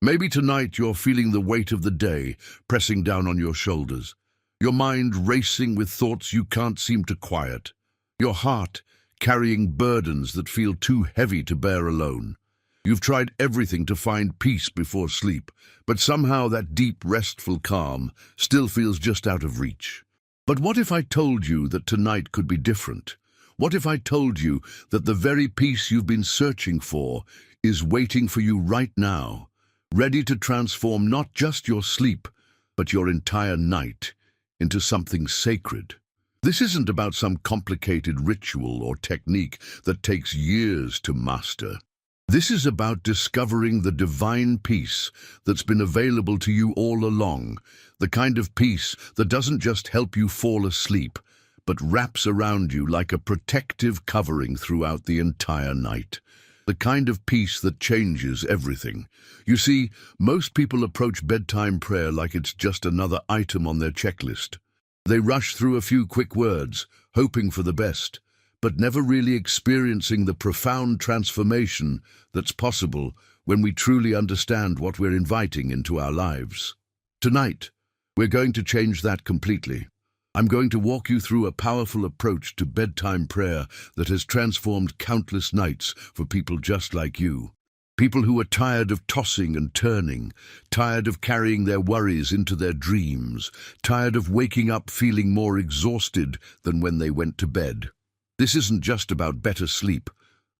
Maybe tonight you're feeling the weight of the day pressing down on your shoulders, your mind racing with thoughts you can't seem to quiet, your heart carrying burdens that feel too heavy to bear alone. You've tried everything to find peace before sleep, but somehow that deep, restful calm still feels just out of reach. But what if I told you that tonight could be different? What if I told you that the very peace you've been searching for is waiting for you right now, ready to transform not just your sleep, but your entire night into something sacred? This isn't about some complicated ritual or technique that takes years to master. This is about discovering the divine peace that's been available to you all along, the kind of peace that doesn't just help you fall asleep, but wraps around you like a protective covering throughout the entire night. The kind of peace that changes everything. You see, most people approach bedtime prayer like it's just another item on their checklist. They rush through a few quick words, hoping for the best, but never really experiencing the profound transformation that's possible when we truly understand what we're inviting into our lives. Tonight, we're going to change that completely. I'm going to walk you through a powerful approach to bedtime prayer that has transformed countless nights for people just like you. People who are tired of tossing and turning, tired of carrying their worries into their dreams, tired of waking up feeling more exhausted than when they went to bed. This isn't just about better sleep,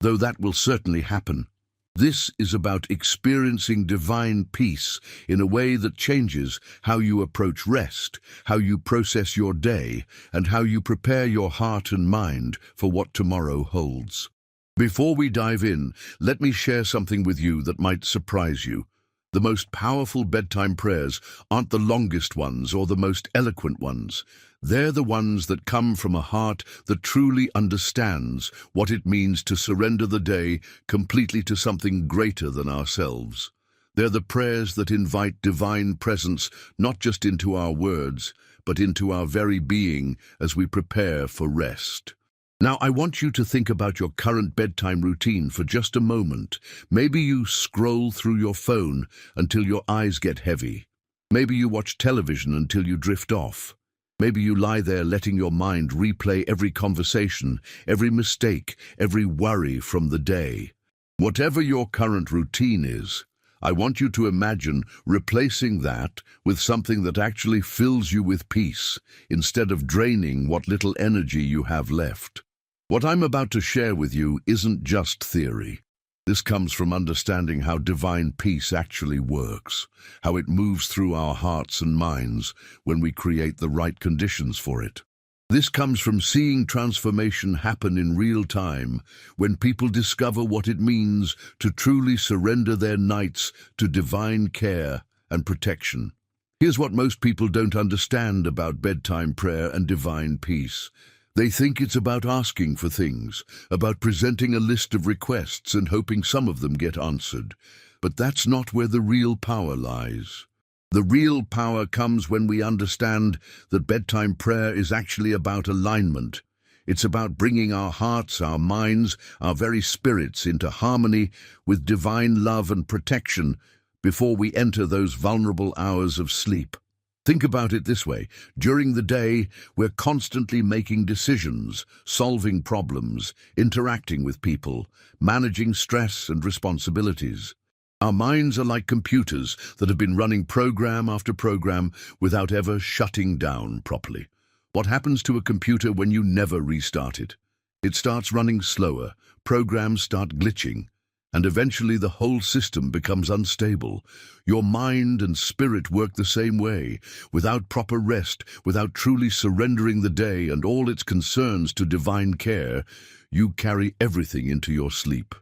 though that will certainly happen. This is about experiencing divine peace in a way that changes how you approach rest, how you process your day, and how you prepare your heart and mind for what tomorrow holds. Before we dive in, let me share something with you that might surprise you. The most powerful bedtime prayers aren't the longest ones or the most eloquent ones. They're the ones that come from a heart that truly understands what it means to surrender the day completely to something greater than ourselves. They're the prayers that invite divine presence not just into our words, but into our very being as we prepare for rest. Now, I want you to think about your current bedtime routine for just a moment. Maybe you scroll through your phone until your eyes get heavy. Maybe you watch television until you drift off. Maybe you lie there letting your mind replay every conversation, every mistake, every worry from the day. Whatever your current routine is, I want you to imagine replacing that with something that actually fills you with peace, instead of draining what little energy you have left. What I'm about to share with you isn't just theory. This comes from understanding how divine peace actually works, how it moves through our hearts and minds when we create the right conditions for it. This comes from seeing transformation happen in real time when people discover what it means to truly surrender their nights to divine care and protection. Here's what most people don't understand about bedtime prayer and divine peace. They think it's about asking for things, about presenting a list of requests and hoping some of them get answered. But that's not where the real power lies. The real power comes when we understand that bedtime prayer is actually about alignment. It's about bringing our hearts, our minds, our very spirits into harmony with divine love and protection before we enter those vulnerable hours of sleep. Think about it this way. During the day, we're constantly making decisions, solving problems, interacting with people, managing stress and responsibilities. Our minds are like computers that have been running program after program without ever shutting down properly. What happens to a computer when you never restart it? It starts running slower, programs start glitching, and eventually the whole system becomes unstable. Your mind and spirit work the same way. Without proper rest, without truly surrendering the day and all its concerns to divine care, you carry everything into your sleep.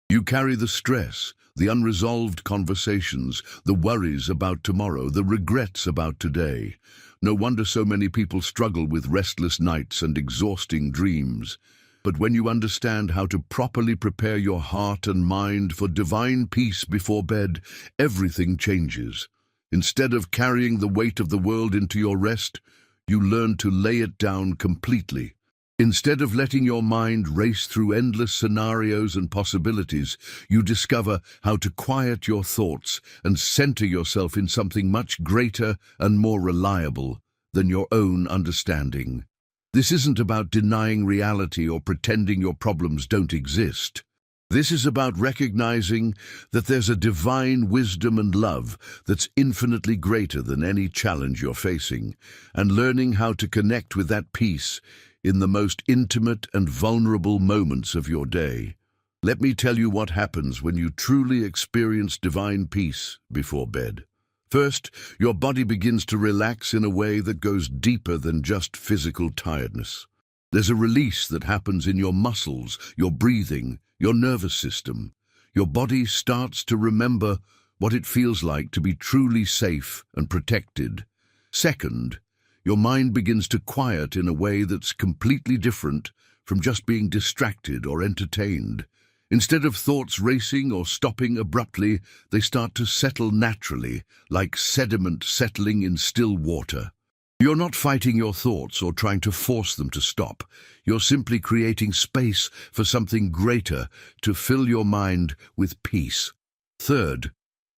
You carry the stress, the unresolved conversations, the worries about tomorrow, the regrets about today. No wonder so many people struggle with restless nights and exhausting dreams. But when you understand how to properly prepare your heart and mind for divine peace before bed, everything changes. Instead of carrying the weight of the world into your rest, you learn to lay it down completely. Instead of letting your mind race through endless scenarios and possibilities, you discover how to quiet your thoughts and center yourself in something much greater and more reliable than your own understanding. This isn't about denying reality or pretending your problems don't exist. This is about recognizing that there's a divine wisdom and love that's infinitely greater than any challenge you're facing, and learning how to connect with that peace in the most intimate and vulnerable moments of your day. Let me tell you what happens when you truly experience divine peace before bed. First, your body begins to relax in a way that goes deeper than just physical tiredness. There's a release that happens in your muscles, your breathing, your nervous system. Your body starts to remember what it feels like to be truly safe and protected. Second, your mind begins to quiet in a way that's completely different from just being distracted or entertained. Instead of thoughts racing or stopping abruptly, they start to settle naturally, like sediment settling in still water. You're not fighting your thoughts or trying to force them to stop. You're simply creating space for something greater to fill your mind with peace. Third,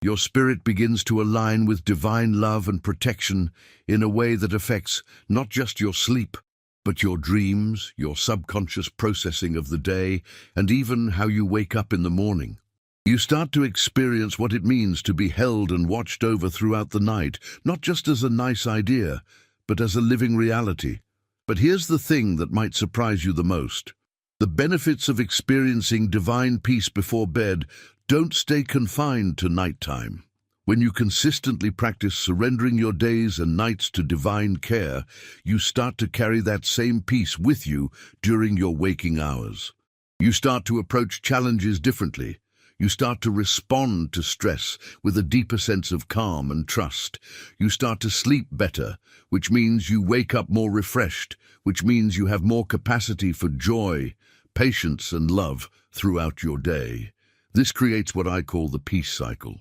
your spirit begins to align with divine love and protection in a way that affects not just your sleep, but your dreams, your subconscious processing of the day, and even how you wake up in the morning. You start to experience what it means to be held and watched over throughout the night, not just as a nice idea, but as a living reality. But here's the thing that might surprise you the most. The benefits of experiencing divine peace before bed don't stay confined to nighttime. When you consistently practice surrendering your days and nights to divine care, you start to carry that same peace with you during your waking hours. You start to approach challenges differently. You start to respond to stress with a deeper sense of calm and trust. You start to sleep better, which means you wake up more refreshed, which means you have more capacity for joy, patience, and love throughout your day. This creates what I call the peace cycle.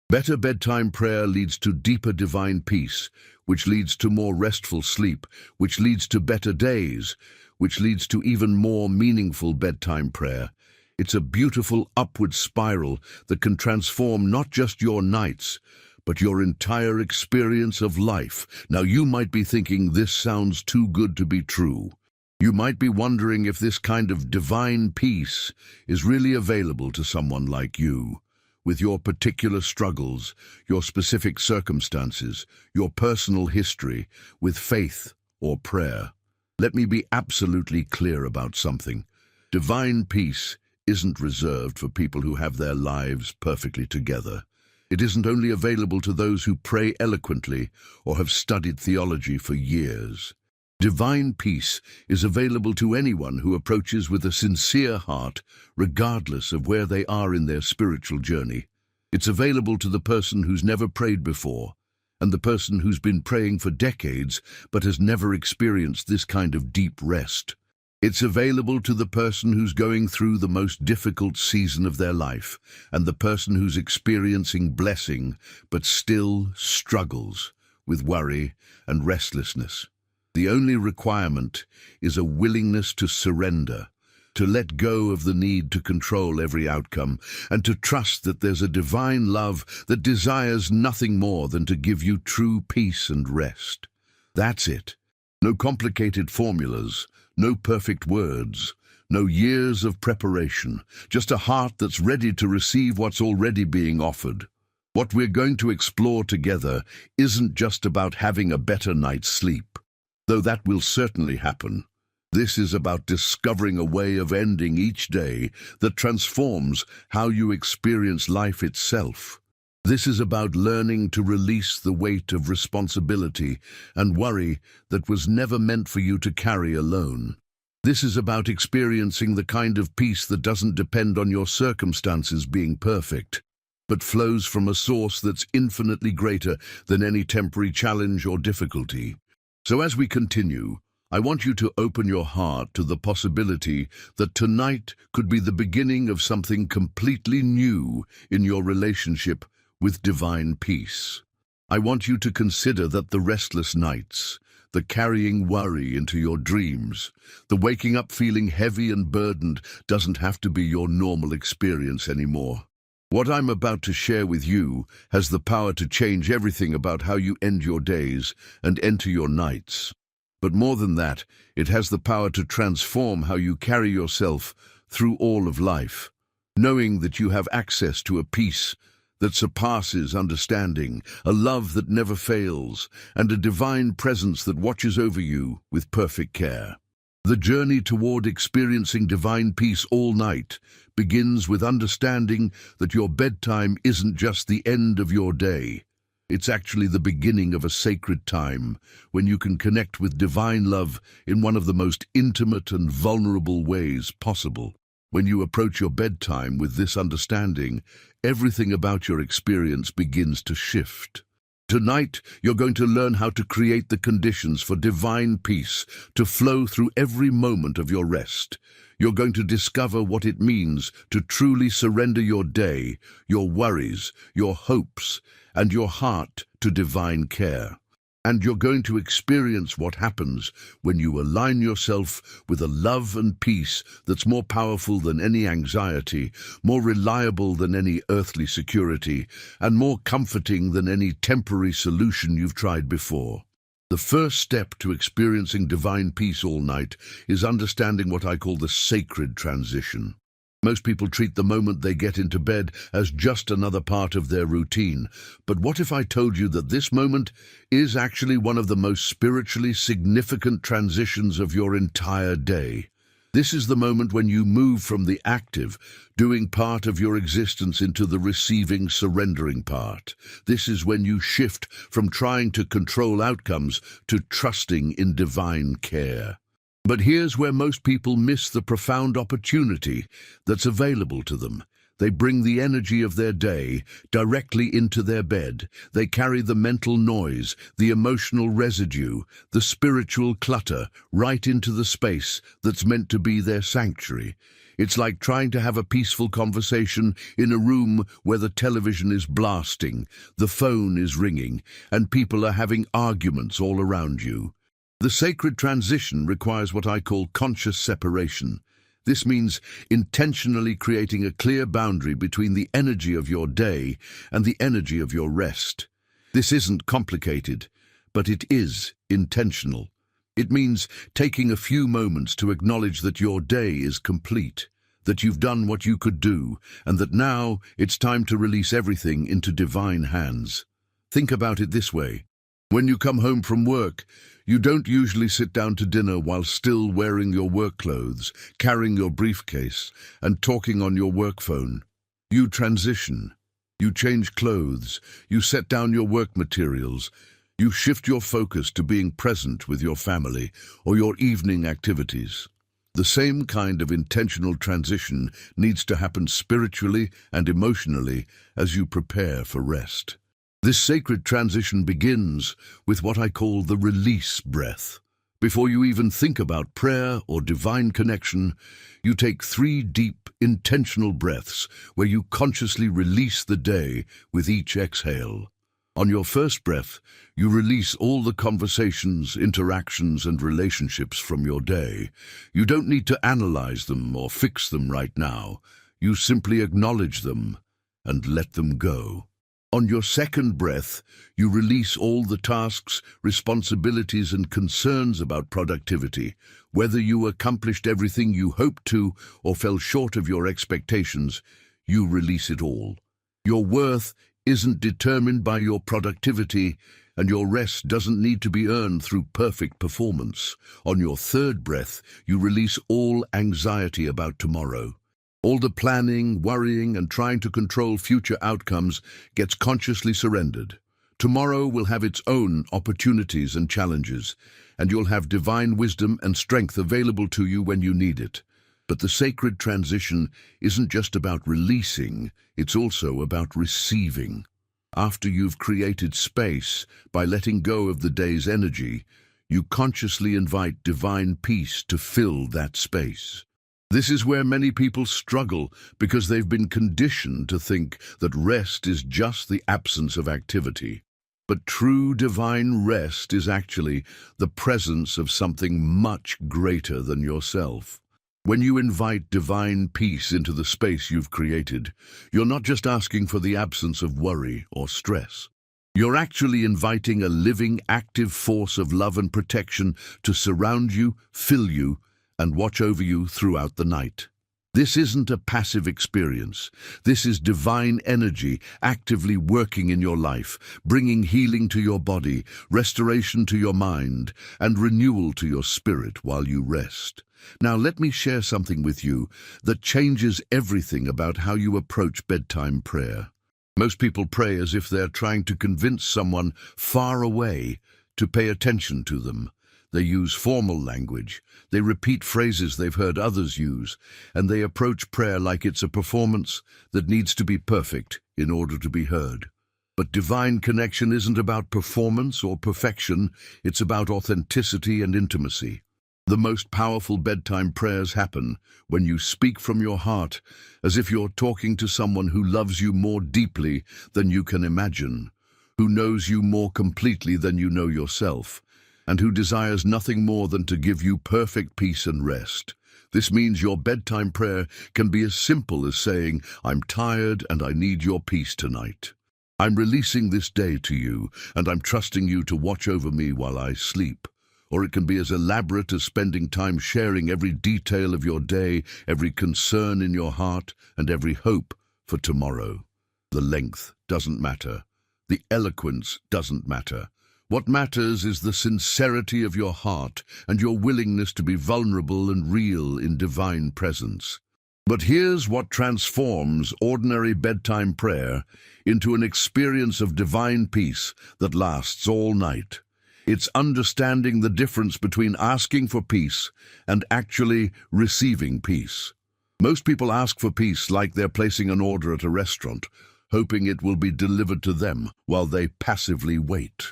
Better bedtime prayer leads to deeper divine peace, which leads to more restful sleep, which leads to better days, which leads to even more meaningful bedtime prayer. It's a beautiful upward spiral that can transform not just your nights, but your entire experience of life. Now, you might be thinking this sounds too good to be true. You might be wondering if this kind of divine peace is really available to someone like you, with your particular struggles, your specific circumstances, your personal history, with faith or prayer. Let me be absolutely clear about something. Divine peace isn't reserved for people who have their lives perfectly together. It isn't only available to those who pray eloquently or have studied theology for years. Divine peace is available to anyone who approaches with a sincere heart, regardless of where they are in their spiritual journey. It's available to the person who's never prayed before, and the person who's been praying for decades but has never experienced this kind of deep rest. It's available to the person who's going through the most difficult season of their life, and the person who's experiencing blessing but still struggles with worry and restlessness. The only requirement is a willingness to surrender, to let go of the need to control every outcome, and to trust that there's a divine love that desires nothing more than to give you true peace and rest. That's it. No complicated formulas, no perfect words, no years of preparation, just a heart that's ready to receive what's already being offered. What we're going to explore together isn't just about having a better night's sleep, though that will certainly happen. This is about discovering a way of ending each day that transforms how you experience life itself. This is about learning to release the weight of responsibility and worry that was never meant for you to carry alone. This is about experiencing the kind of peace that doesn't depend on your circumstances being perfect, but flows from a source that's infinitely greater than any temporary challenge or difficulty. So as we continue, I want you to open your heart to the possibility that tonight could be the beginning of something completely new in your relationship with divine peace. I want you to consider that the restless nights, the carrying worry into your dreams. The waking up feeling heavy and burdened doesn't have to be your normal experience anymore. What I'm about to share with you has the power to change everything about how you end your days and enter your nights. But more than that, it has the power to transform how you carry yourself through all of life, knowing that you have access to a peace that surpasses understanding, a love that never fails, and a divine presence that watches over you with perfect care. The journey toward experiencing divine peace all night begins with understanding that your bedtime isn't just the end of your day. It's actually the beginning of a sacred time when you can connect with divine love in one of the most intimate and vulnerable ways possible. When you approach your bedtime with this understanding, everything about your experience begins to shift. Tonight, you're going to learn how to create the conditions for divine peace to flow through every moment of your rest. You're going to discover what it means to truly surrender your day, your worries, your hopes, and your heart to divine care. And you're going to experience what happens when you align yourself with a love and peace that's more powerful than any anxiety, more reliable than any earthly security, and more comforting than any temporary solution you've tried before. The first step to experiencing divine peace all night is understanding what I call the sacred transition. Most people treat the moment they get into bed as just another part of their routine. But what if I told you that this moment is actually one of the most spiritually significant transitions of your entire day? This is the moment when you move from the active, doing part of your existence into the receiving, surrendering part. This is when you shift from trying to control outcomes to trusting in divine care. But here's where most people miss the profound opportunity that's available to them. They bring the energy of their day directly into their bed. They carry the mental noise, the emotional residue, the spiritual clutter right into the space that's meant to be their sanctuary. It's like trying to have a peaceful conversation in a room where the television is blasting, the phone is ringing, and people are having arguments all around you. The sacred transition requires what I call conscious separation. This means intentionally creating a clear boundary between the energy of your day and the energy of your rest. This isn't complicated, but it is intentional. It means taking a few moments to acknowledge that your day is complete, that you've done what you could do, and that now it's time to release everything into divine hands. Think about it this way. When you come home from work, you don't usually sit down to dinner while still wearing your work clothes, carrying your briefcase, and talking on your work phone. You transition. You change clothes. You set down your work materials. You shift your focus to being present with your family or your evening activities. The same kind of intentional transition needs to happen spiritually and emotionally as you prepare for rest. This sacred transition begins with what I call the release breath. Before you even think about prayer or divine connection, you take 3 deep, intentional breaths where you consciously release the day with each exhale. On your first breath, you release all the conversations, interactions, and relationships from your day. You don't need to analyze them or fix them right now. You simply acknowledge them and let them go. On your second breath, you release all the tasks, responsibilities, and concerns about productivity. Whether you accomplished everything you hoped to or fell short of your expectations, you release it all. Your worth isn't determined by your productivity, and your rest doesn't need to be earned through perfect performance. On your third breath, you release all anxiety about tomorrow. All the planning, worrying, and trying to control future outcomes gets consciously surrendered. Tomorrow will have its own opportunities and challenges, and you'll have divine wisdom and strength available to you when you need it. But the sacred transition isn't just about releasing, it's also about receiving. After you've created space by letting go of the day's energy, you consciously invite divine peace to fill that space. This is where many people struggle because they've been conditioned to think that rest is just the absence of activity. But true divine rest is actually the presence of something much greater than yourself. When you invite divine peace into the space you've created, you're not just asking for the absence of worry or stress. You're actually inviting a living, active force of love and protection to surround you, fill you, and watch over you throughout the night. This isn't a passive experience. This is divine energy actively working in your life, bringing healing to your body, restoration to your mind, and renewal to your spirit while you rest. Now let me share something with you that changes everything about how you approach bedtime prayer. Most people pray as if they're trying to convince someone far away to pay attention to them. They use formal language, they repeat phrases they've heard others use, and they approach prayer like it's a performance that needs to be perfect in order to be heard. But divine connection isn't about performance or perfection, it's about authenticity and intimacy. The most powerful bedtime prayers happen when you speak from your heart, as if you're talking to someone who loves you more deeply than you can imagine, who knows you more completely than you know yourself, and who desires nothing more than to give you perfect peace and rest. This means your bedtime prayer can be as simple as saying, "I'm tired and I need your peace tonight. I'm releasing this day to you, and I'm trusting you to watch over me while I sleep." Or it can be as elaborate as spending time sharing every detail of your day, every concern in your heart, and every hope for tomorrow. The length doesn't matter. The eloquence doesn't matter. What matters is the sincerity of your heart and your willingness to be vulnerable and real in divine presence. But here's what transforms ordinary bedtime prayer into an experience of divine peace that lasts all night. It's understanding the difference between asking for peace and actually receiving peace. Most people ask for peace like they're placing an order at a restaurant, hoping it will be delivered to them while they passively wait.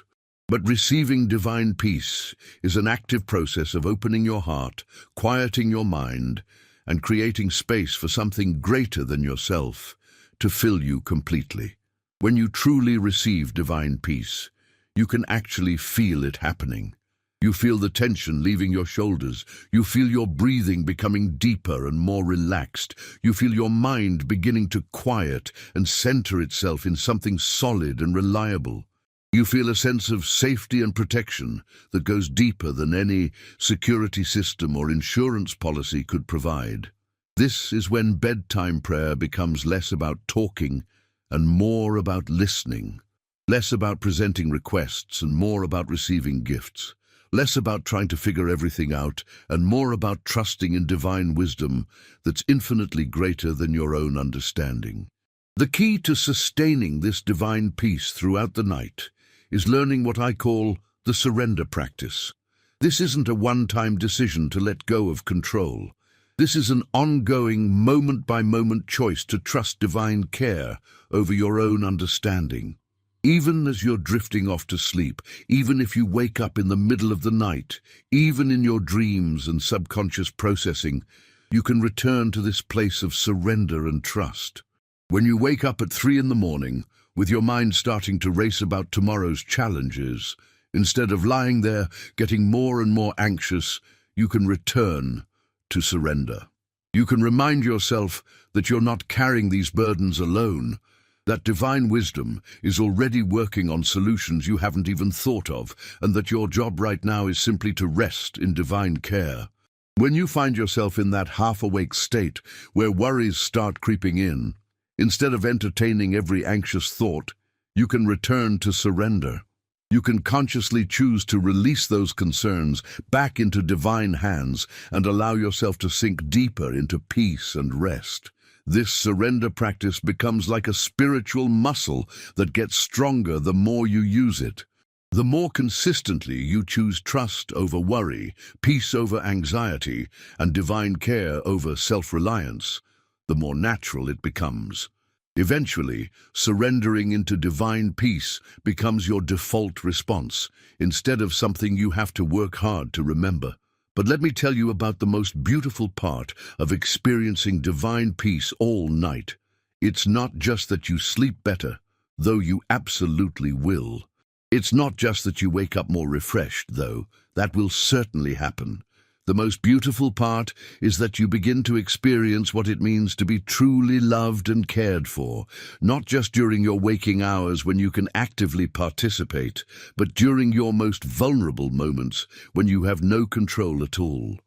But receiving divine peace is an active process of opening your heart, quieting your mind, and creating space for something greater than yourself to fill you completely. When you truly receive divine peace, you can actually feel it happening. You feel the tension leaving your shoulders. You feel your breathing becoming deeper and more relaxed. You feel your mind beginning to quiet and center itself in something solid and reliable. You feel a sense of safety and protection that goes deeper than any security system or insurance policy could provide. This is when bedtime prayer becomes less about talking and more about listening, less about presenting requests and more about receiving gifts, less about trying to figure everything out and more about trusting in divine wisdom that's infinitely greater than your own understanding. The key to sustaining this divine peace throughout the night is learning what I call the surrender practice. This isn't a one-time decision to let go of control. This is an ongoing, moment-by-moment choice to trust divine care over your own understanding. Even as you're drifting off to sleep, even if you wake up in the middle of the night, even in your dreams and subconscious processing, you can return to this place of surrender and trust. When you wake up at 3 in the morning, with your mind starting to race about tomorrow's challenges, instead of lying there getting more and more anxious, you can return to surrender. You can remind yourself that you're not carrying these burdens alone, that divine wisdom is already working on solutions you haven't even thought of, and that your job right now is simply to rest in divine care. When you find yourself in that half-awake state where worries start creeping in, instead of entertaining every anxious thought, you can return to surrender. You can consciously choose to release those concerns back into divine hands and allow yourself to sink deeper into peace and rest. This surrender practice becomes like a spiritual muscle that gets stronger the more you use it. The more consistently you choose trust over worry, peace over anxiety, and divine care over self-reliance, the more natural it becomes. Eventually, surrendering into divine peace becomes your default response, instead of something you have to work hard to remember. But let me tell you about the most beautiful part of experiencing divine peace all night. It's not just that you sleep better, though you absolutely will. It's not just that you wake up more refreshed, though. That will certainly happen. The most beautiful part is that you begin to experience what it means to be truly loved and cared for, not just during your waking hours when you can actively participate, but during your most vulnerable moments when you have no control at all.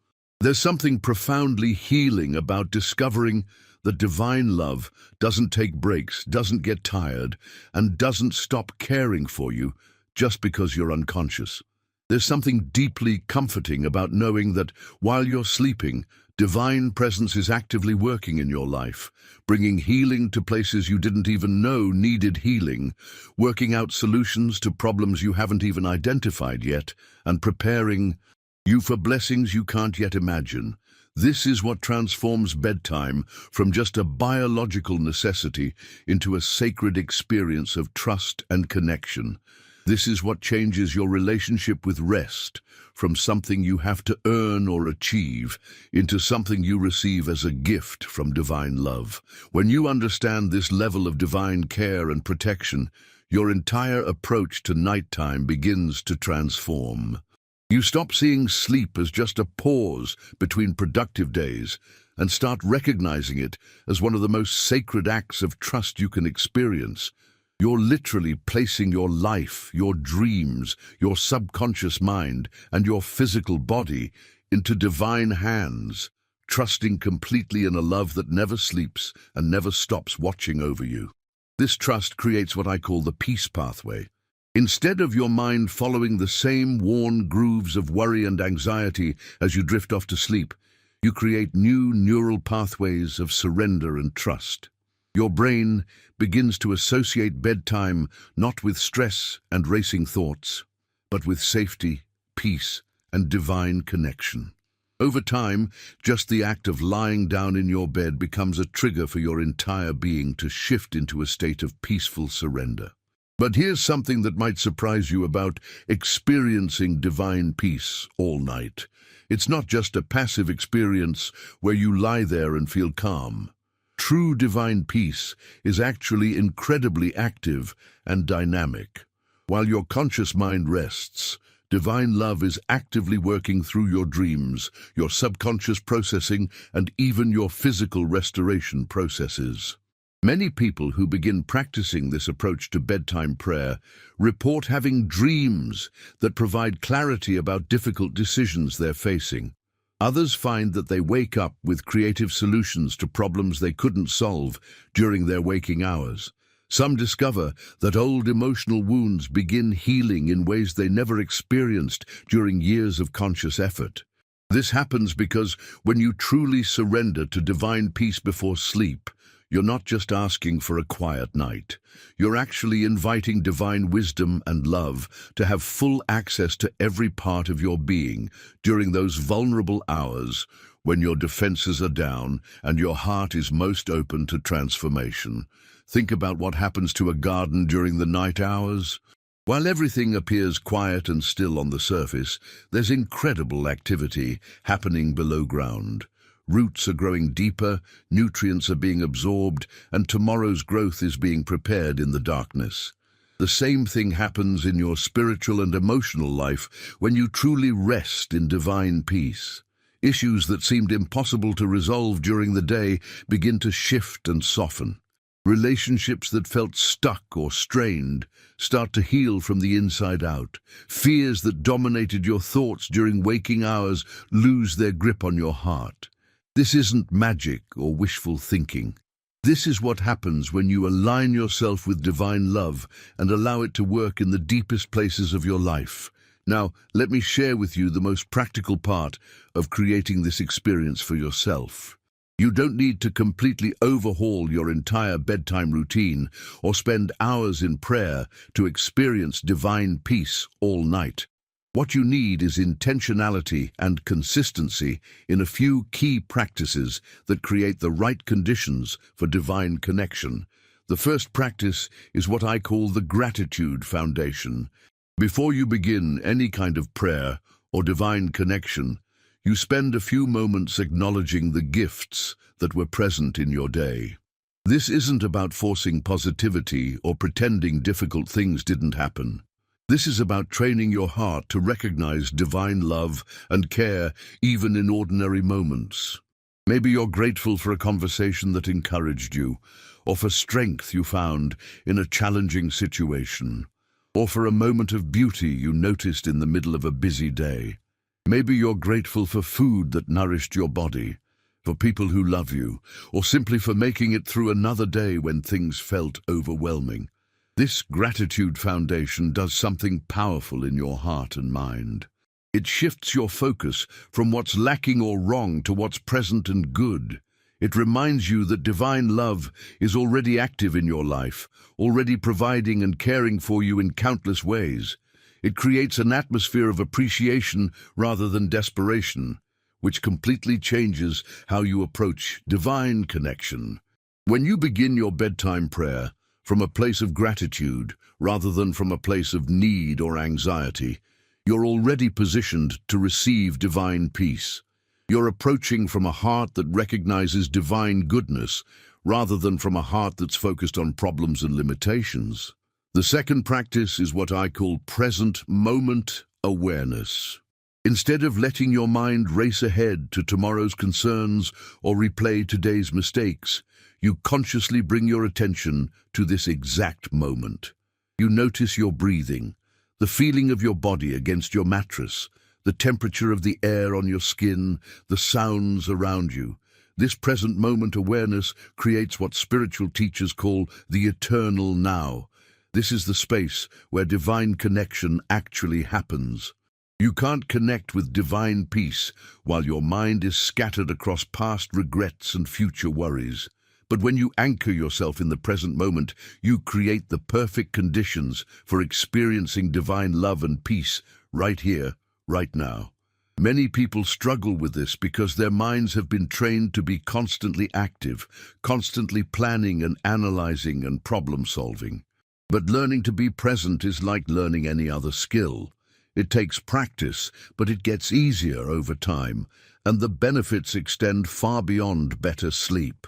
There's something profoundly healing about discovering that divine love doesn't take breaks, doesn't get tired, and doesn't stop caring for you just because you're unconscious. There's something deeply comforting about knowing that while you're sleeping, divine presence is actively working in your life, bringing healing to places you didn't even know needed healing, working out solutions to problems you haven't even identified yet, and preparing you for blessings you can't yet imagine. This is what transforms bedtime from just a biological necessity into a sacred experience of trust and connection. This is what changes your relationship with rest from something you have to earn or achieve into something you receive as a gift from divine love. When you understand this level of divine care and protection, your entire approach to nighttime begins to transform. You stop seeing sleep as just a pause between productive days and start recognizing it as one of the most sacred acts of trust you can experience. You're literally placing your life, your dreams, your subconscious mind, and your physical body into divine hands, trusting completely in a love that never sleeps and never stops watching over you. This trust creates what I call the peace pathway. Instead of your mind following the same worn grooves of worry and anxiety as you drift off to sleep, you create new neural pathways of surrender and trust. Your brain begins to associate bedtime not with stress and racing thoughts, but with safety, peace, and divine connection. Over time, just the act of lying down in your bed becomes a trigger for your entire being to shift into a state of peaceful surrender. But here's something that might surprise you about experiencing divine peace all night. It's not just a passive experience where you lie there and feel calm. True divine peace is actually incredibly active and dynamic. While your conscious mind rests, divine love is actively working through your dreams, your subconscious processing, and even your physical restoration processes. Many people who begin practicing this approach to bedtime prayer report having dreams that provide clarity about difficult decisions they're facing. Others find that they wake up with creative solutions to problems they couldn't solve during their waking hours. Some discover that old emotional wounds begin healing in ways they never experienced during years of conscious effort. This happens because when you truly surrender to divine peace before sleep, you're not just asking for a quiet night. You're actually inviting divine wisdom and love to have full access to every part of your being during those vulnerable hours when your defenses are down and your heart is most open to transformation. Think about what happens to a garden during the night hours. While everything appears quiet and still on the surface, there's incredible activity happening below ground. Roots are growing deeper, nutrients are being absorbed, and tomorrow's growth is being prepared in the darkness. The same thing happens in your spiritual and emotional life when you truly rest in divine peace. Issues that seemed impossible to resolve during the day begin to shift and soften. Relationships that felt stuck or strained start to heal from the inside out. Fears that dominated your thoughts during waking hours lose their grip on your heart. This isn't magic or wishful thinking. This is what happens when you align yourself with divine love and allow it to work in the deepest places of your life. Now, let me share with you the most practical part of creating this experience for yourself. You don't need to completely overhaul your entire bedtime routine or spend hours in prayer to experience divine peace all night. What you need is intentionality and consistency in a few key practices that create the right conditions for divine connection. The first practice is what I call the gratitude foundation. Before you begin any kind of prayer or divine connection, you spend a few moments acknowledging the gifts that were present in your day. This isn't about forcing positivity or pretending difficult things didn't happen. This is about training your heart to recognize divine love and care even in ordinary moments. Maybe you're grateful for a conversation that encouraged you, or for strength you found in a challenging situation, or for a moment of beauty you noticed in the middle of a busy day. Maybe you're grateful for food that nourished your body, for people who love you, or simply for making it through another day when things felt overwhelming. This gratitude foundation does something powerful in your heart and mind. It shifts your focus from what's lacking or wrong to what's present and good. It reminds you that divine love is already active in your life, already providing and caring for you in countless ways. It creates an atmosphere of appreciation rather than desperation, which completely changes how you approach divine connection. When you begin your bedtime prayer from a place of gratitude rather than from a place of need or anxiety, you're already positioned to receive divine peace. You're approaching from a heart that recognizes divine goodness rather than from a heart that's focused on problems and limitations. The second practice is what I call present moment awareness. Instead of letting your mind race ahead to tomorrow's concerns or replay today's mistakes, you consciously bring your attention to this exact moment. You notice your breathing, the feeling of your body against your mattress, the temperature of the air on your skin, the sounds around you. This present moment awareness creates what spiritual teachers call the eternal now. This is the space where divine connection actually happens. You can't connect with divine peace while your mind is scattered across past regrets and future worries. But when you anchor yourself in the present moment, you create the perfect conditions for experiencing divine love and peace right here, right now. Many people struggle with this because their minds have been trained to be constantly active, constantly planning and analyzing and problem solving. But learning to be present is like learning any other skill. It takes practice, but it gets easier over time, and the benefits extend far beyond better sleep.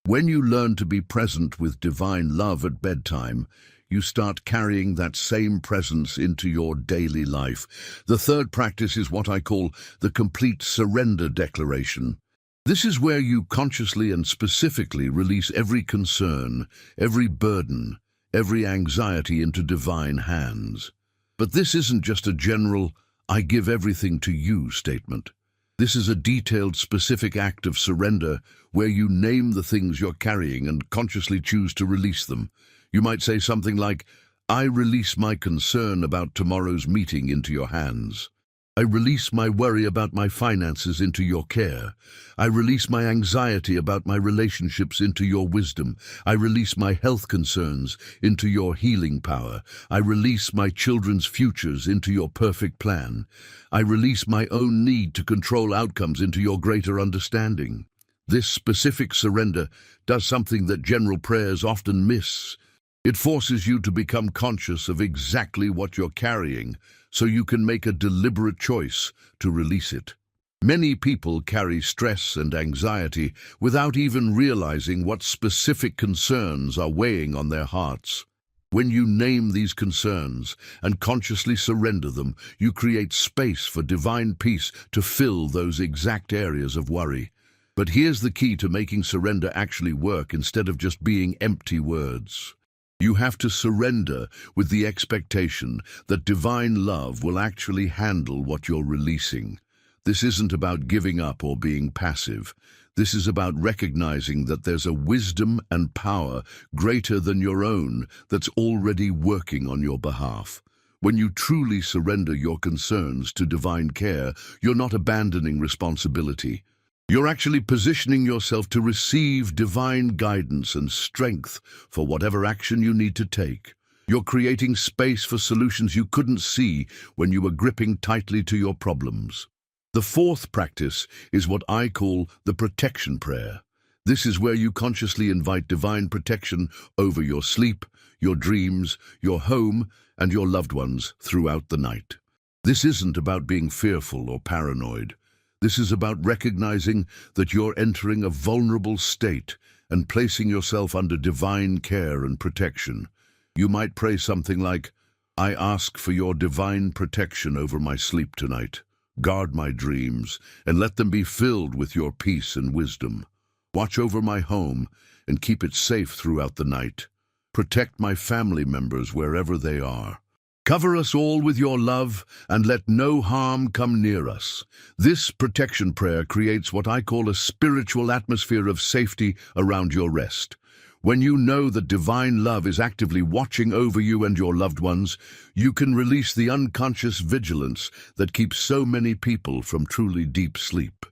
When you learn to be present with divine love at bedtime, you start carrying that same presence into your daily life. The third practice is what I call the complete surrender declaration. This is where you consciously and specifically release every concern, every burden, every anxiety into divine hands. But this isn't just a general, "I give everything to you" statement. This is a detailed, specific act of surrender where you name the things you're carrying and consciously choose to release them. You might say something like, "I release my concern about tomorrow's meeting into your hands. I release my worry about my finances into your care. I release my anxiety about my relationships into your wisdom. I release my health concerns into your healing power. I release my children's futures into your perfect plan. I release my own need to control outcomes into your greater understanding." This specific surrender does something that general prayers often miss. It forces you to become conscious of exactly what you're carrying, so you can make a deliberate choice to release it. Many people carry stress and anxiety without even realizing what specific concerns are weighing on their hearts. When you name these concerns and consciously surrender them, you create space for divine peace to fill those exact areas of worry. But here's the key to making surrender actually work instead of just being empty words. You have to surrender with the expectation that divine love will actually handle what you're releasing. This isn't about giving up or being passive. This is about recognizing that there's a wisdom and power greater than your own that's already working on your behalf. When you truly surrender your concerns to divine care, you're not abandoning responsibility. You're actually positioning yourself to receive divine guidance and strength for whatever action you need to take. You're creating space for solutions you couldn't see when you were gripping tightly to your problems. The fourth practice is what I call the protection prayer. This is where you consciously invite divine protection over your sleep, your dreams, your home, and your loved ones throughout the night. This isn't about being fearful or paranoid. This is about recognizing that you're entering a vulnerable state and placing yourself under divine care and protection. You might pray something like, I ask for your divine protection over my sleep tonight. Guard my dreams, and let them be filled with your peace and wisdom. Watch over my home, and keep it safe throughout the night. Protect my family members wherever they are. Cover us all with your love, and let no harm come near us. This protection prayer creates what I call a spiritual atmosphere of safety around your rest. When you know that divine love is actively watching over you and your loved ones, you can release the unconscious vigilance that keeps so many people from truly deep sleep.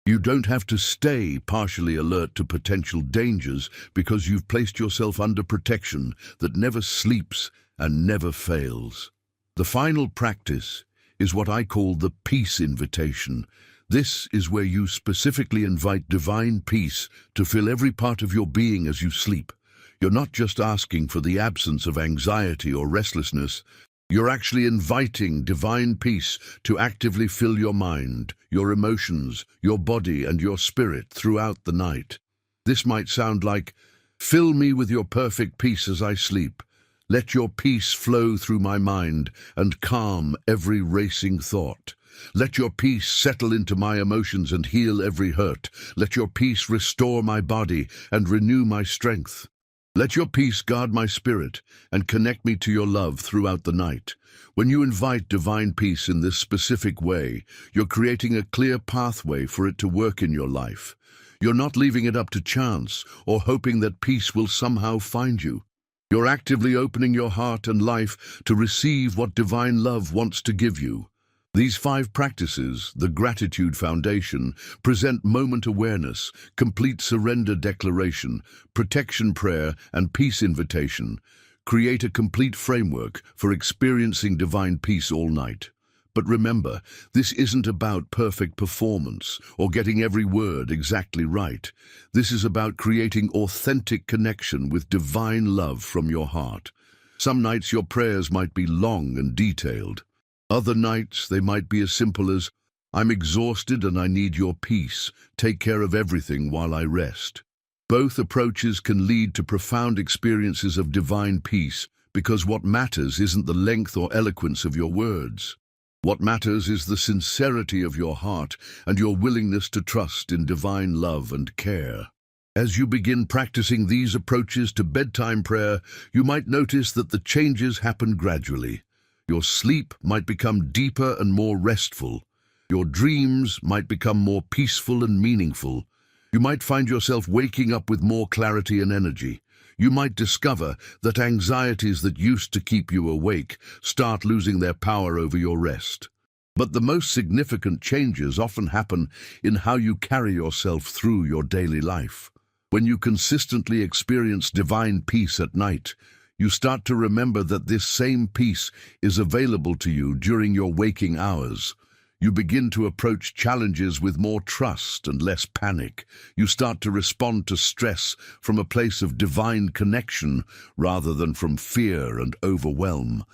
You don't have to stay partially alert to potential dangers because you've placed yourself under protection that never sleeps and never fails. The final practice is what I call the peace invitation. This is where you specifically invite divine peace to fill every part of your being as you sleep. You're not just asking for the absence of anxiety or restlessness. You're actually inviting divine peace to actively fill your mind, your emotions, your body, and your spirit throughout the night. This might sound like, "Fill me with your perfect peace as I sleep. Let your peace flow through my mind and calm every racing thought. Let your peace settle into my emotions and heal every hurt. Let your peace restore my body and renew my strength. Let your peace guard my spirit and connect me to your love throughout the night." When you invite divine peace in this specific way, you're creating a clear pathway for it to work in your life. You're not leaving it up to chance or hoping that peace will somehow find you. You're actively opening your heart and life to receive what divine love wants to give you. These 5 practices, the Gratitude Foundation, present moment awareness, complete surrender declaration, protection prayer, and peace invitation. Create a complete framework for experiencing divine peace all night. But remember, this isn't about perfect performance or getting every word exactly right. This is about creating authentic connection with divine love from your heart. Some nights your prayers might be long and detailed. Other nights they might be as simple as, "I'm exhausted and I need your peace. Take care of everything while I rest." Both approaches can lead to profound experiences of divine peace because what matters isn't the length or eloquence of your words. What matters is the sincerity of your heart and your willingness to trust in divine love and care. As you begin practicing these approaches to bedtime prayer, you might notice that the changes happen gradually. Your sleep might become deeper and more restful. Your dreams might become more peaceful and meaningful. You might find yourself waking up with more clarity and energy. You might discover that anxieties that used to keep you awake start losing their power over your rest. But the most significant changes often happen in how you carry yourself through your daily life. When you consistently experience divine peace at night, you start to remember that this same peace is available to you during your waking hours. You begin to approach challenges with more trust and less panic. You start to respond to stress from a place of divine connection rather than from fear and overwhelm.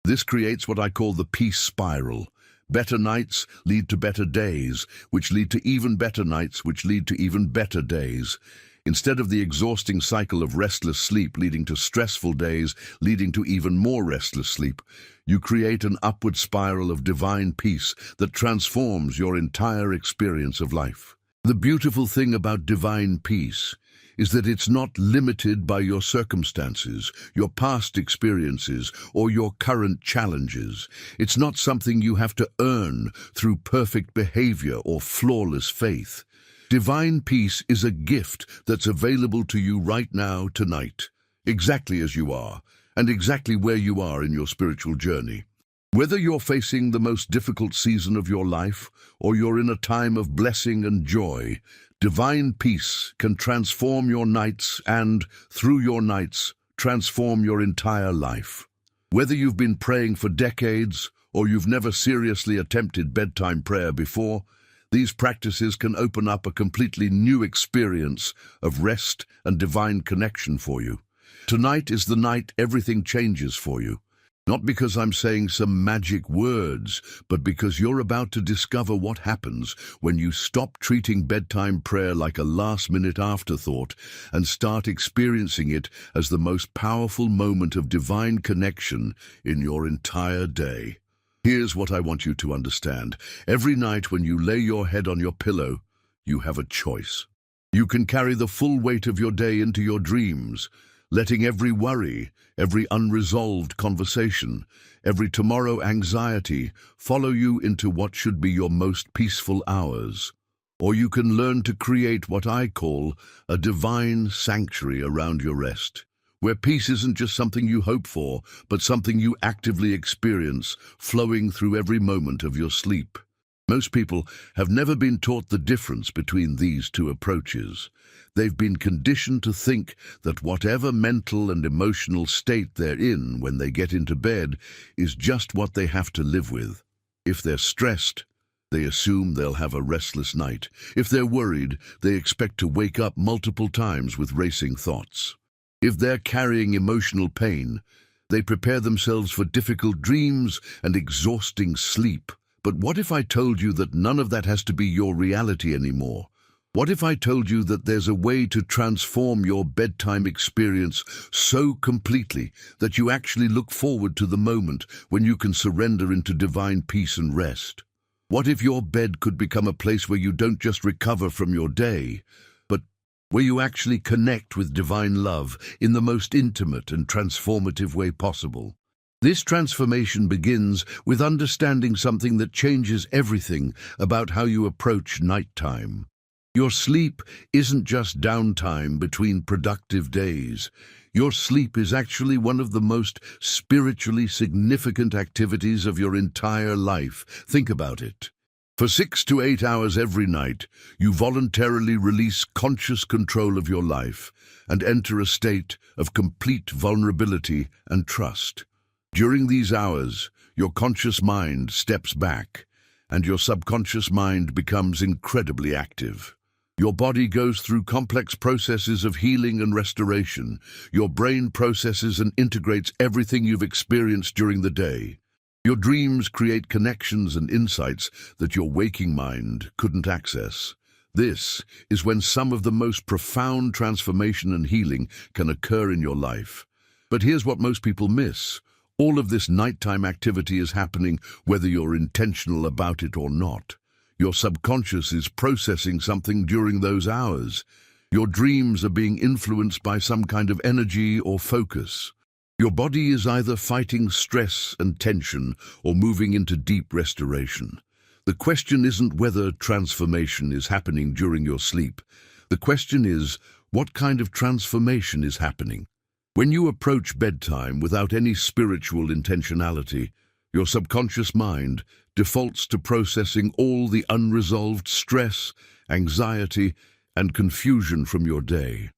This creates what I call the peace spiral. Better nights lead to better days, which lead to even better nights, which lead to even better days. Instead of the exhausting cycle of restless sleep leading to stressful days, leading to even more restless sleep, you create an upward spiral of divine peace that transforms your entire experience of life. The beautiful thing about divine peace is that it's not limited by your circumstances, your past experiences, or your current challenges. It's not something you have to earn through perfect behavior or flawless faith. Divine peace is a gift that's available to you right now, tonight, exactly as you are, and exactly where you are in your spiritual journey. Whether you're facing the most difficult season of your life, or you're in a time of blessing and joy, divine peace can transform your nights and, through your nights, transform your entire life. Whether you've been praying for decades, or you've never seriously attempted bedtime prayer before, these practices can open up a completely new experience of rest and divine connection for you. Tonight is the night everything changes for you. Not because I'm saying some magic words, but because you're about to discover what happens when you stop treating bedtime prayer like a last-minute afterthought and start experiencing it as the most powerful moment of divine connection in your entire day. Here's what I want you to understand. Every night when you lay your head on your pillow, you have a choice. You can carry the full weight of your day into your dreams, letting every worry, every unresolved conversation, every tomorrow anxiety follow you into what should be your most peaceful hours. Or you can learn to create what I call a divine sanctuary around your rest, where peace isn't just something you hope for, but something you actively experience, flowing through every moment of your sleep. Most people have never been taught the difference between these two approaches. They've been conditioned to think that whatever mental and emotional state they're in when they get into bed is just what they have to live with. If they're stressed, they assume they'll have a restless night. If they're worried, they expect to wake up multiple times with racing thoughts. If they're carrying emotional pain, they prepare themselves for difficult dreams and exhausting sleep. But what if I told you that none of that has to be your reality anymore? What if I told you that there's a way to transform your bedtime experience so completely that you actually look forward to the moment when you can surrender into divine peace and rest? What if your bed could become a place where you don't just recover from your day, but where you actually connect with divine love in the most intimate and transformative way possible? This transformation begins with understanding something that changes everything about how you approach nighttime. Your sleep isn't just downtime between productive days. Your sleep is actually one of the most spiritually significant activities of your entire life. Think about it. For 6 to 8 hours every night, you voluntarily release conscious control of your life and enter a state of complete vulnerability and trust. During these hours, your conscious mind steps back, and your subconscious mind becomes incredibly active. Your body goes through complex processes of healing and restoration. Your brain processes and integrates everything you've experienced during the day. Your dreams create connections and insights that your waking mind couldn't access. This is when some of the most profound transformation and healing can occur in your life. But here's what most people miss. All of this nighttime activity is happening whether you're intentional about it or not. Your subconscious is processing something during those hours. Your dreams are being influenced by some kind of energy or focus. Your body is either fighting stress and tension or moving into deep restoration. The question isn't whether transformation is happening during your sleep. The question is, what kind of transformation is happening? When you approach bedtime without any spiritual intentionality, your subconscious mind defaults to processing all the unresolved stress, anxiety, and confusion from your day.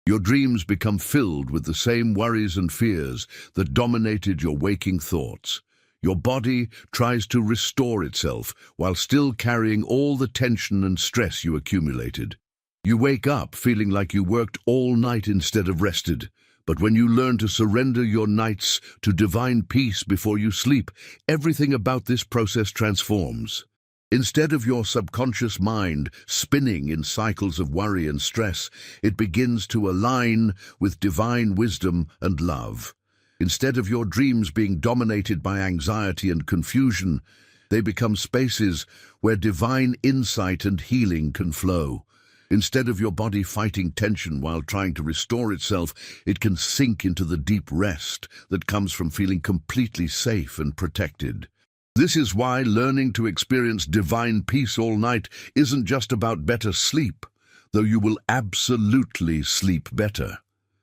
Your dreams become filled with the same worries and fears that dominated your waking thoughts. Your body tries to restore itself while still carrying all the tension and stress you accumulated. You wake up feeling like you worked all night instead of rested. But when you learn to surrender your nights to divine peace before you sleep, everything about this process transforms. Instead of your subconscious mind spinning in cycles of worry and stress, it begins to align with divine wisdom and love. Instead of your dreams being dominated by anxiety and confusion, they become spaces where divine insight and healing can flow. Instead of your body fighting tension while trying to restore itself, it can sink into the deep rest that comes from feeling completely safe and protected. This is why learning to experience divine peace all night isn't just about better sleep, though you will absolutely sleep better.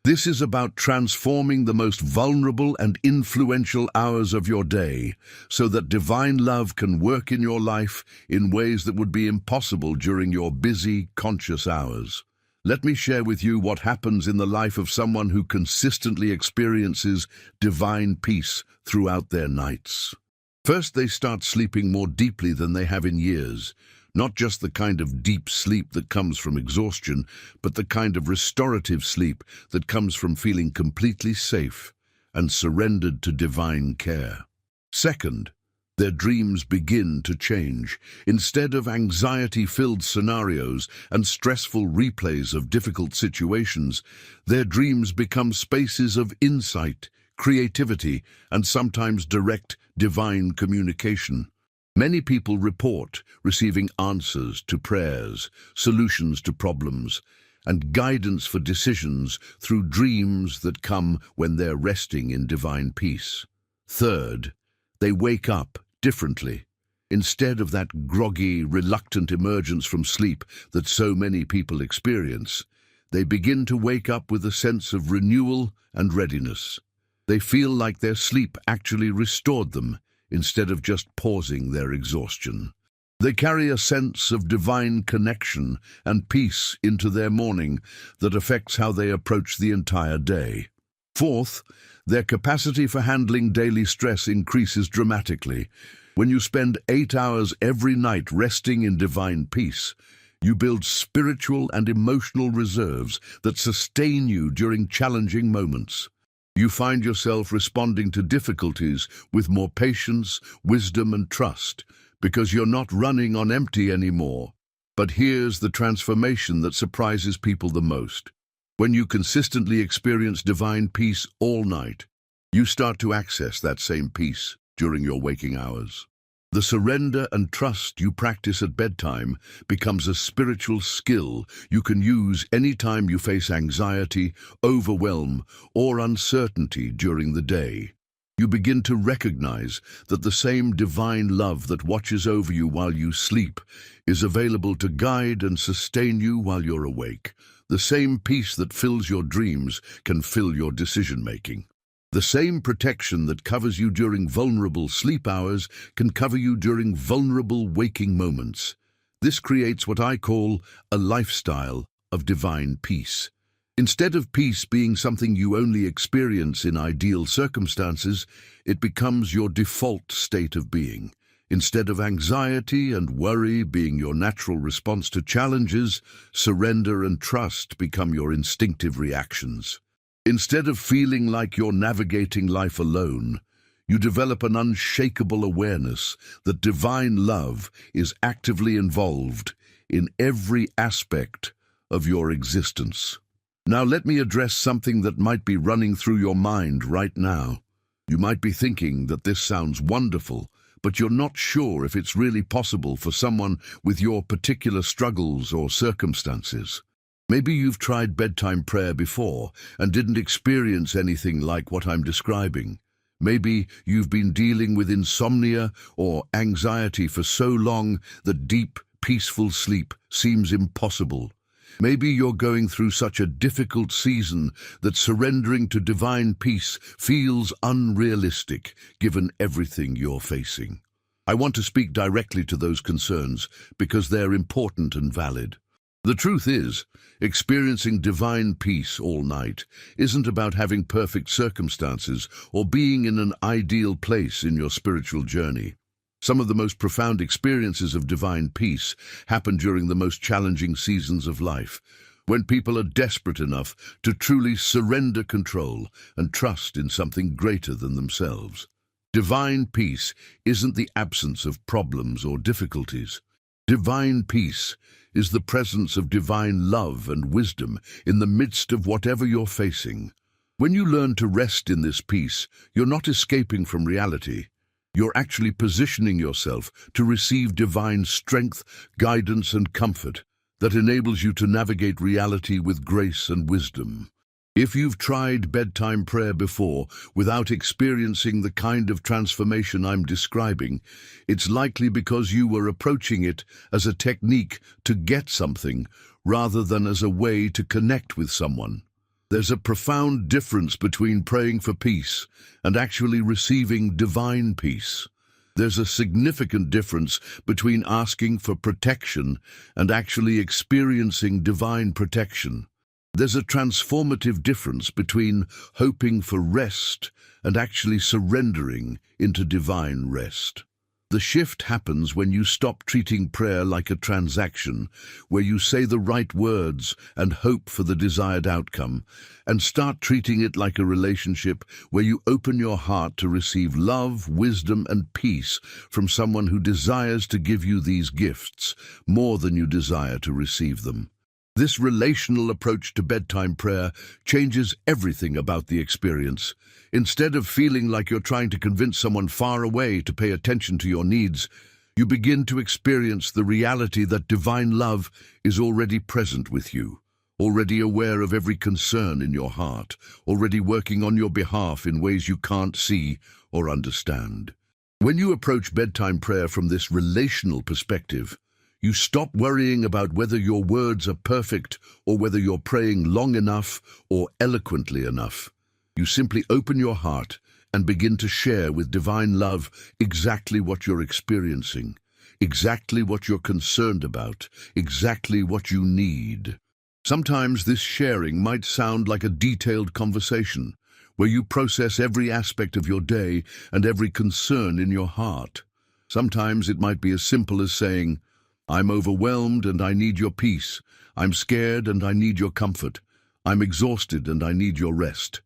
This is about transforming the most vulnerable and influential hours of your day so that divine love can work in your life in ways that would be impossible during your busy, conscious hours. Let me share with you what happens in the life of someone who consistently experiences divine peace throughout their nights. First, they start sleeping more deeply than they have in years. Not just the kind of deep sleep that comes from exhaustion, but the kind of restorative sleep that comes from feeling completely safe. and surrendered to divine care. Second, their dreams begin to change. Instead of anxiety-filled scenarios and stressful replays of difficult situations, their dreams become spaces of insight, creativity, and sometimes direct divine communication. Many people report receiving answers to prayers, solutions to problems, and guidance for decisions through dreams that come when they're resting in divine peace. Third, they wake up differently. Instead of that groggy, reluctant emergence from sleep that so many people experience, they begin to wake up with a sense of renewal and readiness. They feel like their sleep actually restored them, instead of just pausing their exhaustion. They carry a sense of divine connection and peace into their morning that affects how they approach the entire day. Fourth, their capacity for handling daily stress increases dramatically. When you spend 8 hours every night resting in divine peace, you build spiritual and emotional reserves that sustain you during challenging moments. You find yourself responding to difficulties with more patience, wisdom, and trust, because you're not running on empty anymore. But here's the transformation that surprises people the most. When you consistently experience divine peace all night, you start to access that same peace during your waking hours. The surrender and trust you practice at bedtime becomes a spiritual skill you can use anytime you face anxiety, overwhelm, or uncertainty during the day. You begin to recognize that the same divine love that watches over you while you sleep is available to guide and sustain you while you're awake. The same peace that fills your dreams can fill your decision-making. The same protection that covers you during vulnerable sleep hours can cover you during vulnerable waking moments. This creates what I call a lifestyle of divine peace. Instead of peace being something you only experience in ideal circumstances, it becomes your default state of being. Instead of anxiety and worry being your natural response to challenges, surrender and trust become your instinctive reactions. Instead of feeling like you're navigating life alone, you develop an unshakable awareness that divine love is actively involved in every aspect of your existence. Now let me address something that might be running through your mind right now. You might be thinking that this sounds wonderful, but you're not sure if it's really possible for someone with your particular struggles or circumstances. Maybe you've tried bedtime prayer before and didn't experience anything like what I'm describing. Maybe you've been dealing with insomnia or anxiety for so long that deep, peaceful sleep seems impossible. Maybe you're going through such a difficult season that surrendering to divine peace feels unrealistic, given everything you're facing. I want to speak directly to those concerns because they're important and valid. The truth is, experiencing divine peace all night isn't about having perfect circumstances or being in an ideal place in your spiritual journey. Some of the most profound experiences of divine peace happen during the most challenging seasons of life, when people are desperate enough to truly surrender control and trust in something greater than themselves. Divine peace isn't the absence of problems or difficulties. Divine peace is the presence of divine love and wisdom in the midst of whatever you're facing. When you learn to rest in this peace, you're not escaping from reality. You're actually positioning yourself to receive divine strength, guidance, and comfort that enables you to navigate reality with grace and wisdom. If you've tried bedtime prayer before without experiencing the kind of transformation I'm describing, it's likely because you were approaching it as a technique to get something rather than as a way to connect with someone. There's a profound difference between praying for peace and actually receiving divine peace. There's a significant difference between asking for protection and actually experiencing divine protection. There's a transformative difference between hoping for rest and actually surrendering into divine rest. The shift happens when you stop treating prayer like a transaction, where you say the right words and hope for the desired outcome, and start treating it like a relationship where you open your heart to receive love, wisdom, and peace from someone who desires to give you these gifts more than you desire to receive them. This relational approach to bedtime prayer changes everything about the experience. Instead of feeling like you're trying to convince someone far away to pay attention to your needs, you begin to experience the reality that divine love is already present with you, already aware of every concern in your heart, already working on your behalf in ways you can't see or understand. When you approach bedtime prayer from this relational perspective, you stop worrying about whether your words are perfect or whether you're praying long enough or eloquently enough. You simply open your heart and begin to share with divine love exactly what you're experiencing, exactly what you're concerned about, exactly what you need. Sometimes this sharing might sound like a detailed conversation, where you process every aspect of your day and every concern in your heart. Sometimes it might be as simple as saying, "I'm overwhelmed and I need your peace. I'm scared and I need your comfort. I'm exhausted and I need your rest."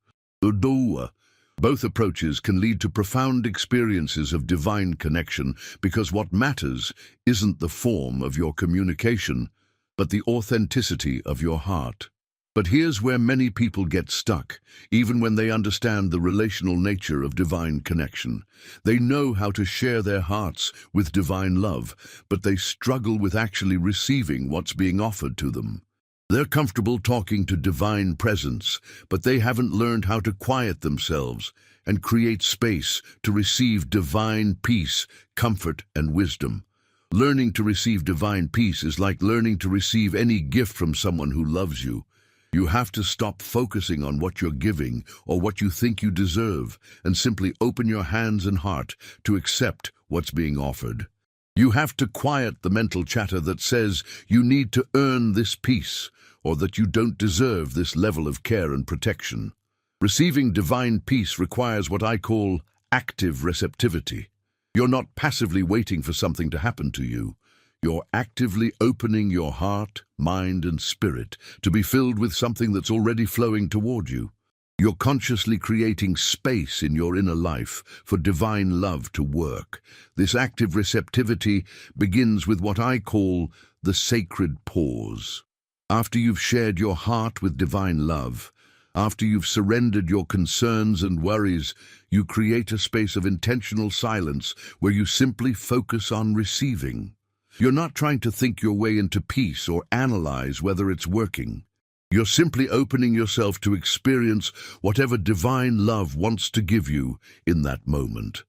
Both approaches can lead to profound experiences of divine connection, because what matters isn't the form of your communication, but the authenticity of your heart. But here's where many people get stuck, even when they understand the relational nature of divine connection. They know how to share their hearts with divine love, but they struggle with actually receiving what's being offered to them. They're comfortable talking to divine presence, but they haven't learned how to quiet themselves and create space to receive divine peace, comfort, and wisdom. Learning to receive divine peace is like learning to receive any gift from someone who loves you. You have to stop focusing on what you're giving or what you think you deserve and simply open your hands and heart to accept what's being offered. You have to quiet the mental chatter that says you need to earn this peace or that you don't deserve this level of care and protection. Receiving divine peace requires what I call active receptivity. You're not passively waiting for something to happen to you. You're actively opening your heart, mind, and spirit to be filled with something that's already flowing toward you. You're consciously creating space in your inner life for divine love to work. This active receptivity begins with what I call the sacred pause. After you've shared your heart with divine love, after you've surrendered your concerns and worries, you create a space of intentional silence where you simply focus on receiving. You're not trying to think your way into peace or analyze whether it's working. You're simply opening yourself to experience whatever divine love wants to give you in that moment.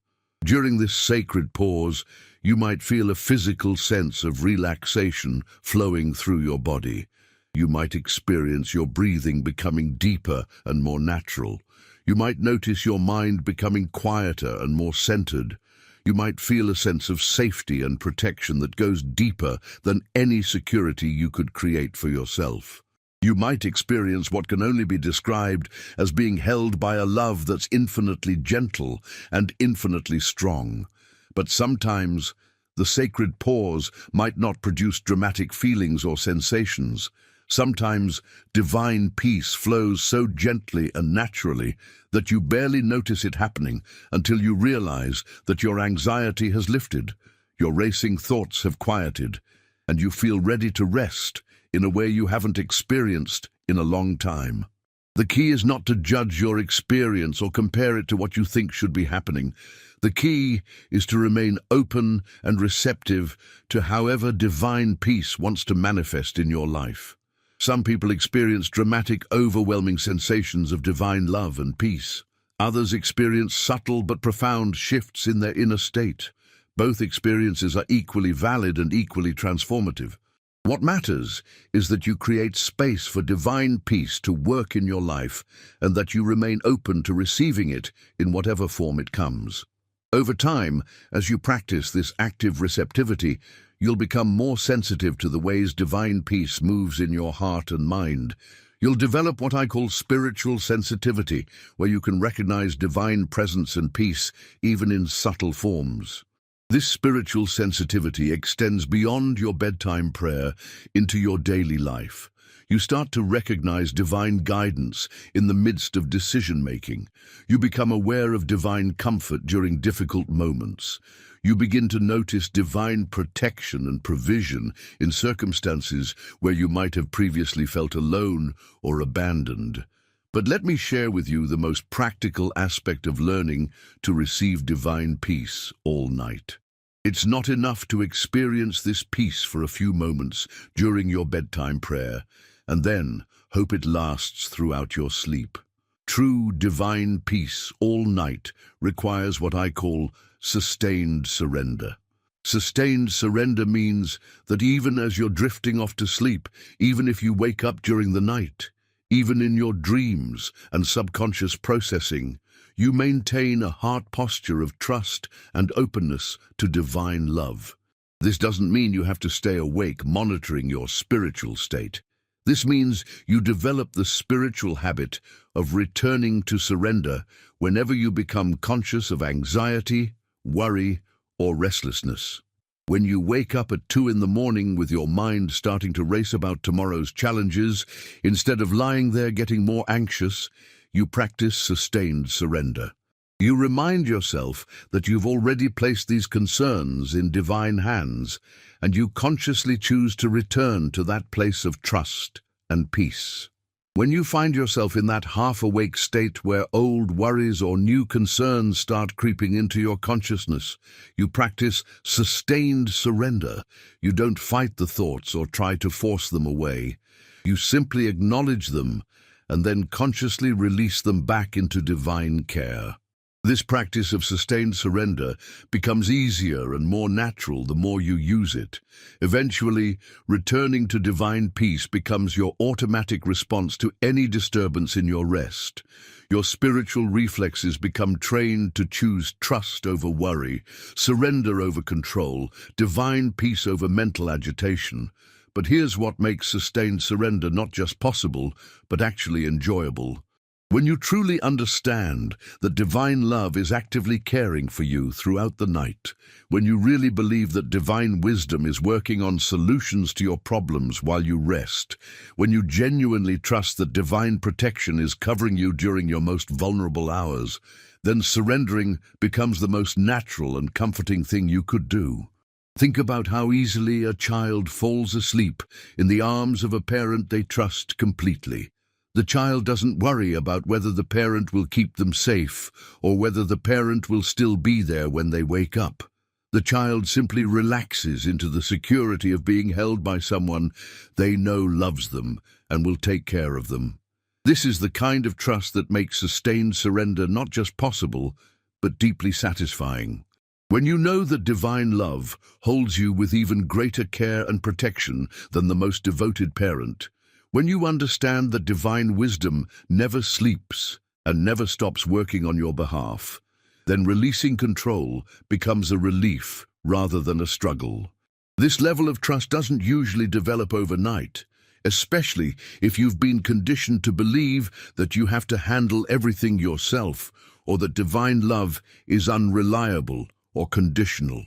During this sacred pause, you might feel a physical sense of relaxation flowing through your body. You might experience your breathing becoming deeper and more natural. You might notice your mind becoming quieter and more centered. You might feel a sense of safety and protection that goes deeper than any security you could create for yourself. You might experience what can only be described as being held by a love that's infinitely gentle and infinitely strong. But sometimes, the sacred pause might not produce dramatic feelings or sensations. Sometimes, divine peace flows so gently and naturally that you barely notice it happening until you realize that your anxiety has lifted, your racing thoughts have quieted, and you feel ready to rest in a way you haven't experienced in a long time. The key is not to judge your experience or compare it to what you think should be happening. The key is to remain open and receptive to however divine peace wants to manifest in your life. Some people experience dramatic, overwhelming sensations of divine love and peace. Others experience subtle but profound shifts in their inner state. Both experiences are equally valid and equally transformative. What matters is that you create space for divine peace to work in your life and that you remain open to receiving it in whatever form it comes. Over time, as you practice this active receptivity, you'll become more sensitive to the ways divine peace moves in your heart and mind. You'll develop what I call spiritual sensitivity, where you can recognize divine presence and peace even in subtle forms. This spiritual sensitivity extends beyond your bedtime prayer into your daily life. You start to recognize divine guidance in the midst of decision-making. You become aware of divine comfort during difficult moments. You begin to notice divine protection and provision in circumstances where you might have previously felt alone or abandoned. But let me share with you the most practical aspect of learning to receive divine peace all night. It's not enough to experience this peace for a few moments during your bedtime prayer, and then hope it lasts throughout your sleep. True divine peace all night requires what I call sustained surrender. Sustained surrender means that even as you're drifting off to sleep, even if you wake up during the night, even in your dreams and subconscious processing, you maintain a heart posture of trust and openness to divine love. This doesn't mean you have to stay awake monitoring your spiritual state. This means you develop the spiritual habit of returning to surrender whenever you become conscious of anxiety, worry, or restlessness. When you wake up at 2 in the morning with your mind starting to race about tomorrow's challenges, instead of lying there getting more anxious, you practice sustained surrender. You remind yourself that you've already placed these concerns in divine hands, and you consciously choose to return to that place of trust and peace. When you find yourself in that half-awake state where old worries or new concerns start creeping into your consciousness, you practice sustained surrender. You don't fight the thoughts or try to force them away. You simply acknowledge them and then consciously release them back into divine care. This practice of sustained surrender becomes easier and more natural the more you use it. Eventually, returning to divine peace becomes your automatic response to any disturbance in your rest. Your spiritual reflexes become trained to choose trust over worry, surrender over control, divine peace over mental agitation. But here's what makes sustained surrender not just possible, but actually enjoyable. When you truly understand that divine love is actively caring for you throughout the night, when you really believe that divine wisdom is working on solutions to your problems while you rest, when you genuinely trust that divine protection is covering you during your most vulnerable hours, then surrendering becomes the most natural and comforting thing you could do. Think about how easily a child falls asleep in the arms of a parent they trust completely. The child doesn't worry about whether the parent will keep them safe or whether the parent will still be there when they wake up. The child simply relaxes into the security of being held by someone they know loves them and will take care of them. This is the kind of trust that makes sustained surrender not just possible, but deeply satisfying. When you know that divine love holds you with even greater care and protection than the most devoted parent, when you understand that divine wisdom never sleeps and never stops working on your behalf, then releasing control becomes a relief rather than a struggle. This level of trust doesn't usually develop overnight, especially if you've been conditioned to believe that you have to handle everything yourself or that divine love is unreliable or conditional.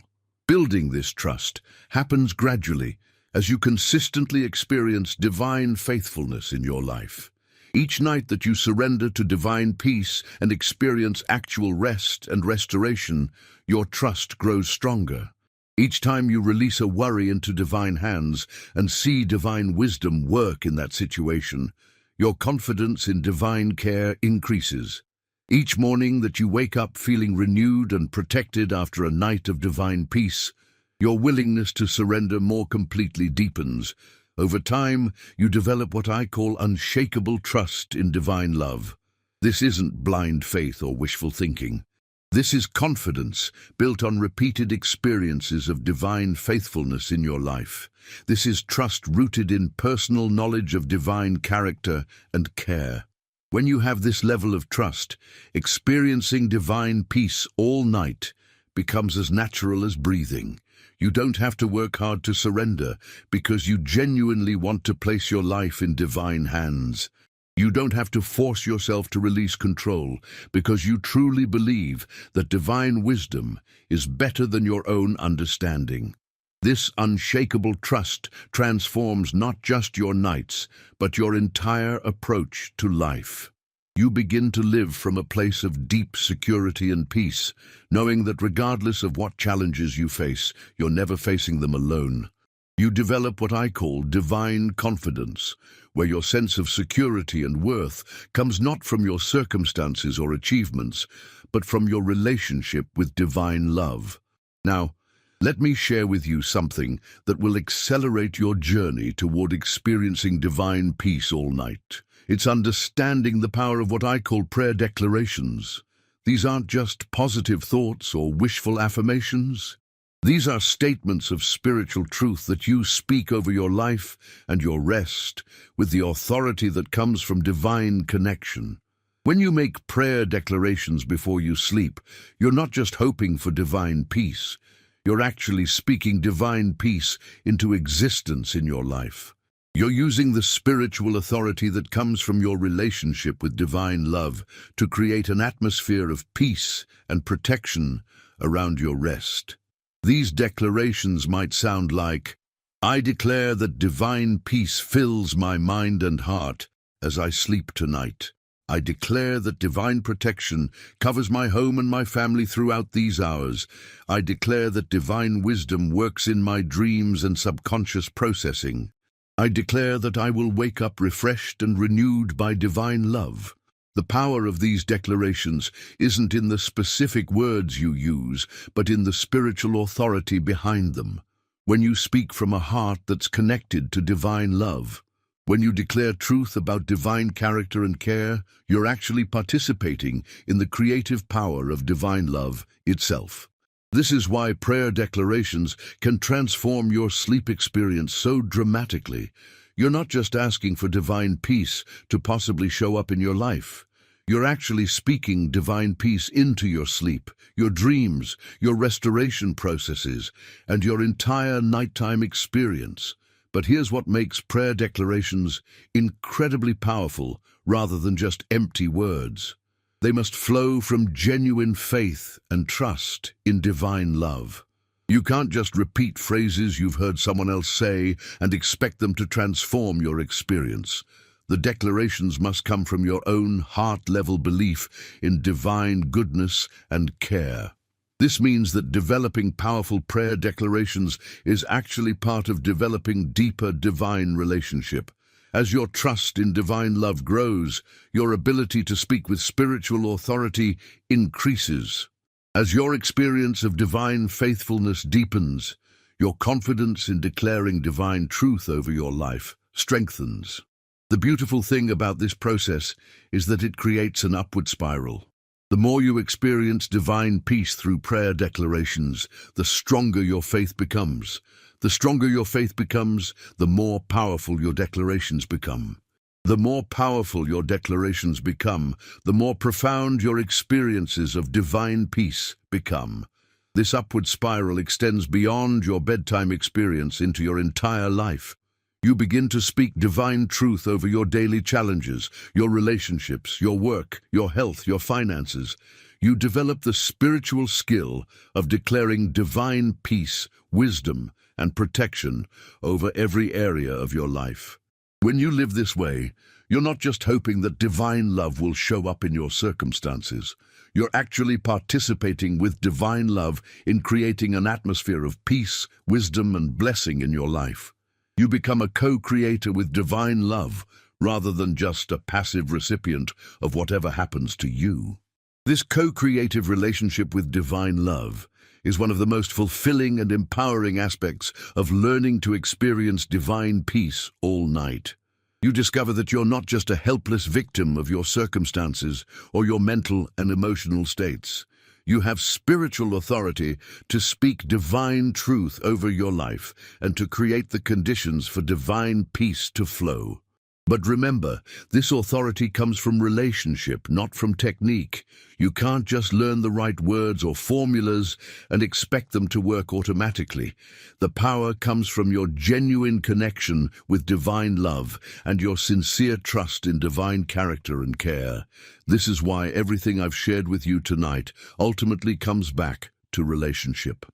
Building this trust happens gradually as you consistently experience divine faithfulness in your life. Each night that you surrender to divine peace and experience actual rest and restoration, your trust grows stronger. Each time you release a worry into divine hands and see divine wisdom work in that situation, your confidence in divine care increases. Each morning that you wake up feeling renewed and protected after a night of divine peace, your willingness to surrender more completely deepens. Over time, you develop what I call unshakable trust in divine love. This isn't blind faith or wishful thinking. This is confidence built on repeated experiences of divine faithfulness in your life. This is trust rooted in personal knowledge of divine character and care. When you have this level of trust, experiencing divine peace all night becomes as natural as breathing. You don't have to work hard to surrender because you genuinely want to place your life in divine hands. You don't have to force yourself to release control because you truly believe that divine wisdom is better than your own understanding. This unshakable trust transforms not just your nights, but your entire approach to life. You begin to live from a place of deep security and peace, knowing that regardless of what challenges you face, you're never facing them alone. You develop what I call divine confidence, where your sense of security and worth comes not from your circumstances or achievements, but from your relationship with divine love. Now, let me share with you something that will accelerate your journey toward experiencing divine peace all night. It's understanding the power of what I call prayer declarations. These aren't just positive thoughts or wishful affirmations. These are statements of spiritual truth that you speak over your life and your rest with the authority that comes from divine connection. When you make prayer declarations before you sleep, you're not just hoping for divine peace. You're actually speaking divine peace into existence in your life. You're using the spiritual authority that comes from your relationship with divine love to create an atmosphere of peace and protection around your rest. These declarations might sound like, "I declare that divine peace fills my mind and heart as I sleep tonight. I declare that divine protection covers my home and my family throughout these hours. I declare that divine wisdom works in my dreams and subconscious processing. I declare that I will wake up refreshed and renewed by divine love." The power of these declarations isn't in the specific words you use, but in the spiritual authority behind them. When you speak from a heart that's connected to divine love, when you declare truth about divine character and care, you're actually participating in the creative power of divine love itself. This is why prayer declarations can transform your sleep experience so dramatically. You're not just asking for divine peace to possibly show up in your life. You're actually speaking divine peace into your sleep, your dreams, your restoration processes, and your entire nighttime experience. But here's what makes prayer declarations incredibly powerful rather than just empty words. They must flow from genuine faith and trust in divine love. You can't just repeat phrases you've heard someone else say and expect them to transform your experience. The declarations must come from your own heart-level belief in divine goodness and care. This means that developing powerful prayer declarations is actually part of developing deeper divine relationship. As your trust in divine love grows, your ability to speak with spiritual authority increases. As your experience of divine faithfulness deepens, your confidence in declaring divine truth over your life strengthens. The beautiful thing about this process is that it creates an upward spiral. The more you experience divine peace through prayer declarations, the stronger your faith becomes. The stronger your faith becomes, the more powerful your declarations become. The more powerful your declarations become, the more profound your experiences of divine peace become. This upward spiral extends beyond your bedtime experience into your entire life. You begin to speak divine truth over your daily challenges, your relationships, your work, your health, your finances. You develop the spiritual skill of declaring divine peace, wisdom, and protection over every area of your life. When you live this way, you're not just hoping that divine love will show up in your circumstances. You're actually participating with divine love in creating an atmosphere of peace, wisdom, and blessing in your life. You become a co-creator with divine love, rather than just a passive recipient of whatever happens to you. This co-creative relationship with divine love is one of the most fulfilling and empowering aspects of learning to experience divine peace all night. You discover that you're not just a helpless victim of your circumstances or your mental and emotional states. You have spiritual authority to speak divine truth over your life and to create the conditions for divine peace to flow. But remember, this authority comes from relationship, not from technique. You can't just learn the right words or formulas and expect them to work automatically. The power comes from your genuine connection with divine love and your sincere trust in divine character and care. This is why everything I've shared with you tonight ultimately comes back to relationship.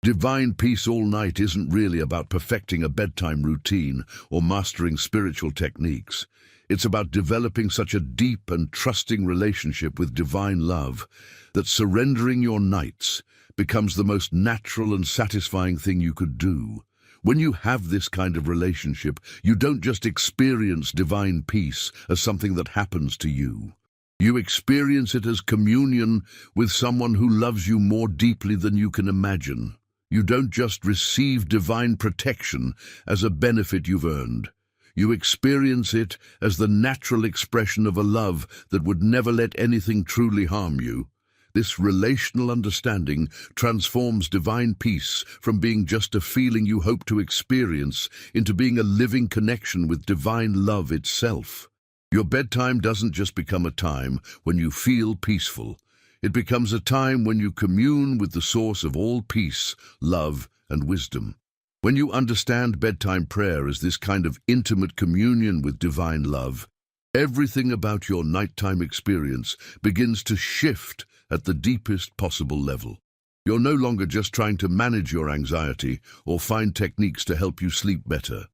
Divine peace all night isn't really about perfecting a bedtime routine or mastering spiritual techniques. It's about developing such a deep and trusting relationship with divine love that surrendering your nights becomes the most natural and satisfying thing you could do. When you have this kind of relationship, you don't just experience divine peace as something that happens to you. You experience it as communion with someone who loves you more deeply than you can imagine. You don't just receive divine protection as a benefit you've earned. You experience it as the natural expression of a love that would never let anything truly harm you. This relational understanding transforms divine peace from being just a feeling you hope to experience into being a living connection with divine love itself. Your bedtime doesn't just become a time when you feel peaceful. It becomes a time when you commune with the source of all peace, love, and wisdom. When you understand bedtime prayer as this kind of intimate communion with divine love, everything about your nighttime experience begins to shift at the deepest possible level. You're no longer just trying to manage your anxiety or find techniques to help you sleep better.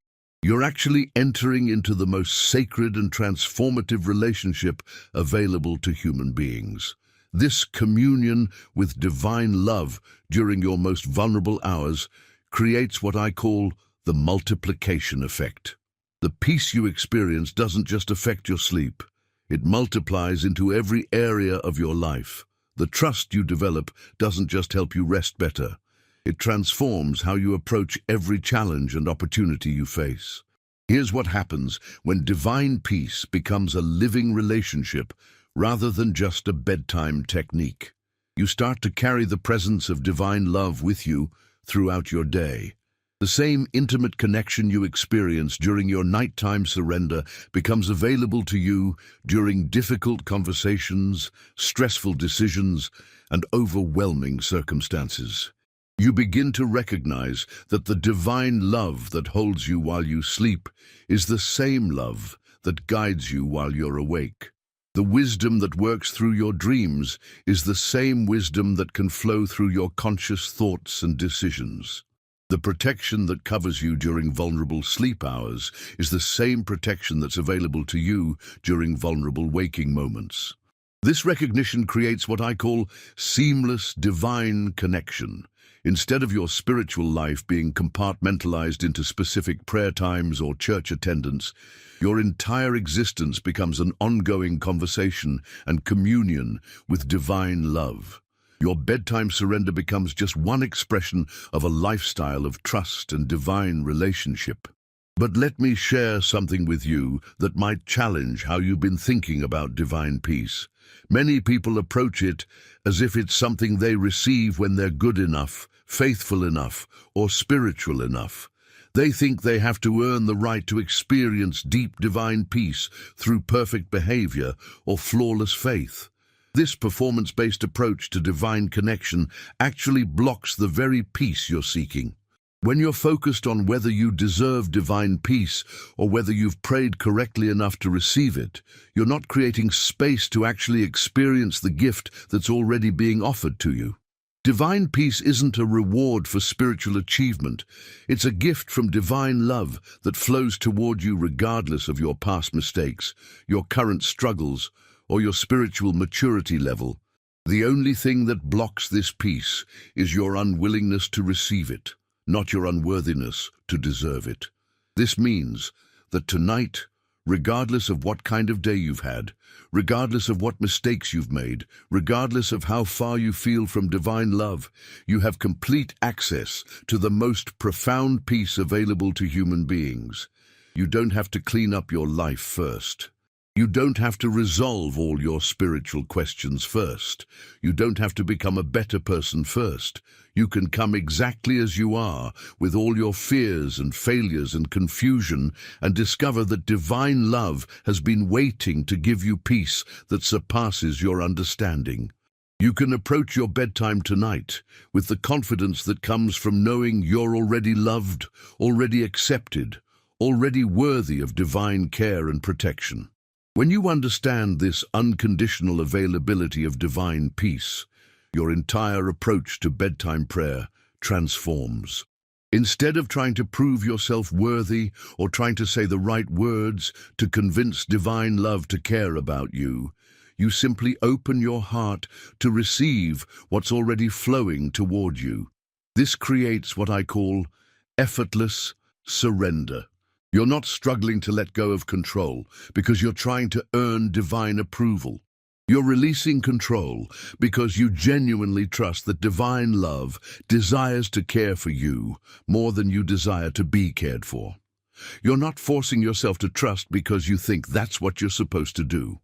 You're actually entering into the most sacred and transformative relationship available to human beings. This communion with divine love during your most vulnerable hours creates what I call the multiplication effect. The peace you experience doesn't just affect your sleep. It multiplies into every area of your life. The trust you develop doesn't just help you rest better. It transforms how you approach every challenge and opportunity you face. Here's what happens when divine peace becomes a living relationship rather than just a bedtime technique. You start to carry the presence of divine love with you throughout your day. The same intimate connection you experience during your nighttime surrender becomes available to you during difficult conversations, stressful decisions, and overwhelming circumstances. You begin to recognize that the divine love that holds you while you sleep is the same love that guides you while you're awake. The wisdom that works through your dreams is the same wisdom that can flow through your conscious thoughts and decisions. The protection that covers you during vulnerable sleep hours is the same protection that's available to you during vulnerable waking moments. This recognition creates what I call seamless divine connection. Instead of your spiritual life being compartmentalized into specific prayer times or church attendance, your entire existence becomes an ongoing conversation and communion with divine love. Your bedtime surrender becomes just one expression of a lifestyle of trust and divine relationship. But let me share something with you that might challenge how you've been thinking about divine peace. Many people approach it as if it's something they receive when they're good enough, faithful enough, or spiritual enough. They think they have to earn the right to experience deep divine peace through perfect behavior or flawless faith. This performance-based approach to divine connection actually blocks the very peace you're seeking. When you're focused on whether you deserve divine peace or whether you've prayed correctly enough to receive it, you're not creating space to actually experience the gift that's already being offered to you. Divine peace isn't a reward for spiritual achievement. It's a gift from divine love that flows toward you regardless of your past mistakes, your current struggles, or your spiritual maturity level. The only thing that blocks this peace is your unwillingness to receive it, not your unworthiness to deserve it. This means that tonight, regardless of what kind of day you've had, regardless of what mistakes you've made, regardless of how far you feel from divine love, you have complete access to the most profound peace available to human beings. You don't have to clean up your life first. You don't have to resolve all your spiritual questions first. You don't have to become a better person first. You can come exactly as you are, with all your fears and failures and confusion, and discover that divine love has been waiting to give you peace that surpasses your understanding. You can approach your bedtime tonight with the confidence that comes from knowing you're already loved, already accepted, already worthy of divine care and protection. When you understand this unconditional availability of divine peace, your entire approach to bedtime prayer transforms. Instead of trying to prove yourself worthy or trying to say the right words to convince divine love to care about you, you simply open your heart to receive what's already flowing toward you. This creates what I call effortless surrender. You're not struggling to let go of control because you're trying to earn divine approval. You're releasing control because you genuinely trust that divine love desires to care for you more than you desire to be cared for. You're not forcing yourself to trust because you think that's what you're supposed to do.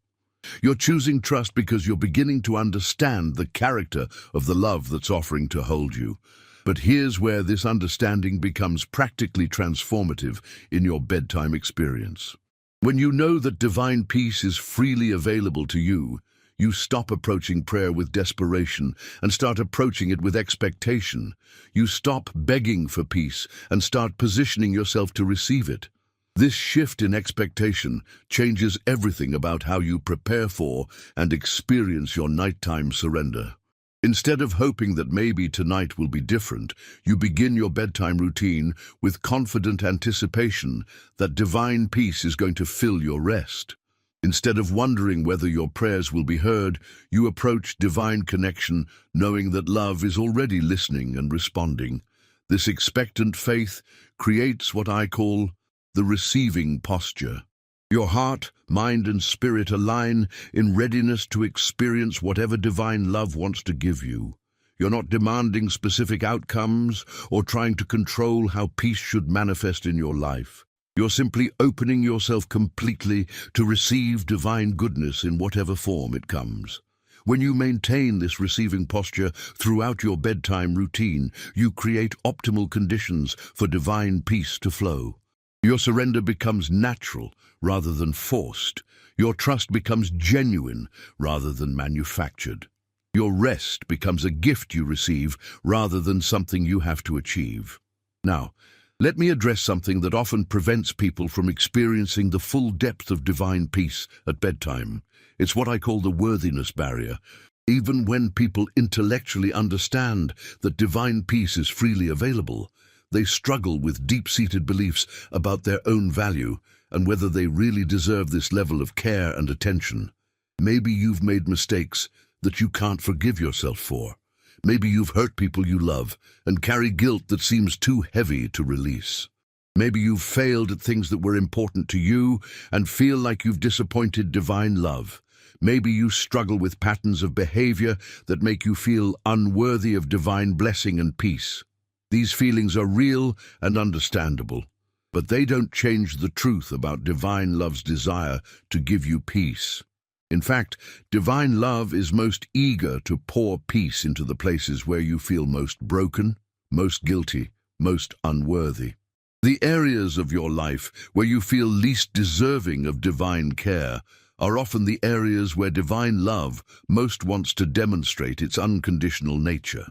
You're choosing trust because you're beginning to understand the character of the love that's offering to hold you. But here's where this understanding becomes practically transformative in your bedtime experience. When you know that divine peace is freely available to you, you stop approaching prayer with desperation and start approaching it with expectation. You stop begging for peace and start positioning yourself to receive it. This shift in expectation changes everything about how you prepare for and experience your nighttime surrender. Instead of hoping that maybe tonight will be different, you begin your bedtime routine with confident anticipation that divine peace is going to fill your rest. Instead of wondering whether your prayers will be heard, you approach divine connection knowing that love is already listening and responding. This expectant faith creates what I call the receiving posture. Your heart, mind, and spirit align in readiness to experience whatever divine love wants to give you. You're not demanding specific outcomes or trying to control how peace should manifest in your life. You're simply opening yourself completely to receive divine goodness in whatever form it comes. When you maintain this receiving posture throughout your bedtime routine, you create optimal conditions for divine peace to flow. Your surrender becomes natural rather than forced. Your trust becomes genuine rather than manufactured. Your rest becomes a gift you receive rather than something you have to achieve. Now, let me address something that often prevents people from experiencing the full depth of divine peace at bedtime. It's what I call the worthiness barrier. Even when people intellectually understand that divine peace is freely available, they struggle with deep-seated beliefs about their own value and whether they really deserve this level of care and attention. Maybe you've made mistakes that you can't forgive yourself for. Maybe you've hurt people you love and carry guilt that seems too heavy to release. Maybe you've failed at things that were important to you and feel like you've disappointed divine love. Maybe you struggle with patterns of behavior that make you feel unworthy of divine blessing and peace. These feelings are real and understandable, but they don't change the truth about divine love's desire to give you peace. In fact, divine love is most eager to pour peace into the places where you feel most broken, most guilty, most unworthy. The areas of your life where you feel least deserving of divine care are often the areas where divine love most wants to demonstrate its unconditional nature.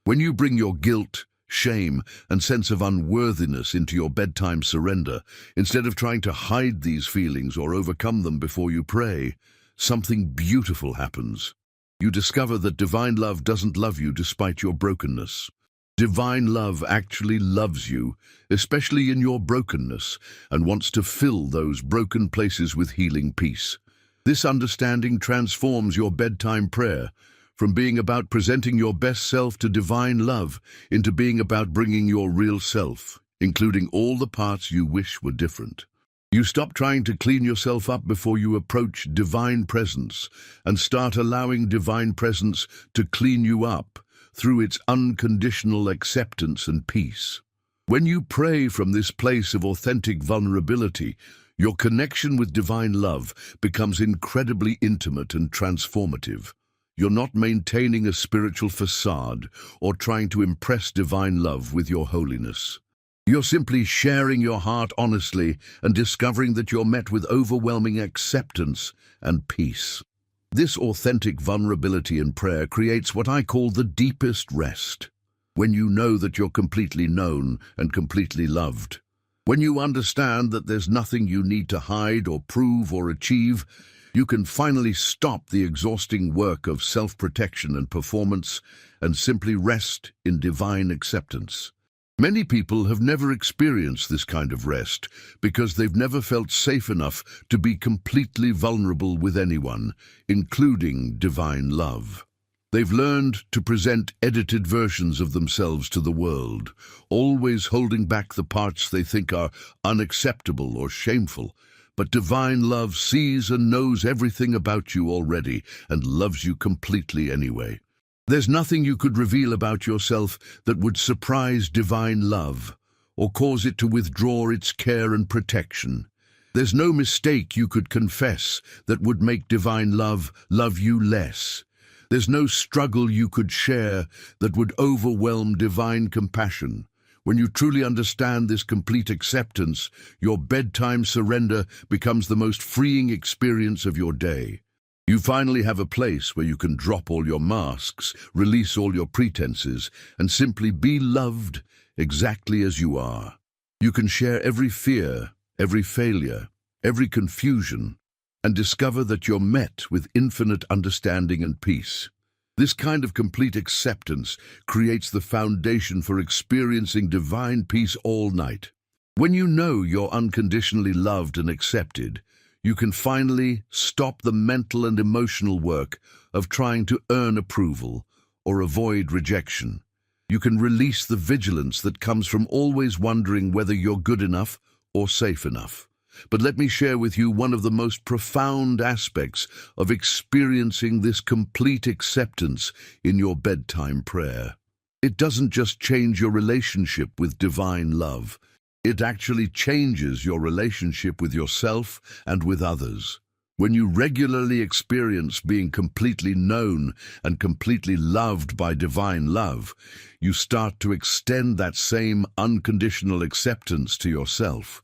When you bring your guilt, shame, and sense of unworthiness into your bedtime surrender, instead of trying to hide these feelings or overcome them before you pray, something beautiful happens. You discover that divine love doesn't love you despite your brokenness. Divine love actually loves you, especially in your brokenness, and wants to fill those broken places with healing peace. This understanding transforms your bedtime prayer from being about presenting your best self to divine love into being about bringing your real self, including all the parts you wish were different. You stop trying to clean yourself up before you approach divine presence and start allowing divine presence to clean you up through its unconditional acceptance and peace. When you pray from this place of authentic vulnerability, Your connection with divine love becomes incredibly intimate and transformative. You're not maintaining a spiritual facade or trying to impress divine love with your holiness. You're simply sharing your heart honestly and discovering that you're met with overwhelming acceptance and peace. This authentic vulnerability in prayer creates what I call the deepest rest. When you know that you're completely known and completely loved. When you understand that there's nothing you need to hide or prove or achieve, you can finally stop the exhausting work of self-protection and performance and simply rest in divine acceptance. Many people have never experienced this kind of rest because they've never felt safe enough to be completely vulnerable with anyone, including divine love. They've learned to present edited versions of themselves to the world, always holding back the parts they think are unacceptable or shameful. But divine love sees and knows everything about you already and loves you completely anyway. There's nothing you could reveal about yourself that would surprise divine love or cause it to withdraw its care and protection. There's no mistake you could confess that would make divine love love you less. There's no struggle you could share that would overwhelm divine compassion. When you truly understand this complete acceptance, your bedtime surrender becomes the most freeing experience of your day. You finally have a place where you can drop all your masks, release all your pretenses, and simply be loved exactly as you are. You can share every fear, every failure, every confusion, and discover that you're met with infinite understanding and peace. This kind of complete acceptance creates the foundation for experiencing divine peace all night. When you know you're unconditionally loved and accepted, you can finally stop the mental and emotional work of trying to earn approval or avoid rejection. You can release the vigilance that comes from always wondering whether you're good enough or safe enough. But let me share with you one of the most profound aspects of experiencing this complete acceptance in your bedtime prayer. It doesn't just change your relationship with divine love. It actually changes your relationship with yourself and with others. When you regularly experience being completely known and completely loved by divine love, you start to extend that same unconditional acceptance to yourself.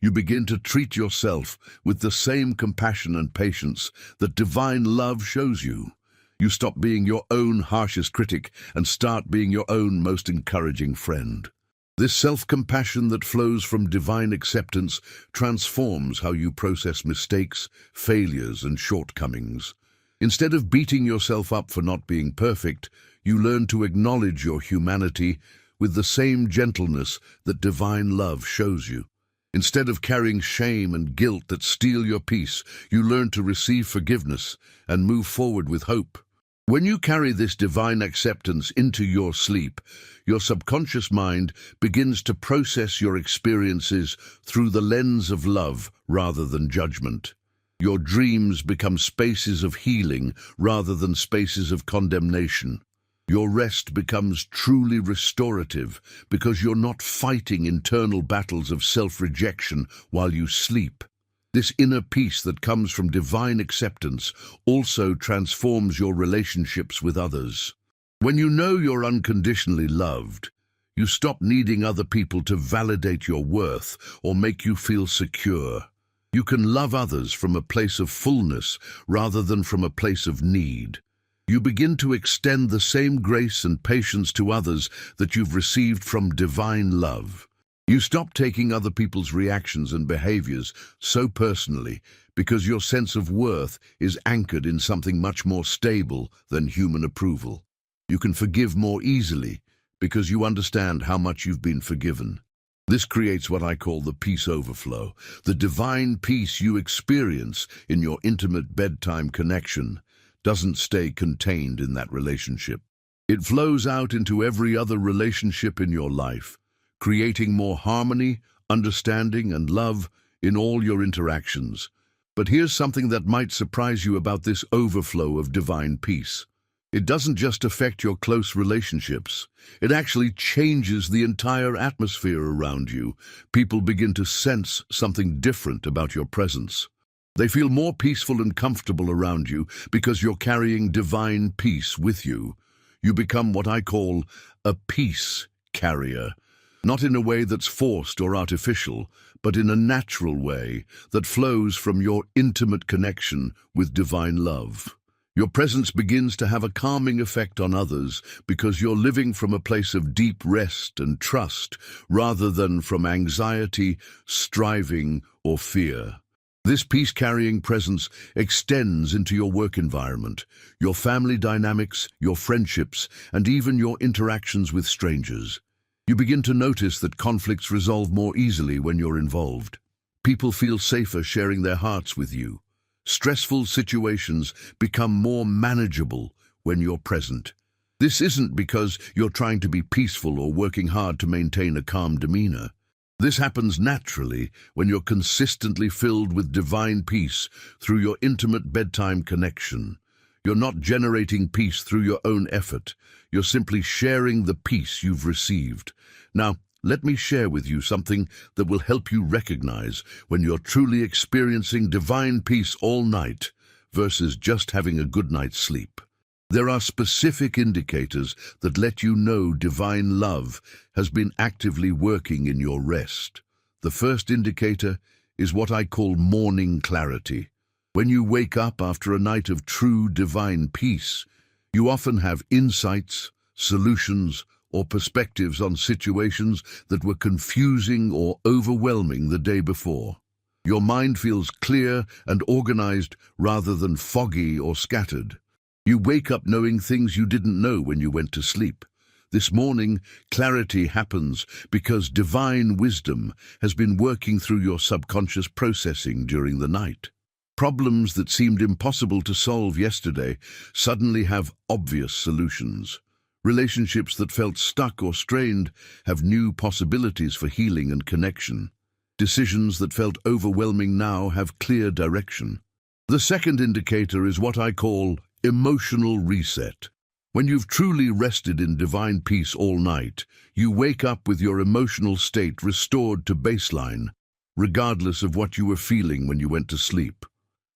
You begin to treat yourself with the same compassion and patience that divine love shows you. You stop being your own harshest critic and start being your own most encouraging friend. This self-compassion that flows from divine acceptance transforms how you process mistakes, failures, and shortcomings. Instead of beating yourself up for not being perfect, you learn to acknowledge your humanity with the same gentleness that divine love shows you. Instead of carrying shame and guilt that steal your peace, you learn to receive forgiveness and move forward with hope. When you carry this divine acceptance into your sleep, your subconscious mind begins to process your experiences through the lens of love rather than judgment. Your dreams become spaces of healing rather than spaces of condemnation. Your rest becomes truly restorative because you're not fighting internal battles of self-rejection while you sleep. This inner peace that comes from divine acceptance also transforms your relationships with others. When you know you're unconditionally loved, you stop needing other people to validate your worth or make you feel secure. You can love others from a place of fullness rather than from a place of need. You begin to extend the same grace and patience to others that you've received from divine love. You stop taking other people's reactions and behaviors so personally because your sense of worth is anchored in something much more stable than human approval. You can forgive more easily because you understand how much you've been forgiven. This creates what I call the peace overflow, the divine peace you experience in your intimate bedtime connection doesn't stay contained in that relationship. It flows out into every other relationship in your life, creating more harmony, understanding, and love in all your interactions. But here's something that might surprise you about this overflow of divine peace. It doesn't just affect your close relationships. It actually changes the entire atmosphere around you. People begin to sense something different about your presence. They feel more peaceful and comfortable around you because you're carrying divine peace with you. You become what I call a peace carrier, not in a way that's forced or artificial, but in a natural way that flows from your intimate connection with divine love. Your presence begins to have a calming effect on others because you're living from a place of deep rest and trust rather than from anxiety, striving, or fear. This peace-carrying presence extends into your work environment, your family dynamics, your friendships, and even your interactions with strangers. You begin to notice that conflicts resolve more easily when you're involved. People feel safer sharing their hearts with you. Stressful situations become more manageable when you're present. This isn't because you're trying to be peaceful or working hard to maintain a calm demeanor. This happens naturally when you're consistently filled with divine peace through your intimate bedtime connection. You're not generating peace through your own effort. You're simply sharing the peace you've received. Now, let me share with you something that will help you recognize when you're truly experiencing divine peace all night versus just having a good night's sleep. There are specific indicators that let you know divine love has been actively working in your rest. The first indicator is what I call morning clarity. When you wake up after a night of true divine peace, you often have insights, solutions, or perspectives on situations that were confusing or overwhelming the day before. Your mind feels clear and organized rather than foggy or scattered. You wake up knowing things you didn't know when you went to sleep. This morning, clarity happens because divine wisdom has been working through your subconscious processing during the night. Problems that seemed impossible to solve yesterday suddenly have obvious solutions. Relationships that felt stuck or strained have new possibilities for healing and connection. Decisions that felt overwhelming now have clear direction. The second indicator is what I call emotional reset. When you've truly rested in divine peace all night, you wake up with your emotional state restored to baseline, regardless of what you were feeling when you went to sleep.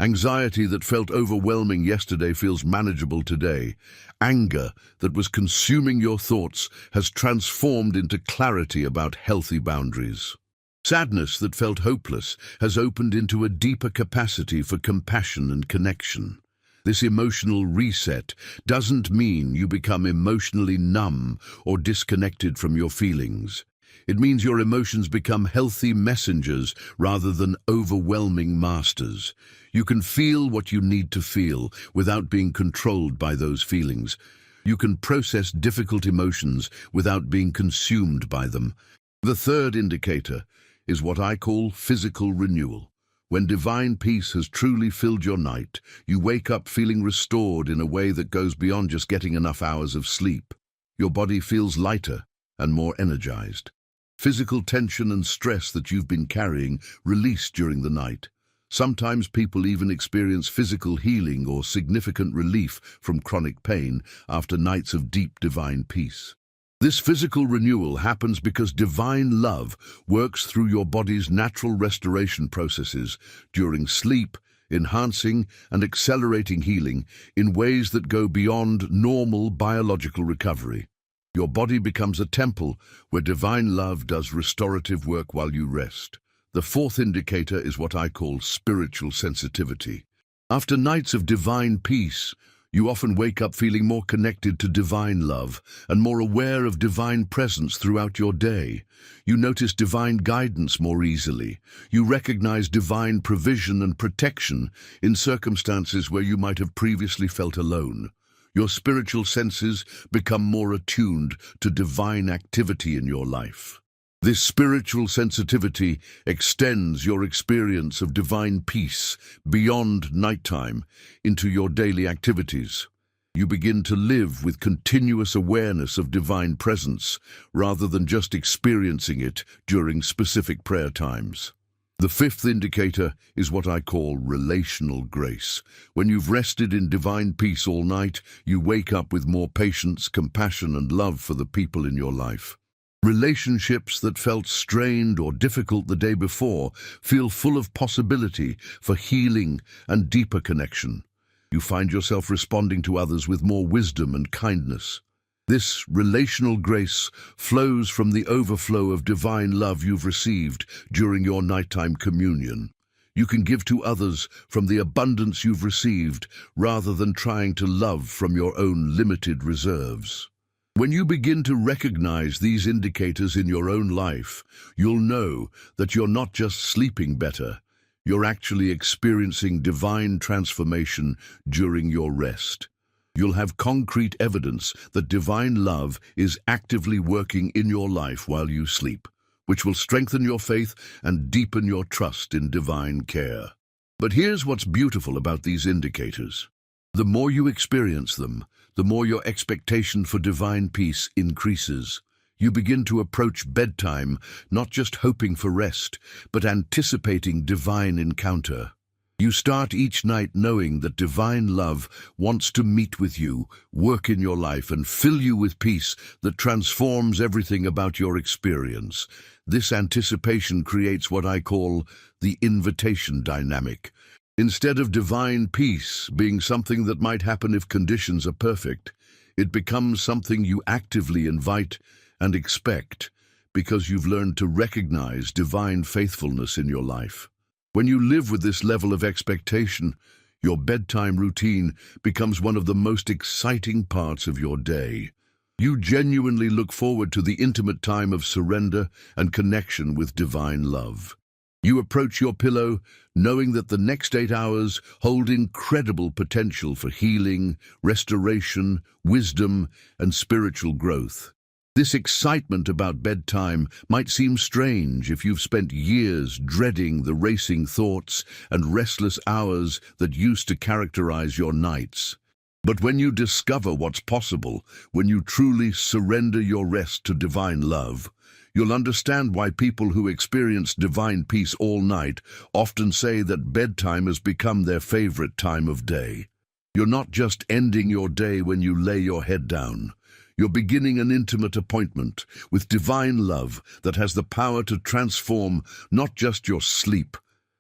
Anxiety that felt overwhelming yesterday feels manageable today. Anger that was consuming your thoughts has transformed into clarity about healthy boundaries. Sadness that felt hopeless has opened into a deeper capacity for compassion and connection. This emotional reset doesn't mean you become emotionally numb or disconnected from your feelings. It means your emotions become healthy messengers rather than overwhelming masters. You can feel what you need to feel without being controlled by those feelings. You can process difficult emotions without being consumed by them. The third indicator is what I call physical renewal. When divine peace has truly filled your night, you wake up feeling restored in a way that goes beyond just getting enough hours of sleep. Your body feels lighter and more energized. Physical tension and stress that you've been carrying release during the night. Sometimes people even experience physical healing or significant relief from chronic pain after nights of deep divine peace. This physical renewal happens because divine love works through your body's natural restoration processes during sleep, enhancing and accelerating healing in ways that go beyond normal biological recovery. Your body becomes a temple where divine love does restorative work while you rest. The fourth indicator is what I call spiritual sensitivity. After nights of divine peace, you often wake up feeling more connected to divine love and more aware of divine presence throughout your day. You notice divine guidance more easily. You recognize divine provision and protection in circumstances where you might have previously felt alone. Your spiritual senses become more attuned to divine activity in your life. This spiritual sensitivity extends your experience of divine peace beyond nighttime into your daily activities. You begin to live with continuous awareness of divine presence rather than just experiencing it during specific prayer times. The fifth indicator is what I call relational grace. When you've rested in divine peace all night, you wake up with more patience, compassion, and love for the people in your life. Relationships that felt strained or difficult the day before feel full of possibility for healing and deeper connection. You find yourself responding to others with more wisdom and kindness. This relational grace flows from the overflow of divine love you've received during your nighttime communion. You can give to others from the abundance you've received rather than trying to love from your own limited reserves. When you begin to recognize these indicators in your own life, you'll know that you're not just sleeping better, you're actually experiencing divine transformation during your rest. You'll have concrete evidence that divine love is actively working in your life while you sleep, which will strengthen your faith and deepen your trust in divine care. But here's what's beautiful about these indicators. The more you experience them, the more your expectation for divine peace increases. You begin to approach bedtime not just hoping for rest, but anticipating divine encounter. You start each night knowing that divine love wants to meet with you, work in your life, and fill you with peace that transforms everything about your experience. This anticipation creates what I call the invitation dynamic. Instead of divine peace being something that might happen if conditions are perfect, it becomes something you actively invite and expect because you've learned to recognize divine faithfulness in your life. When you live with this level of expectation, your bedtime routine becomes one of the most exciting parts of your day. You genuinely look forward to the intimate time of surrender and connection with divine love. You approach your pillow knowing that the next 8 hours hold incredible potential for healing, restoration, wisdom, and spiritual growth. This excitement about bedtime might seem strange if you've spent years dreading the racing thoughts and restless hours that used to characterize your nights. But when you discover what's possible, when you truly surrender your rest to divine love, you'll understand why people who experience divine peace all night often say that bedtime has become their favorite time of day. You're not just ending your day when you lay your head down. You're beginning an intimate appointment with divine love that has the power to transform not just your sleep,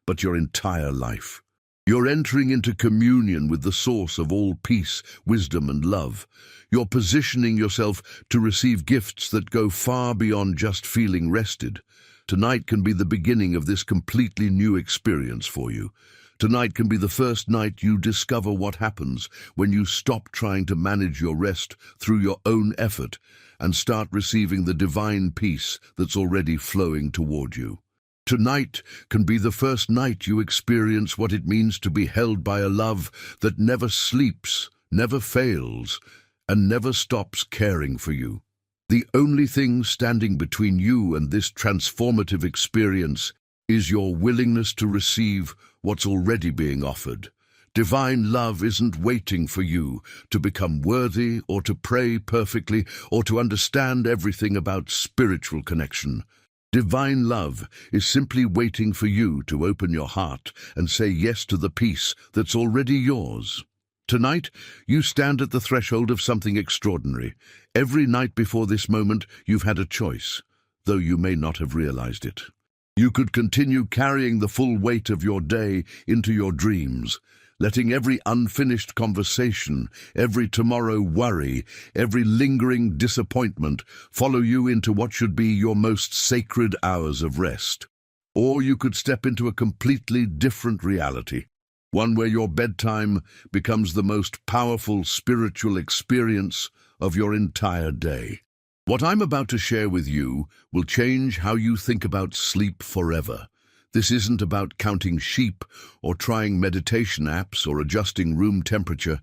but your entire life. You're entering into communion with the source of all peace, wisdom, and love. You're positioning yourself to receive gifts that go far beyond just feeling rested. Tonight can be the beginning of this completely new experience for you. Tonight can be the first night you discover what happens when you stop trying to manage your rest through your own effort and start receiving the divine peace that's already flowing toward you. Tonight can be the first night you experience what it means to be held by a love that never sleeps, never fails, and never stops caring for you. The only thing standing between you and this transformative experience is your willingness to receive what's already being offered. Divine love isn't waiting for you to become worthy or to pray perfectly or to understand everything about spiritual connection. Divine love is simply waiting for you to open your heart and say yes to the peace that's already yours. Tonight, you stand at the threshold of something extraordinary. Every night before this moment, you've had a choice, though you may not have realized it. You could continue carrying the full weight of your day into your dreams, letting every unfinished conversation, every tomorrow worry, every lingering disappointment follow you into what should be your most sacred hours of rest. Or you could step into a completely different reality, one where your bedtime becomes the most powerful spiritual experience of your entire day. What I'm about to share with you will change how you think about sleep forever. This isn't about counting sheep or trying meditation apps or adjusting room temperature.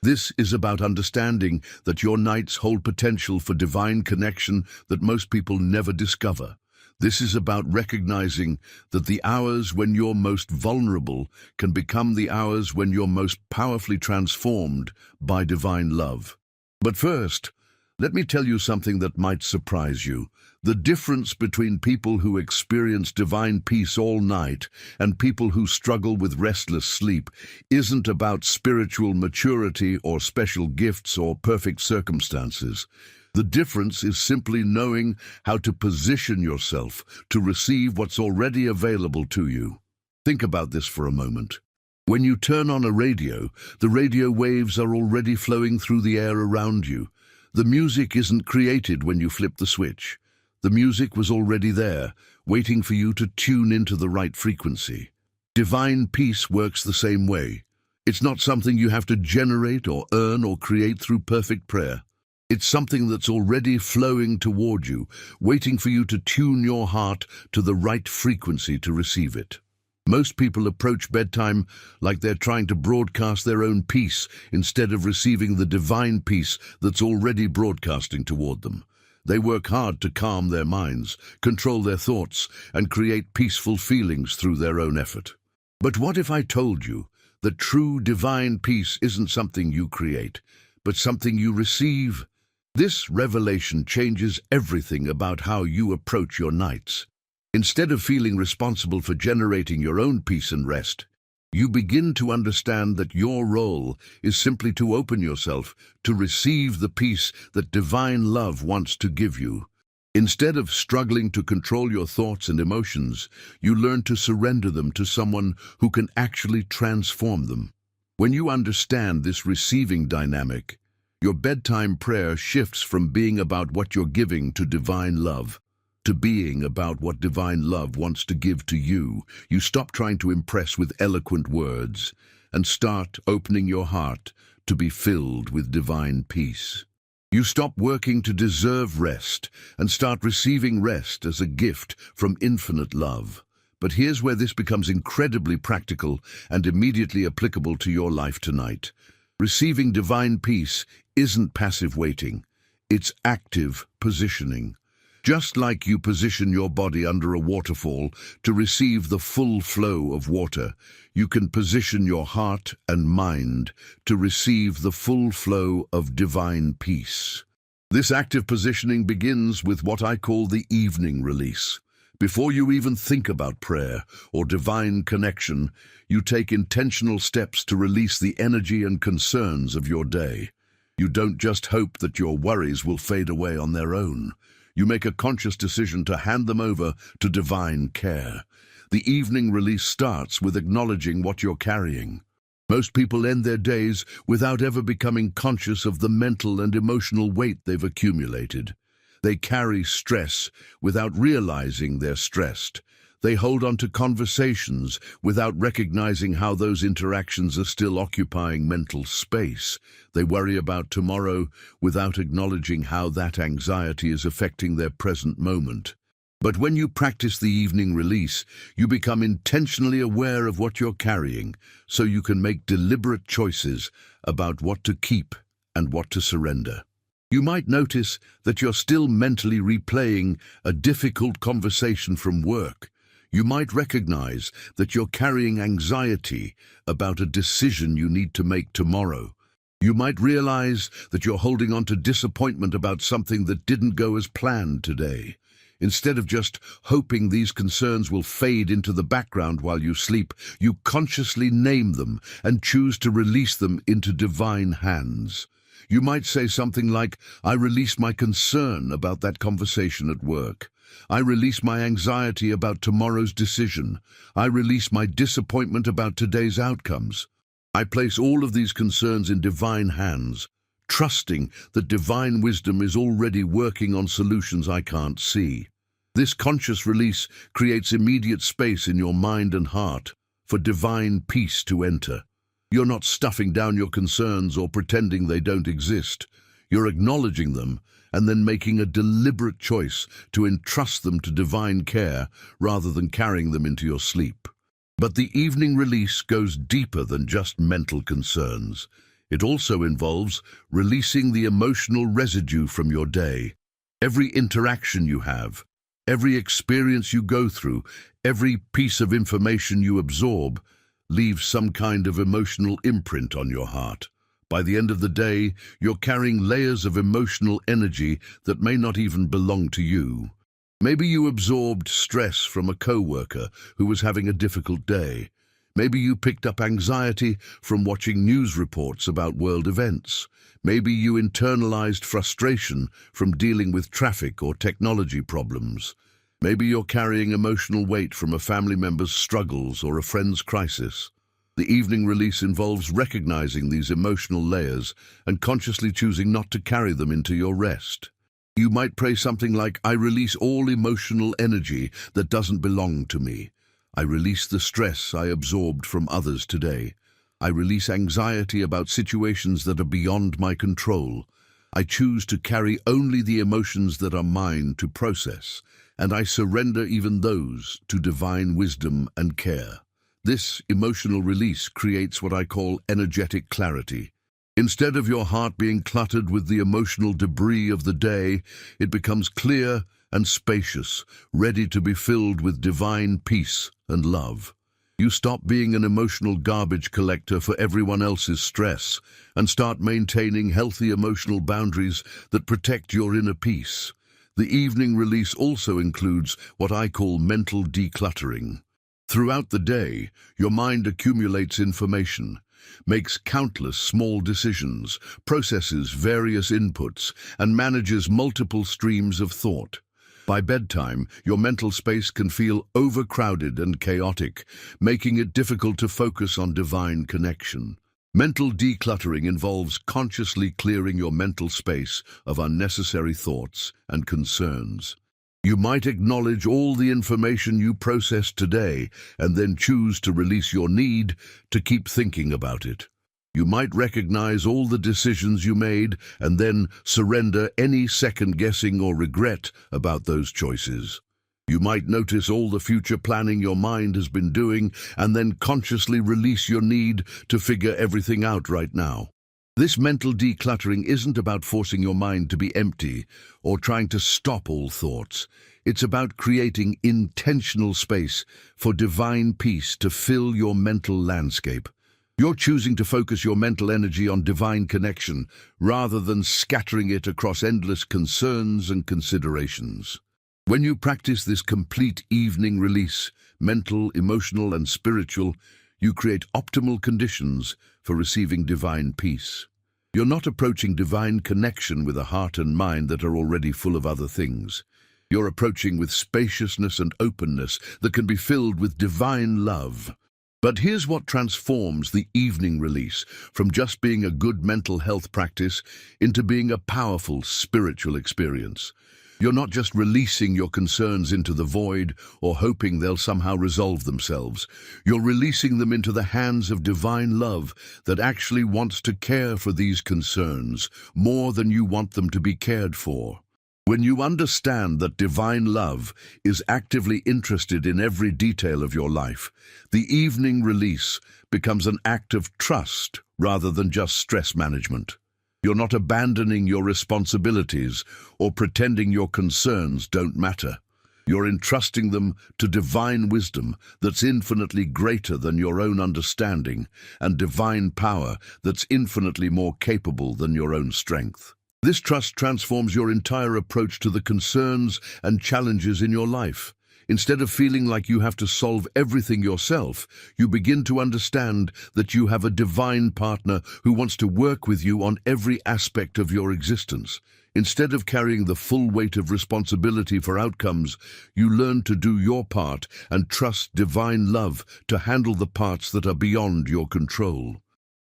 This is about understanding that your nights hold potential for divine connection that most people never discover. This is about recognizing that the hours when you're most vulnerable can become the hours when you're most powerfully transformed by divine love. But first, Let me tell you something that might surprise you. The difference between people who experience divine peace all night and people who struggle with restless sleep isn't about spiritual maturity or special gifts or perfect circumstances. The difference is simply knowing how to position yourself to receive what's already available to you. Think about this for a moment. When you turn on a radio, the radio waves are already flowing through the air around you. The music isn't created when you flip the switch. The music was already there, waiting for you to tune into the right frequency. Divine peace works the same way. It's not something you have to generate or earn or create through perfect prayer. It's something that's already flowing toward you, waiting for you to tune your heart to the right frequency to receive it. Most people approach bedtime like they're trying to broadcast their own peace instead of receiving the divine peace that's already broadcasting toward them. They work hard to calm their minds, control their thoughts, and create peaceful feelings through their own effort. But what if I told you that true divine peace isn't something you create, but something you receive? This revelation changes everything about how you approach your nights. Instead of feeling responsible for generating your own peace and rest, you begin to understand that your role is simply to open yourself to receive the peace that divine love wants to give you. Instead of struggling to control your thoughts and emotions, you learn to surrender them to someone who can actually transform them. When you understand this receiving dynamic, your bedtime prayer shifts from being about what you're giving to divine love, to being about what divine love wants to give to you. You stop trying to impress with eloquent words and start opening your heart to be filled with divine peace. You stop working to deserve rest and start receiving rest as a gift from infinite love. But here's where this becomes incredibly practical and immediately applicable to your life tonight. Receiving divine peace isn't passive waiting, it's active positioning. Just like you position your body under a waterfall to receive the full flow of water, you can position your heart and mind to receive the full flow of divine peace. This active positioning begins with what I call the evening release. Before you even think about prayer or divine connection, you take intentional steps to release the energy and concerns of your day. You don't just hope that your worries will fade away on their own. You make a conscious decision to hand them over to divine care. The evening release starts with acknowledging what you're carrying. Most people end their days without ever becoming conscious of the mental and emotional weight they've accumulated. They carry stress without realizing they're stressed. They hold on to conversations without recognizing how those interactions are still occupying mental space. They worry about tomorrow without acknowledging how that anxiety is affecting their present moment. But when you practice the evening release, you become intentionally aware of what you're carrying, so you can make deliberate choices about what to keep and what to surrender. You might notice that you're still mentally replaying a difficult conversation from work. You might recognize that you're carrying anxiety about a decision you need to make tomorrow. You might realize that you're holding on to disappointment about something that didn't go as planned today. Instead of just hoping these concerns will fade into the background while you sleep, you consciously name them and choose to release them into divine hands. You might say something like, "I release my concern about that conversation at work. I release my anxiety about tomorrow's decision. I release my disappointment about today's outcomes." I place all of these concerns in divine hands, trusting that divine wisdom is already working on solutions I can't see. This conscious release creates immediate space in your mind and heart for divine peace to enter. You're not stuffing down your concerns or pretending they don't exist. You're acknowledging them and then making a deliberate choice to entrust them to divine care rather than carrying them into your sleep. But the evening release goes deeper than just mental concerns. It also involves releasing the emotional residue from your day. Every interaction you have, every experience you go through, every piece of information you absorb, leaves some kind of emotional imprint on your heart. By the end of the day, you're carrying layers of emotional energy that may not even belong to you. Maybe you absorbed stress from a coworker who was having a difficult day. Maybe you picked up anxiety from watching news reports about world events. Maybe you internalized frustration from dealing with traffic or technology problems. Maybe you're carrying emotional weight from a family member's struggles or a friend's crisis. The evening release involves recognizing these emotional layers and consciously choosing not to carry them into your rest. You might pray something like, "I release all emotional energy that doesn't belong to me. I release the stress I absorbed from others today. I release anxiety about situations that are beyond my control. I choose to carry only the emotions that are mine to process, and I surrender even those to divine wisdom and care." This emotional release creates what I call energetic clarity. Instead of your heart being cluttered with the emotional debris of the day, it becomes clear and spacious, ready to be filled with divine peace and love. You stop being an emotional garbage collector for everyone else's stress and start maintaining healthy emotional boundaries that protect your inner peace. The evening release also includes what I call mental decluttering. Throughout the day, your mind accumulates information, makes countless small decisions, processes various inputs, and manages multiple streams of thought. By bedtime, your mental space can feel overcrowded and chaotic, making it difficult to focus on divine connection. Mental decluttering involves consciously clearing your mental space of unnecessary thoughts and concerns. You might acknowledge all the information you processed today and then choose to release your need to keep thinking about it. You might recognize all the decisions you made and then surrender any second-guessing or regret about those choices. You might notice all the future planning your mind has been doing and then consciously release your need to figure everything out right now. This mental decluttering isn't about forcing your mind to be empty or trying to stop all thoughts. It's about creating intentional space for divine peace to fill your mental landscape. You're choosing to focus your mental energy on divine connection rather than scattering it across endless concerns and considerations. When you practice this complete evening release, mental, emotional, and spiritual, you create optimal conditions for receiving divine peace. You're not approaching divine connection with a heart and mind that are already full of other things. You're approaching with spaciousness and openness that can be filled with divine love. But here's what transforms the evening release from just being a good mental health practice into being a powerful spiritual experience. You're not just releasing your concerns into the void or hoping they'll somehow resolve themselves. You're releasing them into the hands of divine love that actually wants to care for these concerns more than you want them to be cared for. When you understand that divine love is actively interested in every detail of your life, the evening release becomes an act of trust rather than just stress management. You're not abandoning your responsibilities or pretending your concerns don't matter. You're entrusting them to divine wisdom that's infinitely greater than your own understanding and divine power that's infinitely more capable than your own strength. This trust transforms your entire approach to the concerns and challenges in your life. Instead of feeling like you have to solve everything yourself, you begin to understand that you have a divine partner who wants to work with you on every aspect of your existence. Instead of carrying the full weight of responsibility for outcomes, you learn to do your part and trust divine love to handle the parts that are beyond your control.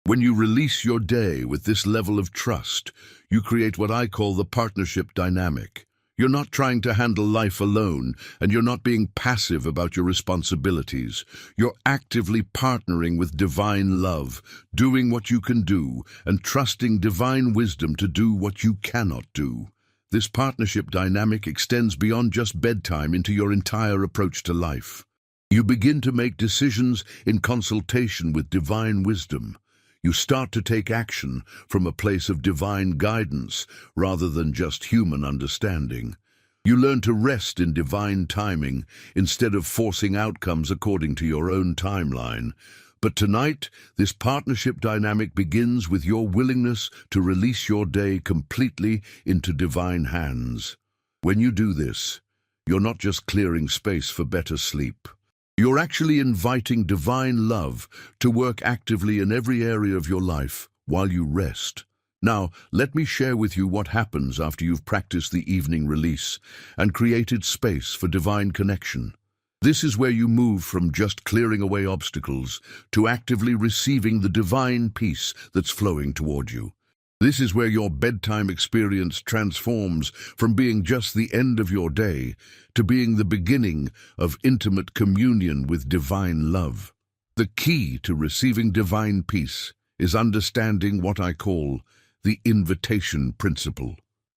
When you release your day with this level of trust, you create what I call the partnership dynamic. You're not trying to handle life alone, and you're not being passive about your responsibilities. You're actively partnering with divine love, doing what you can do, and trusting divine wisdom to do what you cannot do. This partnership dynamic extends beyond just bedtime into your entire approach to life. You begin to make decisions in consultation with divine wisdom. You start to take action from a place of divine guidance rather than just human understanding. You learn to rest in divine timing instead of forcing outcomes according to your own timeline. But tonight, this partnership dynamic begins with your willingness to release your day completely into divine hands. When you do this, you're not just clearing space for better sleep. You're actually inviting divine love to work actively in every area of your life while you rest. Now, let me share with you what happens after you've practiced the evening release and created space for divine connection. This is where you move from just clearing away obstacles to actively receiving the divine peace that's flowing toward you. This is where your bedtime experience transforms from being just the end of your day to being the beginning of intimate communion with divine love. The key to receiving divine peace is understanding what I call the invitation principle.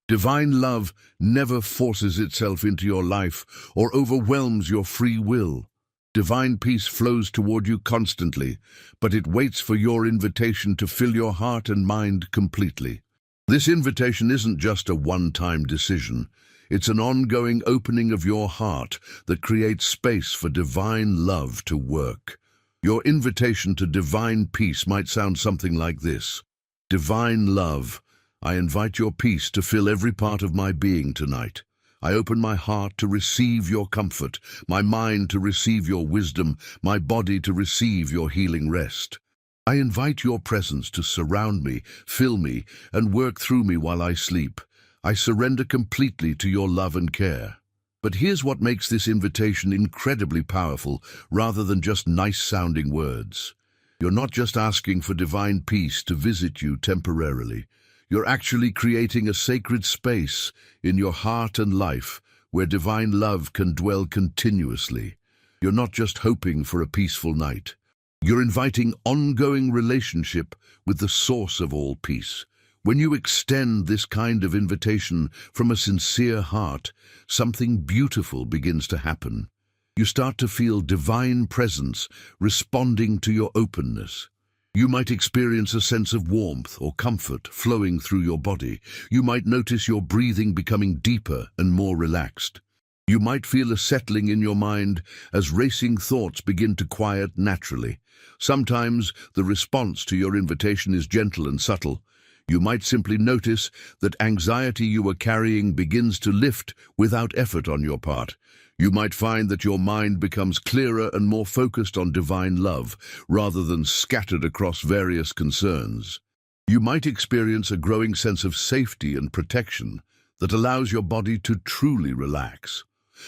Divine love never forces itself into your life or overwhelms your free will. Divine peace flows toward you constantly, but it waits for your invitation to fill your heart and mind completely. This invitation isn't just a one-time decision. It's an ongoing opening of your heart that creates space for divine love to work. Your invitation to divine peace might sound something like this. Divine love, I invite your peace to fill every part of my being tonight. I open my heart to receive your comfort, my mind to receive your wisdom, my body to receive your healing rest. I invite your presence to surround me, fill me, and work through me while I sleep. I surrender completely to your love and care. But here's what makes this invitation incredibly powerful, rather than just nice-sounding words. You're not just asking for divine peace to visit you temporarily. You're actually creating a sacred space in your heart and life where divine love can dwell continuously. You're not just hoping for a peaceful night. You're inviting ongoing relationship with the source of all peace. When you extend this kind of invitation from a sincere heart, something beautiful begins to happen. You start to feel divine presence responding to your openness. You might experience a sense of warmth or comfort flowing through your body. You might notice your breathing becoming deeper and more relaxed. You might feel a settling in your mind as racing thoughts begin to quiet naturally. Sometimes the response to your invitation is gentle and subtle. You might simply notice that anxiety you were carrying begins to lift without effort on your part. You might find that your mind becomes clearer and more focused on divine love, rather than scattered across various concerns. You might experience a growing sense of safety and protection that allows your body to truly relax.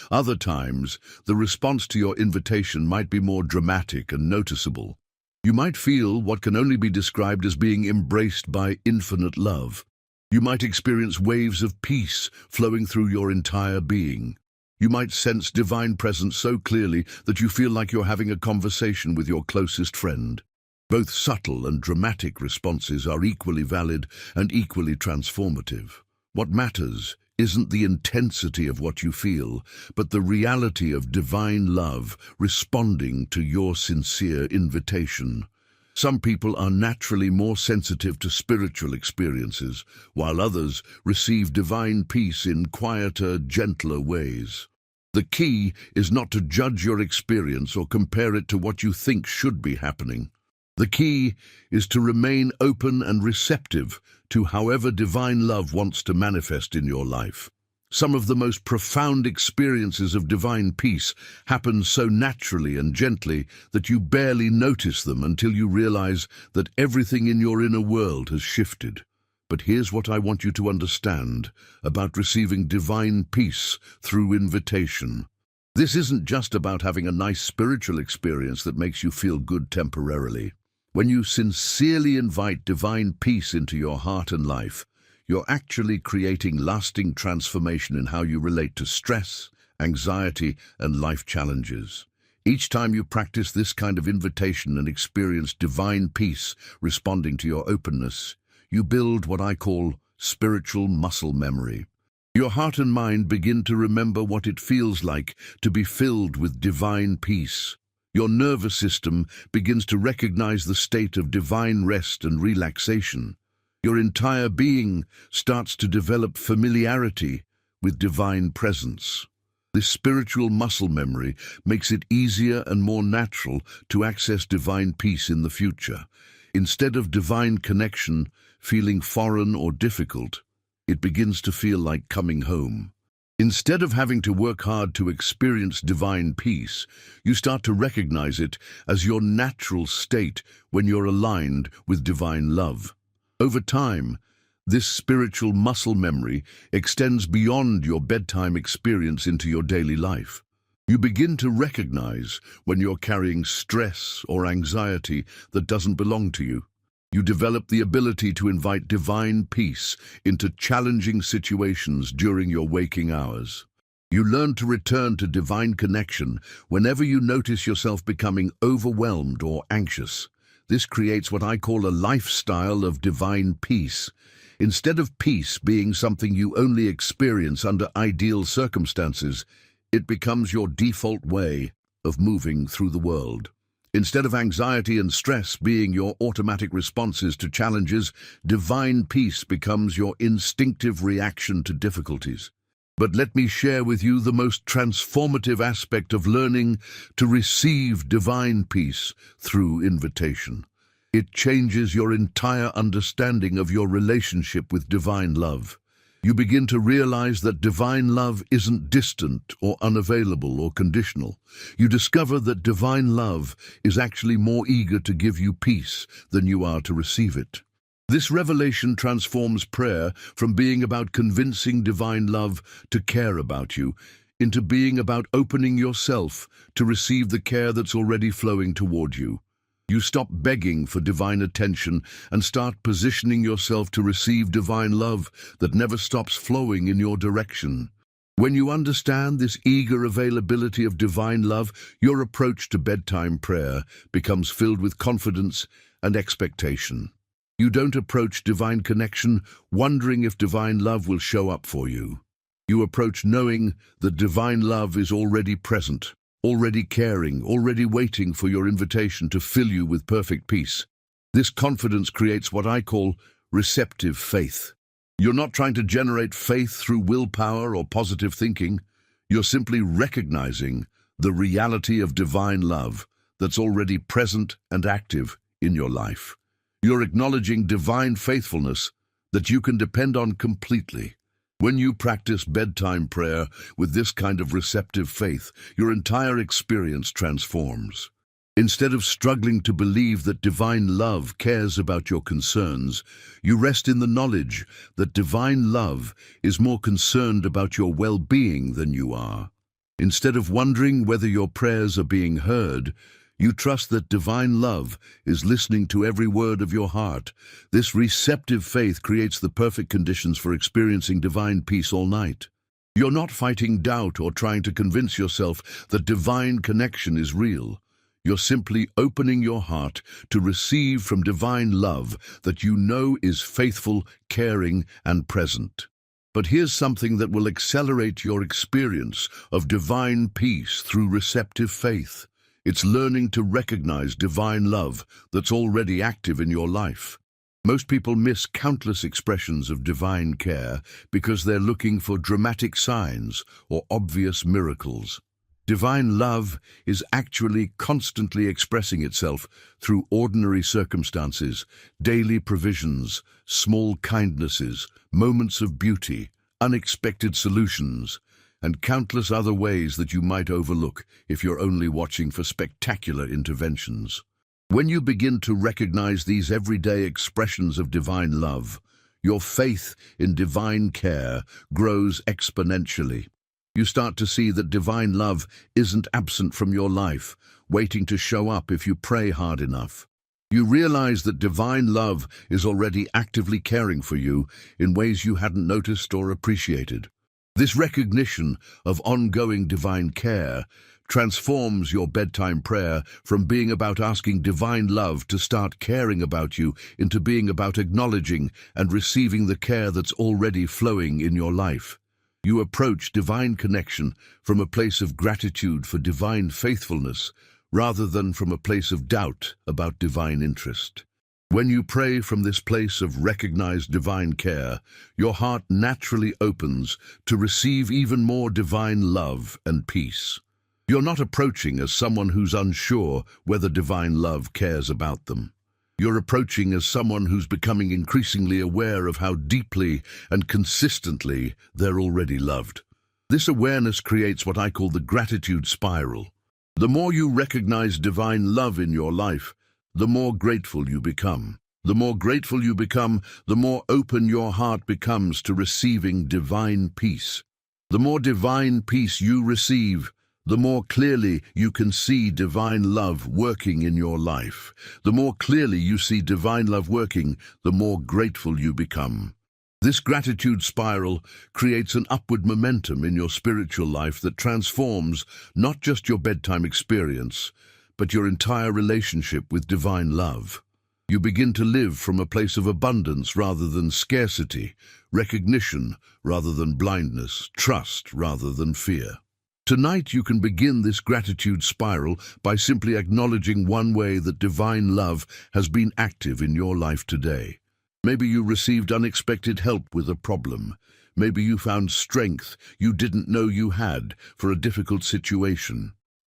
Other times, the response to your invitation might be more dramatic and noticeable. You might feel what can only be described as being embraced by infinite love. You might experience waves of peace flowing through your entire being. You might sense divine presence so clearly that you feel like you're having a conversation with your closest friend. Both subtle and dramatic responses are equally valid and equally transformative. What matters isn't the intensity of what you feel, but the reality of divine love responding to your sincere invitation. Some people are naturally more sensitive to spiritual experiences, while others receive divine peace in quieter, gentler ways. The key is not to judge your experience or compare it to what you think should be happening. The key is to remain open and receptive to however divine love wants to manifest in your life. Some of the most profound experiences of divine peace happen so naturally and gently that you barely notice them until you realize that everything in your inner world has shifted. But here's what I want you to understand about receiving divine peace through invitation. This isn't just about having a nice spiritual experience that makes you feel good temporarily. When you sincerely invite divine peace into your heart and life, you're actually creating lasting transformation in how you relate to stress, anxiety, and life challenges. Each time you practice this kind of invitation and experience divine peace responding to your openness, you build what I call spiritual muscle memory. Your heart and mind begin to remember what it feels like to be filled with divine peace. Your nervous system begins to recognize the state of divine rest and relaxation. Your entire being starts to develop familiarity with divine presence. This spiritual muscle memory makes it easier and more natural to access divine peace in the future. Instead of divine connection feeling foreign or difficult, it begins to feel like coming home. Instead of having to work hard to experience divine peace, you start to recognize it as your natural state when you're aligned with divine love. Over time, this spiritual muscle memory extends beyond your bedtime experience into your daily life. You begin to recognize when you're carrying stress or anxiety that doesn't belong to you. You develop the ability to invite divine peace into challenging situations during your waking hours. You learn to return to divine connection whenever you notice yourself becoming overwhelmed or anxious. This creates what I call a lifestyle of divine peace. Instead of peace being something you only experience under ideal circumstances, it becomes your default way of moving through the world. Instead of anxiety and stress being your automatic responses to challenges, divine peace becomes your instinctive reaction to difficulties. But let me share with you the most transformative aspect of learning to receive divine peace through invitation. It changes your entire understanding of your relationship with divine love. You begin to realize that divine love isn't distant or unavailable or conditional. You discover that divine love is actually more eager to give you peace than you are to receive it. This revelation transforms prayer from being about convincing divine love to care about you, into being about opening yourself to receive the care that's already flowing toward you. You stop begging for divine attention and start positioning yourself to receive divine love that never stops flowing in your direction. When you understand this eager availability of divine love, your approach to bedtime prayer becomes filled with confidence and expectation. You don't approach divine connection wondering if divine love will show up for you. You approach knowing that divine love is already present, already caring, already waiting for your invitation to fill you with perfect peace. This confidence creates what I call receptive faith. You're not trying to generate faith through willpower or positive thinking. You're simply recognizing the reality of divine love that's already present and active in your life. You're acknowledging divine faithfulness that you can depend on completely. When you practice bedtime prayer with this kind of receptive faith, your entire experience transforms. Instead of struggling to believe that divine love cares about your concerns, you rest in the knowledge that divine love is more concerned about your well-being than you are. Instead of wondering whether your prayers are being heard, you trust that divine love is listening to every word of your heart. This receptive faith creates the perfect conditions for experiencing divine peace all night. You're not fighting doubt or trying to convince yourself that divine connection is real. You're simply opening your heart to receive from divine love that you know is faithful, caring, and present. But here's something that will accelerate your experience of divine peace through receptive faith. It's learning to recognize divine love that's already active in your life. Most people miss countless expressions of divine care because they're looking for dramatic signs or obvious miracles. Divine love is actually constantly expressing itself through ordinary circumstances, daily provisions, small kindnesses, moments of beauty, unexpected solutions, and countless other ways that you might overlook if you're only watching for spectacular interventions. When you begin to recognize these everyday expressions of divine love, your faith in divine care grows exponentially. You start to see that divine love isn't absent from your life, waiting to show up if you pray hard enough. You realize that divine love is already actively caring for you in ways you hadn't noticed or appreciated. This recognition of ongoing divine care transforms your bedtime prayer from being about asking divine love to start caring about you into being about acknowledging and receiving the care that's already flowing in your life. You approach divine connection from a place of gratitude for divine faithfulness rather than from a place of doubt about divine interest. When you pray from this place of recognized divine care, your heart naturally opens to receive even more divine love and peace. You're not approaching as someone who's unsure whether divine love cares about them. You're approaching as someone who's becoming increasingly aware of how deeply and consistently they're already loved. This awareness creates what I call the gratitude spiral. The more you recognize divine love in your life, the more grateful you become. The more grateful you become, the more open your heart becomes to receiving divine peace. The more divine peace you receive, the more clearly you can see divine love working in your life. The more clearly you see divine love working, the more grateful you become. This gratitude spiral creates an upward momentum in your spiritual life that transforms not just your bedtime experience, but your entire relationship with divine love. You begin to live from a place of abundance rather than scarcity, recognition rather than blindness, trust rather than fear. Tonight you can begin this gratitude spiral by simply acknowledging one way that divine love has been active in your life today. Maybe you received unexpected help with a problem. Maybe you found strength you didn't know you had for a difficult situation.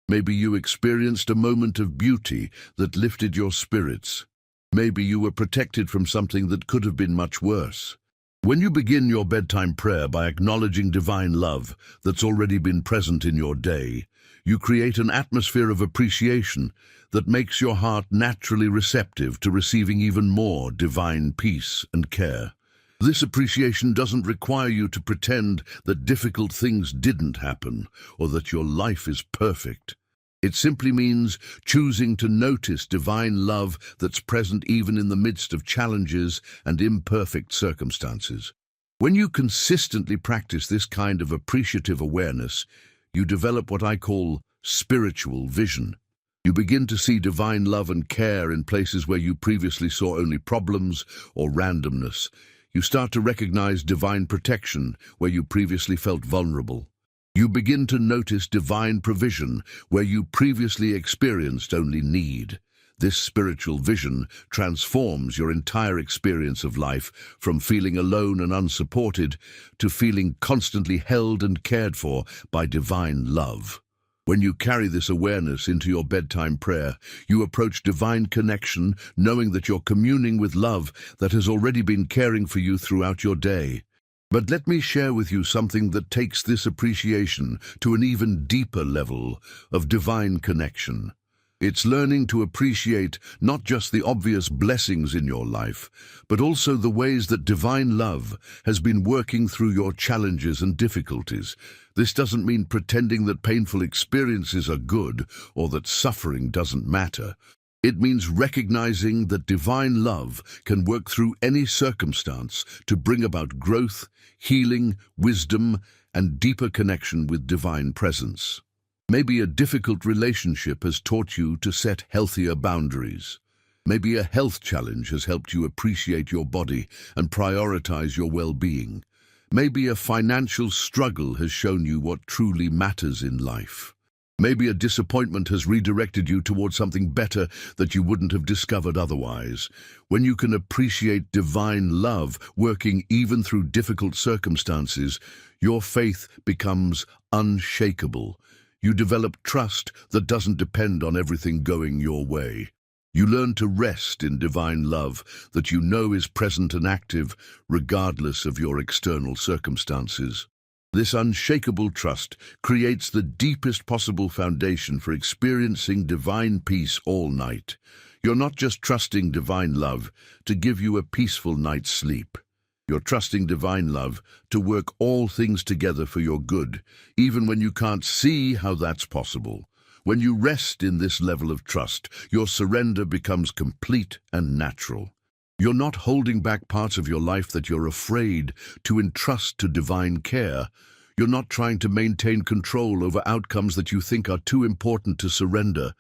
Maybe you experienced a moment of beauty that lifted your spirits. Maybe you were protected from something that could have been much worse. When you begin your bedtime prayer by acknowledging divine love that's already been present in your day, you create an atmosphere of appreciation that makes your heart naturally receptive to receiving even more divine peace and care. This appreciation doesn't require you to pretend that difficult things didn't happen or that your life is perfect. It simply means choosing to notice divine love that's present even in the midst of challenges and imperfect circumstances. When you consistently practice this kind of appreciative awareness, you develop what I call spiritual vision. You begin to see divine love and care in places where you previously saw only problems or randomness. You start to recognize divine protection where you previously felt vulnerable. You begin to notice divine provision where you previously experienced only need. This spiritual vision transforms your entire experience of life from feeling alone and unsupported to feeling constantly held and cared for by divine love. When you carry this awareness into your bedtime prayer, you approach divine connection, knowing that you're communing with love that has already been caring for you throughout your day. But let me share with you something that takes this appreciation to an even deeper level of divine connection. It's learning to appreciate not just the obvious blessings in your life, but also the ways that divine love has been working through your challenges and difficulties. This doesn't mean pretending that painful experiences are good or that suffering doesn't matter. It means recognizing that divine love can work through any circumstance to bring about growth, healing, wisdom, and deeper connection with divine presence. Maybe a difficult relationship has taught you to set healthier boundaries. Maybe a health challenge has helped you appreciate your body and prioritize your well-being. Maybe a financial struggle has shown you what truly matters in life. Maybe a disappointment has redirected you towards something better that you wouldn't have discovered otherwise. When you can appreciate divine love working even through difficult circumstances, your faith becomes unshakable. You develop trust that doesn't depend on everything going your way. You learn to rest in divine love that you know is present and active regardless of your external circumstances. This unshakable trust creates the deepest possible foundation for experiencing divine peace all night. You're not just trusting divine love to give you a peaceful night's sleep. You're trusting divine love to work all things together for your good, even when you can't see how that's possible. When you rest in this level of trust, your surrender becomes complete and natural. You're not holding back parts of your life that you're afraid to entrust to divine care. You're not trying to maintain control over outcomes that you think are too important to surrender.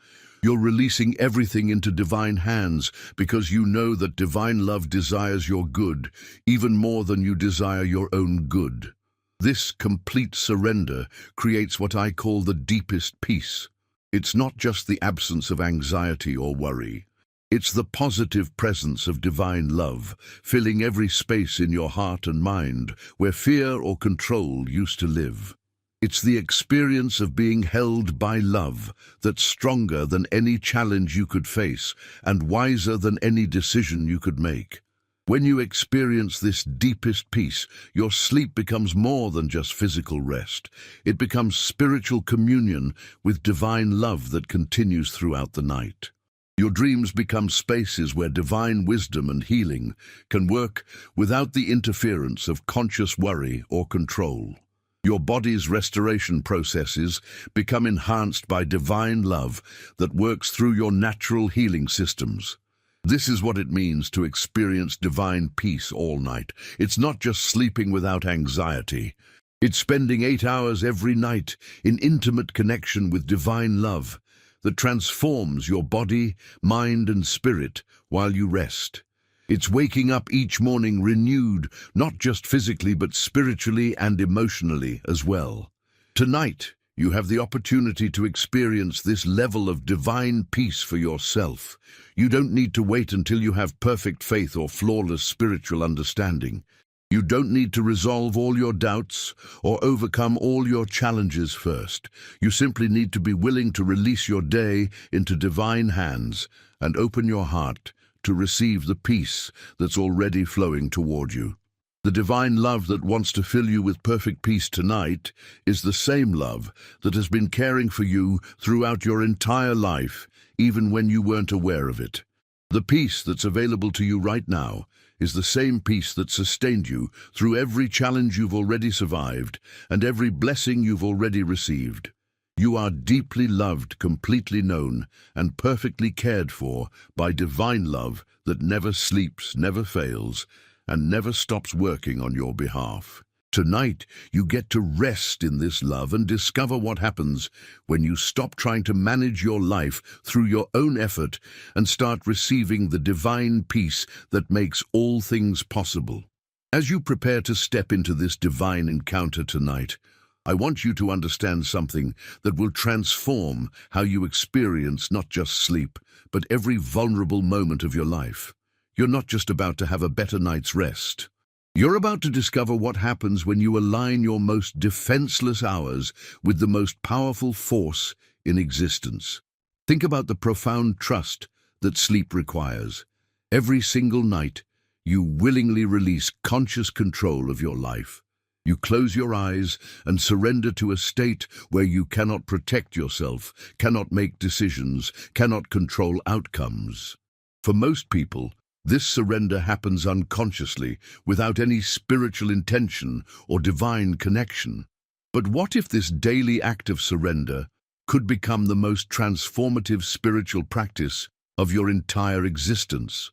You're releasing everything into divine hands because you know that divine love desires your good, even more than you desire your own good. This complete surrender creates what I call the deepest peace. It's not just the absence of anxiety or worry. It's the positive presence of divine love, filling every space in your heart and mind where fear or control used to live. It's the experience of being held by love that's stronger than any challenge you could face and wiser than any decision you could make. When you experience this deepest peace, your sleep becomes more than just physical rest. It becomes spiritual communion with divine love that continues throughout the night. Your dreams become spaces where divine wisdom and healing can work without the interference of conscious worry or control. Your body's restoration processes become enhanced by divine love that works through your natural healing systems. This is what it means to experience divine peace all night. It's not just sleeping without anxiety. It's spending 8 hours every night in intimate connection with divine love that transforms your body, mind, and spirit while you rest. It's waking up each morning renewed, not just physically but spiritually and emotionally as well. Tonight, you have the opportunity to experience this level of divine peace for yourself. You don't need to wait until you have perfect faith or flawless spiritual understanding. You don't need to resolve all your doubts or overcome all your challenges first. You simply need to be willing to release your day into divine hands and open your heart to receive the peace that's already flowing toward you. The divine love that wants to fill you with perfect peace tonight is the same love that has been caring for you throughout your entire life, even when you weren't aware of it. The peace that's available to you right now is the same peace that sustained you through every challenge you've already survived and every blessing you've already received. You are deeply loved, completely known, and perfectly cared for by divine love that never sleeps, never fails, and never stops working on your behalf. Tonight, you get to rest in this love and discover what happens when you stop trying to manage your life through your own effort and start receiving the divine peace that makes all things possible. As you prepare to step into this divine encounter tonight, I want you to understand something that will transform how you experience not just sleep, but every vulnerable moment of your life. You're not just about to have a better night's rest. You're about to discover what happens when you align your most defenseless hours with the most powerful force in existence. Think about the profound trust that sleep requires. Every single night, you willingly release conscious control of your life. You close your eyes and surrender to a state where you cannot protect yourself, cannot make decisions, cannot control outcomes. For most people, this surrender happens unconsciously, without any spiritual intention or divine connection. But what if this daily act of surrender could become the most transformative spiritual practice of your entire existence?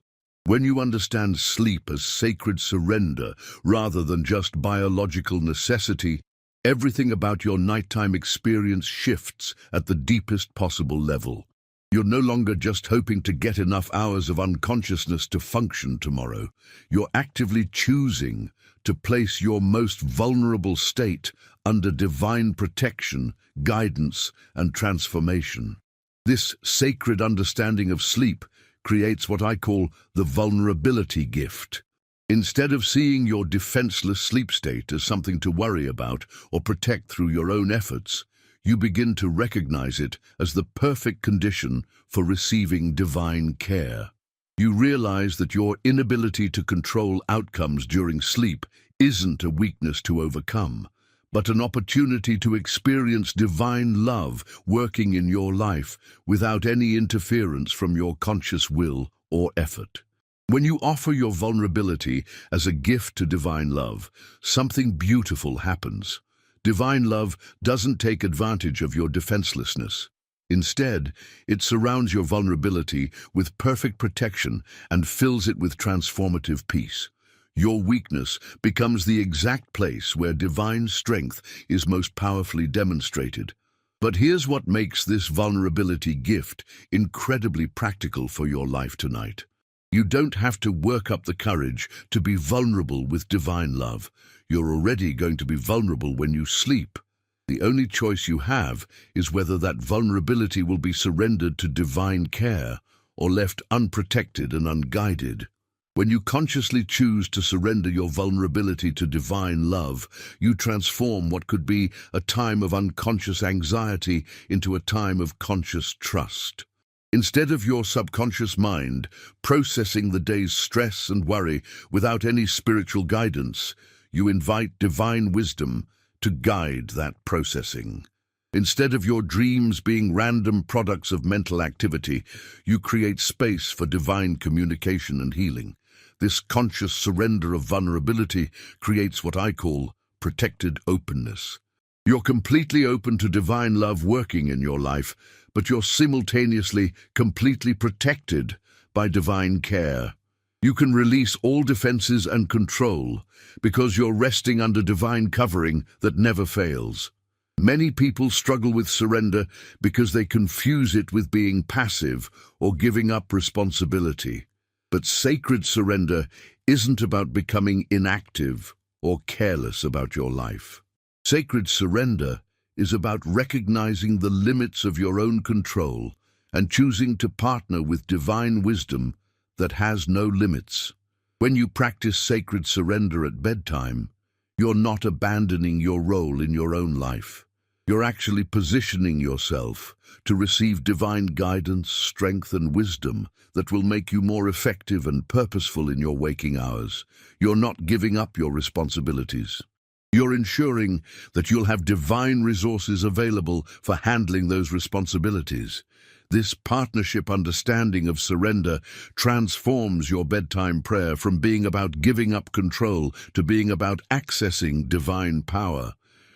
When you understand sleep as sacred surrender rather than just biological necessity, everything about your nighttime experience shifts at the deepest possible level. You're no longer just hoping to get enough hours of unconsciousness to function tomorrow. You're actively choosing to place your most vulnerable state under divine protection, guidance, and transformation. This sacred understanding of sleep creates what I call the vulnerability gift. Instead of seeing your defenseless sleep state as something to worry about or protect through your own efforts, you begin to recognize it as the perfect condition for receiving divine care. You realize that your inability to control outcomes during sleep isn't a weakness to overcome, but an opportunity to experience divine love working in your life without any interference from your conscious will or effort. When you offer your vulnerability as a gift to divine love, something beautiful happens. Divine love doesn't take advantage of your defenselessness. Instead, it surrounds your vulnerability with perfect protection and fills it with transformative peace. Your weakness becomes the exact place where divine strength is most powerfully demonstrated. But here's what makes this vulnerability gift incredibly practical for your life tonight. You don't have to work up the courage to be vulnerable with divine love. You're already going to be vulnerable when you sleep. The only choice you have is whether that vulnerability will be surrendered to divine care or left unprotected and unguided. When you consciously choose to surrender your vulnerability to divine love, you transform what could be a time of unconscious anxiety into a time of conscious trust. Instead of your subconscious mind processing the day's stress and worry without any spiritual guidance, you invite divine wisdom to guide that processing. Instead of your dreams being random products of mental activity, you create space for divine communication and healing. This conscious surrender of vulnerability creates what I call protected openness. You're completely open to divine love working in your life, but you're simultaneously completely protected by divine care. You can release all defenses and control because you're resting under divine covering that never fails. Many people struggle with surrender because they confuse it with being passive or giving up responsibility. But sacred surrender isn't about becoming inactive or careless about your life. Sacred surrender is about recognizing the limits of your own control and choosing to partner with divine wisdom that has no limits. When you practice sacred surrender at bedtime, you're not abandoning your role in your own life. You're actually positioning yourself to receive divine guidance, strength, and wisdom that will make you more effective and purposeful in your waking hours. You're not giving up your responsibilities. You're ensuring that you'll have divine resources available for handling those responsibilities. This partnership understanding of surrender transforms your bedtime prayer from being about giving up control to being about accessing divine power.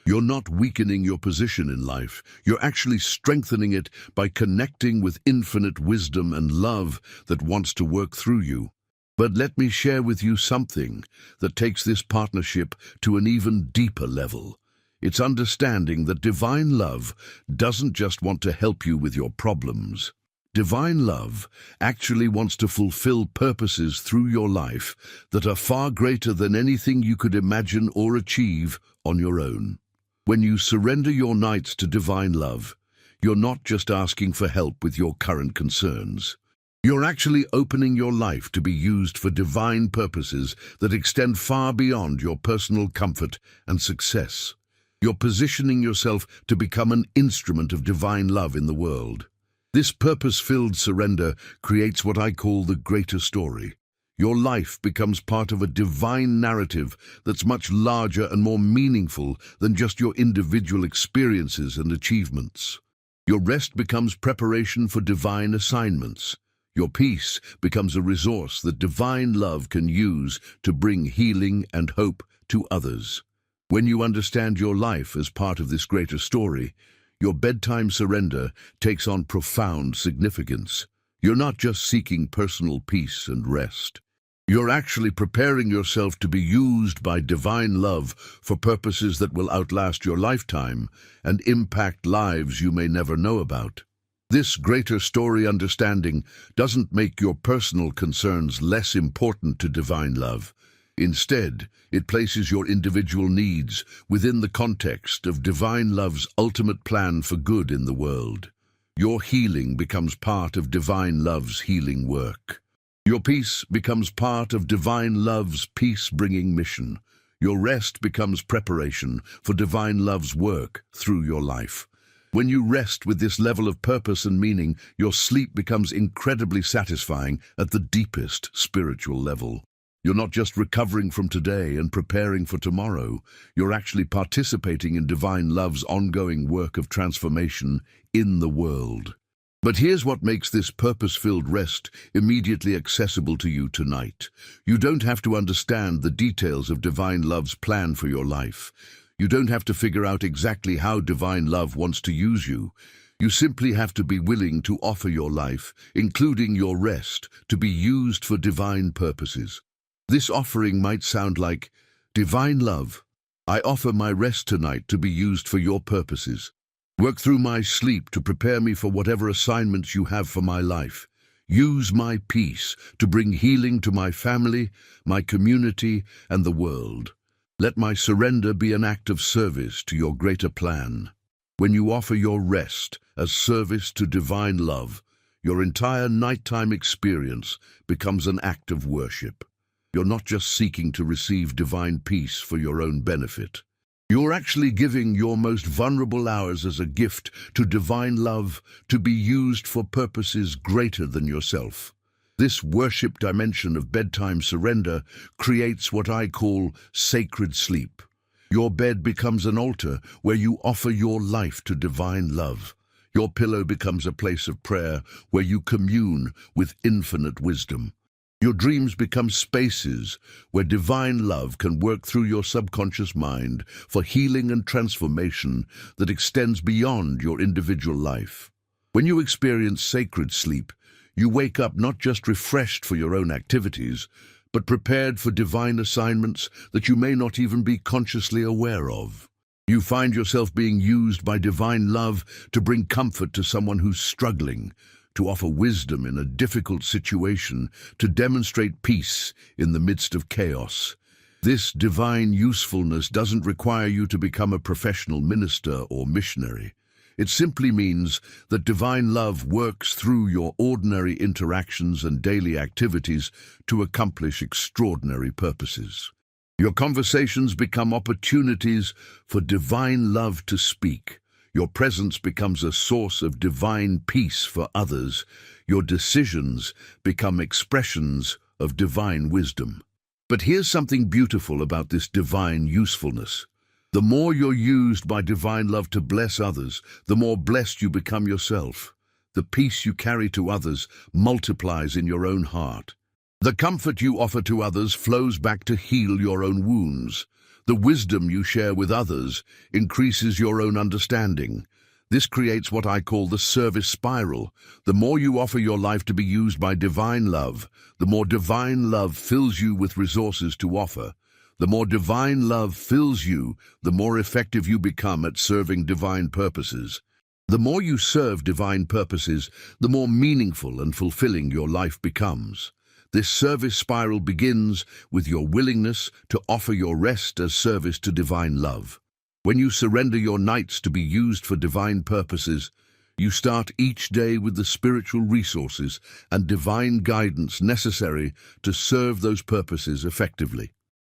You're not weakening your position in life. You're actually strengthening it by connecting with infinite wisdom and love that wants to work through you. But let me share with you something that takes this partnership to an even deeper level. It's understanding that divine love doesn't just want to help you with your problems. Divine love actually wants to fulfill purposes through your life that are far greater than anything you could imagine or achieve on your own. When you surrender your nights to divine love, you're not just asking for help with your current concerns. You're actually opening your life to be used for divine purposes that extend far beyond your personal comfort and success. You're positioning yourself to become an instrument of divine love in the world. This purpose-filled surrender creates what I call the greater story. Your life becomes part of a divine narrative that's much larger and more meaningful than just your individual experiences and achievements. Your rest becomes preparation for divine assignments. Your peace becomes a resource that divine love can use to bring healing and hope to others. When you understand your life as part of this greater story, your bedtime surrender takes on profound significance. You're not just seeking personal peace and rest. You're actually preparing yourself to be used by divine love for purposes that will outlast your lifetime and impact lives you may never know about. This greater story understanding doesn't make your personal concerns less important to divine love. Instead, it places your individual needs within the context of divine love's ultimate plan for good in the world. Your healing becomes part of divine love's healing work. Your peace becomes part of divine love's peace-bringing mission. Your rest becomes preparation for divine love's work through your life. When you rest with this level of purpose and meaning, your sleep becomes incredibly satisfying at the deepest spiritual level. You're not just recovering from today and preparing for tomorrow. You're actually participating in divine love's ongoing work of transformation in the world. But here's what makes this purpose-filled rest immediately accessible to you tonight. You don't have to understand the details of divine love's plan for your life. You don't have to figure out exactly how divine love wants to use you. You simply have to be willing to offer your life, including your rest, to be used for divine purposes. This offering might sound like, "Divine love, I offer my rest tonight to be used for your purposes. Work through my sleep to prepare me for whatever assignments you have for my life. Use my peace to bring healing to my family, my community, and the world. Let my surrender be an act of service to your greater plan." When you offer your rest as service to divine love, Your entire nighttime experience becomes an act of worship. You're not just seeking to receive divine peace for your own benefit. You're actually giving your most vulnerable hours as a gift to divine love, to be used for purposes greater than yourself. This worship dimension of bedtime surrender creates what I call sacred sleep. Your bed becomes an altar where you offer your life to divine love. Your pillow becomes a place of prayer where you commune with infinite wisdom. Your dreams become spaces where divine love can work through your subconscious mind for healing and transformation that extends beyond your individual life. When you experience sacred sleep, you wake up not just refreshed for your own activities, but prepared for divine assignments that you may not even be consciously aware of. You find yourself being used by divine love to bring comfort to someone who's struggling, to offer wisdom in a difficult situation, to demonstrate peace in the midst of chaos. This divine usefulness doesn't require you to become a professional minister or missionary. It simply means that divine love works through your ordinary interactions and daily activities to accomplish extraordinary purposes. Your conversations become opportunities for divine love to speak. Your presence becomes a source of divine peace for others. Your decisions become expressions of divine wisdom. But here's something beautiful about this divine usefulness. The more you're used by divine love to bless others, the more blessed you become yourself. The peace you carry to others multiplies in your own heart. The comfort you offer to others flows back to heal your own wounds. The wisdom you share with others increases your own understanding. This creates what I call the service spiral. The more you offer your life to be used by divine love, the more divine love fills you with resources to offer. The more divine love fills you, the more effective you become at serving divine purposes. The more you serve divine purposes, the more meaningful and fulfilling your life becomes. This service spiral begins with your willingness to offer your rest as service to divine love. When you surrender your nights to be used for divine purposes, you start each day with the spiritual resources and divine guidance necessary to serve those purposes effectively.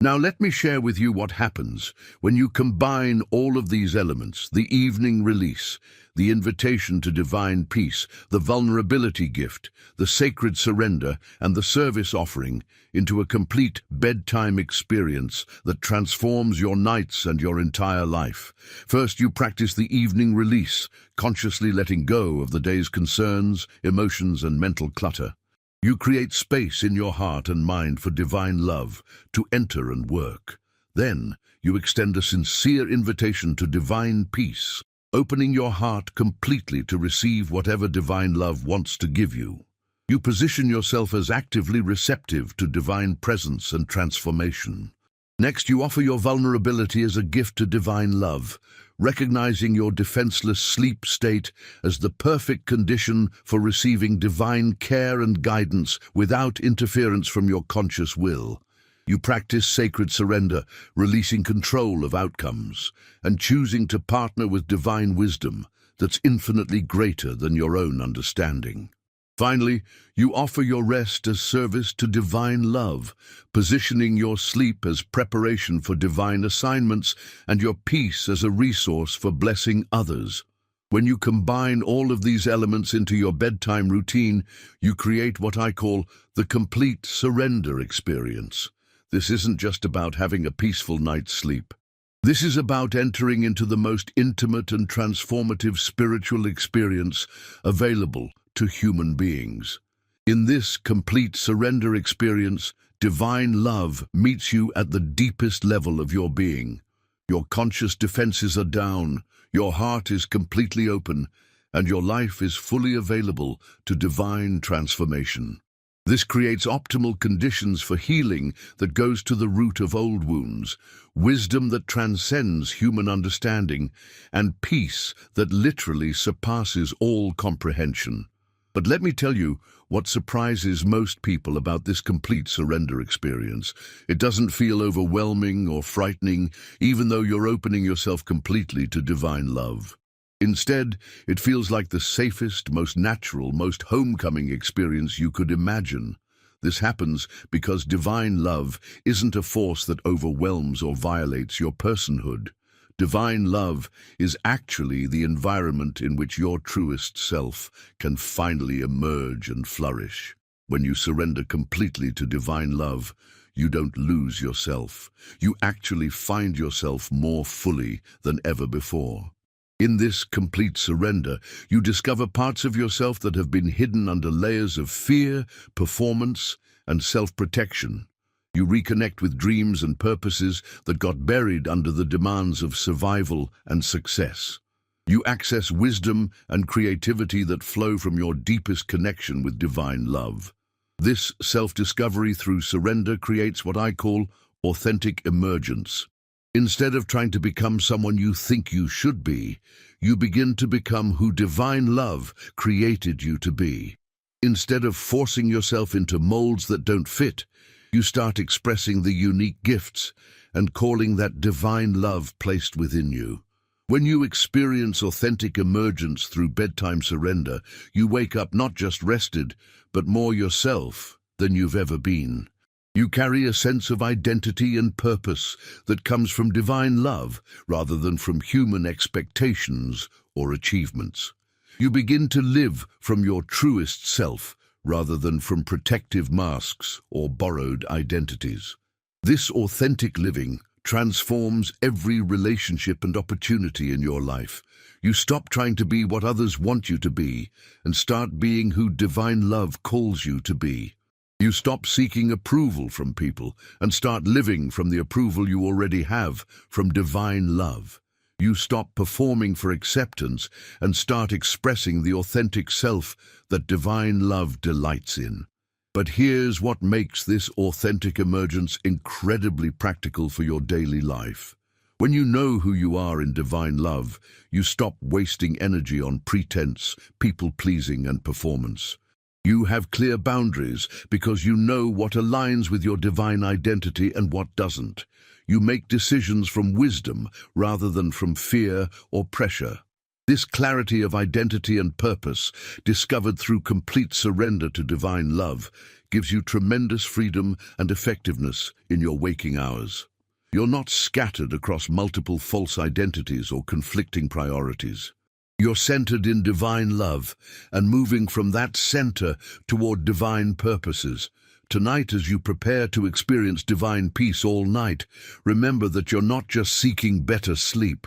Now let me share with you what happens when you combine all of these elements: the evening release, the invitation to divine peace, the vulnerability gift, the sacred surrender, and the service offering, into a complete bedtime experience that transforms your nights and your entire life. First, you practice the evening release, consciously letting go of the day's concerns, emotions, and mental clutter. You create space in your heart and mind for divine love to enter and work. Then, you extend a sincere invitation to divine peace, opening your heart completely to receive whatever divine love wants to give you. You position yourself as actively receptive to divine presence and transformation. Next, you offer your vulnerability as a gift to divine love, recognizing your defenseless sleep state as the perfect condition for receiving divine care and guidance without interference from your conscious will. You practice sacred surrender, releasing control of outcomes, and choosing to partner with divine wisdom that's infinitely greater than your own understanding. Finally, you offer your rest as service to divine love, positioning your sleep as preparation for divine assignments and your peace as a resource for blessing others. When you combine all of these elements into your bedtime routine, you create what I call the complete surrender experience. This isn't just about having a peaceful night's sleep. This is about entering into the most intimate and transformative spiritual experience available to human beings. In this complete surrender experience, divine love meets you at the deepest level of your being. Your conscious defenses are down, your heart is completely open, and your life is fully available to divine transformation. This creates optimal conditions for healing that goes to the root of old wounds, wisdom that transcends human understanding, and peace that literally surpasses all comprehension. But let me tell you what surprises most people about this complete surrender experience. It doesn't feel overwhelming or frightening, even though you're opening yourself completely to divine love. Instead, it feels like the safest, most natural, most homecoming experience you could imagine. This happens because divine love isn't a force that overwhelms or violates your personhood. Divine love is actually the environment in which your truest self can finally emerge and flourish. When you surrender completely to divine love, you don't lose yourself. You actually find yourself more fully than ever before. In this complete surrender, you discover parts of yourself that have been hidden under layers of fear, performance, and self-protection. You reconnect with dreams and purposes that got buried under the demands of survival and success. You access wisdom and creativity that flow from your deepest connection with divine love. This self-discovery through surrender creates what I call authentic emergence. Instead of trying to become someone you think you should be, you begin to become who divine love created you to be. Instead of forcing yourself into molds that don't fit, you start expressing the unique gifts and calling that divine love placed within you. When you experience authentic emergence through bedtime surrender, you wake up not just rested, but more yourself than you've ever been. You carry a sense of identity and purpose that comes from divine love rather than from human expectations or achievements. You begin to live from your truest self rather than from protective masks or borrowed identities. This authentic living transforms every relationship and opportunity in your life. You stop trying to be what others want you to be and start being who divine love calls you to be. You stop seeking approval from people and start living from the approval you already have from divine love. You stop performing for acceptance and start expressing the authentic self that divine love delights in. But here's what makes this authentic emergence incredibly practical for your daily life. When you know who you are in divine love, you stop wasting energy on pretense, people-pleasing, and performance. You have clear boundaries because you know what aligns with your divine identity and what doesn't. You make decisions from wisdom rather than from fear or pressure. This clarity of identity and purpose, discovered through complete surrender to divine love, gives you tremendous freedom and effectiveness in your waking hours. You're not scattered across multiple false identities or conflicting priorities. You're centered in divine love and moving from that center toward divine purposes. Tonight, as you prepare to experience divine peace all night, remember that you're not just seeking better sleep.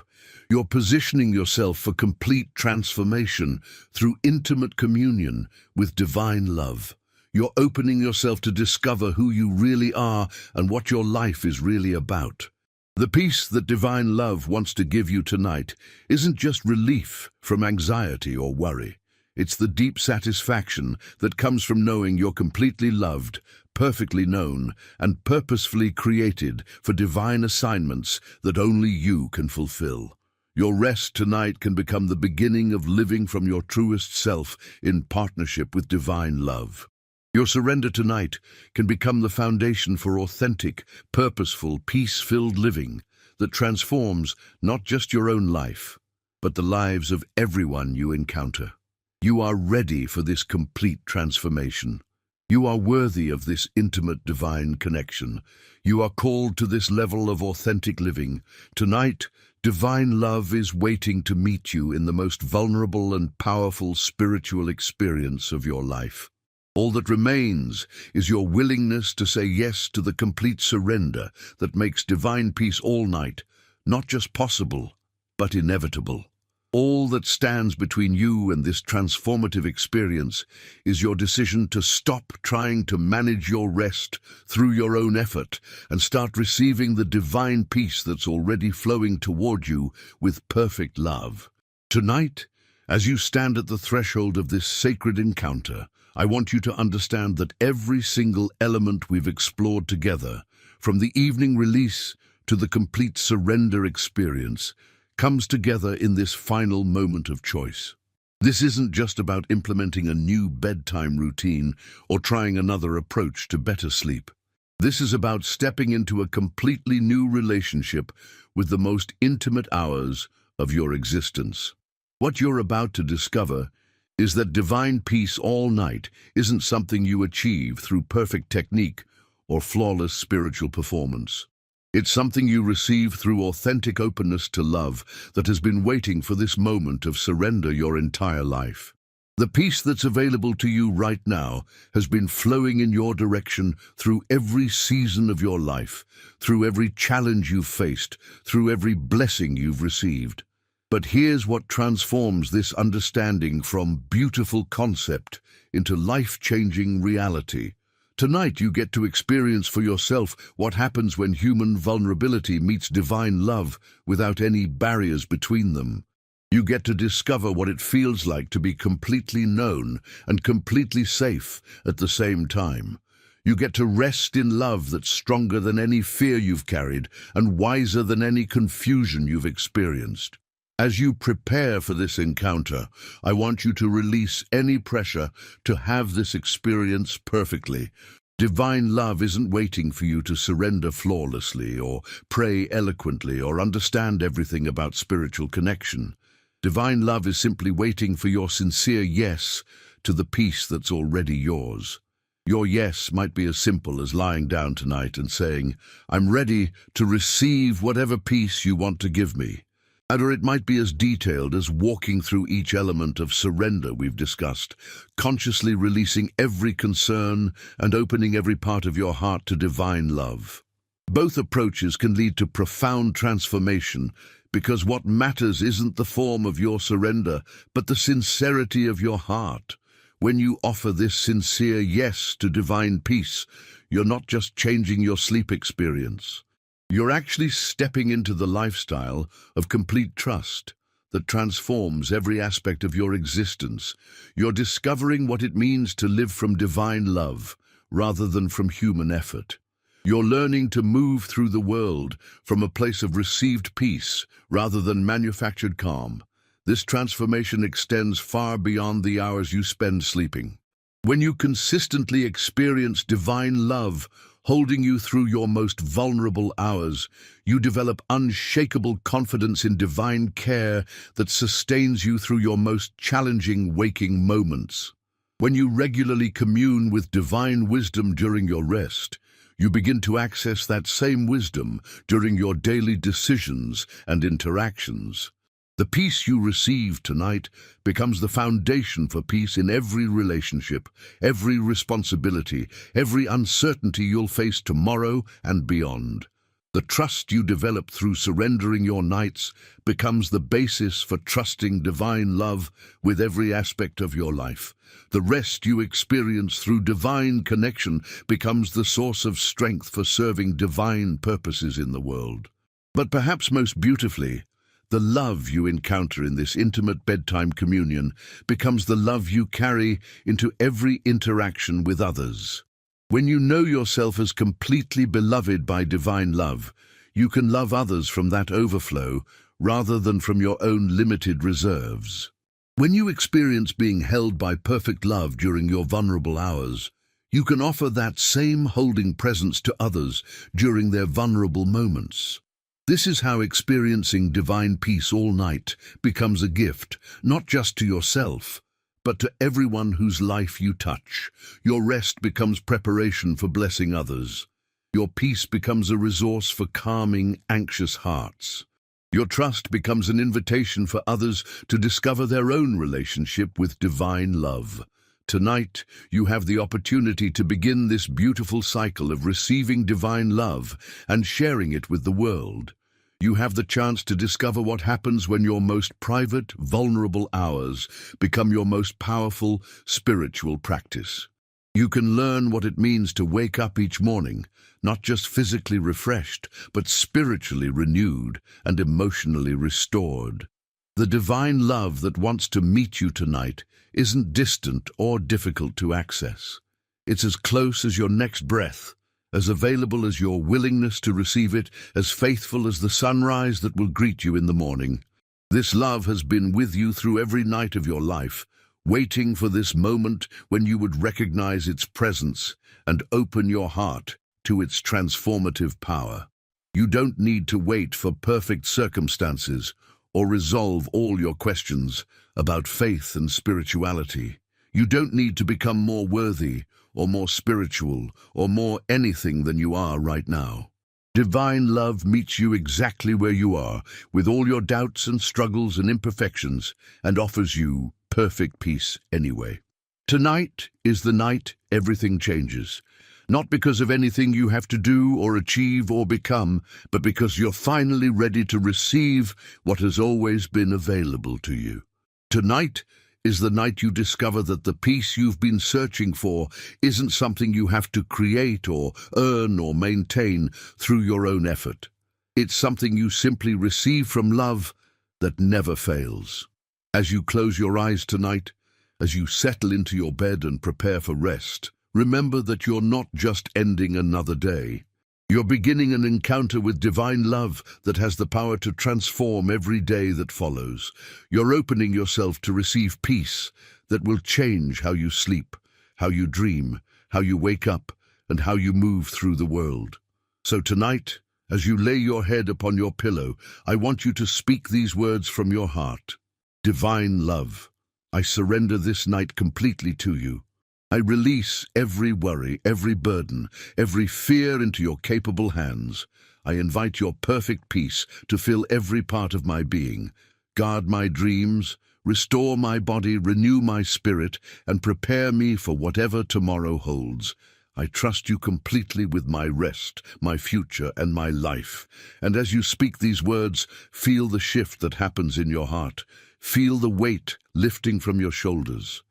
You're positioning yourself for complete transformation through intimate communion with divine love. You're opening yourself to discover who you really are and what your life is really about. The peace that divine love wants to give you tonight isn't just relief from anxiety or worry. It's the deep satisfaction that comes from knowing you're completely loved, perfectly known, and purposefully created for divine assignments that only you can fulfill. Your rest tonight can become the beginning of living from your truest self in partnership with divine love. Your surrender tonight can become the foundation for authentic, purposeful, peace-filled living that transforms not just your own life, but the lives of everyone you encounter. You are ready for this complete transformation. You are worthy of this intimate divine connection. You are called to this level of authentic living. Tonight, divine love is waiting to meet you in the most vulnerable and powerful spiritual experience of your life. All that remains is your willingness to say yes to the complete surrender that makes divine peace all night, not just possible, but inevitable. All that stands between you and this transformative experience is your decision to stop trying to manage your rest through your own effort and start receiving the divine peace that's already flowing toward you with perfect love. Tonight, as you stand at the threshold of this sacred encounter, I want you to understand that every single element we've explored together, from the evening release to the complete surrender experience, comes together in this final moment of choice. This isn't just about implementing a new bedtime routine or trying another approach to better sleep. This is about stepping into a completely new relationship with the most intimate hours of your existence. What you're about to discover is that divine peace all night isn't something you achieve through perfect technique or flawless spiritual performance. It's something you receive through authentic openness to love that has been waiting for this moment of surrender your entire life. The peace that's available to you right now has been flowing in your direction through every season of your life, through every challenge you've faced, through every blessing you've received. But here's what transforms this understanding from beautiful concept into life-changing reality. Tonight you get to experience for yourself what happens when human vulnerability meets divine love without any barriers between them. You get to discover what it feels like to be completely known and completely safe at the same time. You get to rest in love that's stronger than any fear you've carried and wiser than any confusion you've experienced. As you prepare for this encounter, I want you to release any pressure to have this experience perfectly. Divine love isn't waiting for you to surrender flawlessly or pray eloquently or understand everything about spiritual connection. Divine love is simply waiting for your sincere yes to the peace that's already yours. Your yes might be as simple as lying down tonight and saying, "I'm ready to receive whatever peace you want to give me." Or it might be as detailed as walking through each element of surrender we've discussed, consciously releasing every concern and opening every part of your heart to divine love. Both approaches can lead to profound transformation because what matters isn't the form of your surrender, but the sincerity of your heart. When you offer this sincere yes to divine peace, you're not just changing your sleep experience. You're actually stepping into the lifestyle of complete trust that transforms every aspect of your existence. You're discovering what it means to live from divine love rather than from human effort. You're learning to move through the world from a place of received peace rather than manufactured calm. This transformation extends far beyond the hours you spend sleeping. When you consistently experience divine love holding you through your most vulnerable hours, you develop unshakable confidence in divine care that sustains you through your most challenging waking moments. When you regularly commune with divine wisdom during your rest, you begin to access that same wisdom during your daily decisions and interactions. The peace you receive tonight becomes the foundation for peace in every relationship, every responsibility, every uncertainty you'll face tomorrow and beyond. The trust you develop through surrendering your nights becomes the basis for trusting divine love with every aspect of your life. The rest you experience through divine connection becomes the source of strength for serving divine purposes in the world. But perhaps most beautifully, the love you encounter in this intimate bedtime communion becomes the love you carry into every interaction with others. When you know yourself as completely beloved by divine love, you can love others from that overflow rather than from your own limited reserves. When you experience being held by perfect love during your vulnerable hours, you can offer that same holding presence to others during their vulnerable moments. This is how experiencing divine peace all night becomes a gift, not just to yourself, but to everyone whose life you touch. Your rest becomes preparation for blessing others. Your peace becomes a resource for calming anxious hearts. Your trust becomes an invitation for others to discover their own relationship with divine love. Tonight, you have the opportunity to begin this beautiful cycle of receiving divine love and sharing it with the world. You have the chance to discover what happens when your most private, vulnerable hours become your most powerful spiritual practice. You can learn what it means to wake up each morning, not just physically refreshed, but spiritually renewed and emotionally restored. The divine love that wants to meet you tonight isn't distant or difficult to access. It's as close as your next breath, as available as your willingness to receive it, as faithful as the sunrise that will greet you in the morning. This love has been with you through every night of your life, waiting for this moment when you would recognize its presence and open your heart to its transformative power. You don't need to wait for perfect circumstances or resolve all your questions about faith and spirituality. You don't need to become more worthy or more spiritual or more anything than you are right now. Divine love meets you exactly where you are, with all your doubts and struggles and imperfections, and offers you perfect peace anyway. Tonight is the night everything changes. Not because of anything you have to do or achieve or become, but because you're finally ready to receive what has always been available to you. Tonight is the night you discover that the peace you've been searching for isn't something you have to create or earn or maintain through your own effort. It's something you simply receive from love that never fails. As you close your eyes tonight, as you settle into your bed and prepare for rest, remember that you're not just ending another day. You're beginning an encounter with divine love that has the power to transform every day that follows. You're opening yourself to receive peace that will change how you sleep, how you dream, how you wake up, and how you move through the world. So tonight, as you lay your head upon your pillow, I want you to speak these words from your heart. Divine love, I surrender this night completely to you. I release every worry, every burden, every fear into your capable hands. I invite your perfect peace to fill every part of my being. Guard my dreams, restore my body, renew my spirit, and prepare me for whatever tomorrow holds. I trust you completely with my rest, my future, and my life. And as you speak these words, feel the shift that happens in your heart. Feel the weight lifting from your shoulders.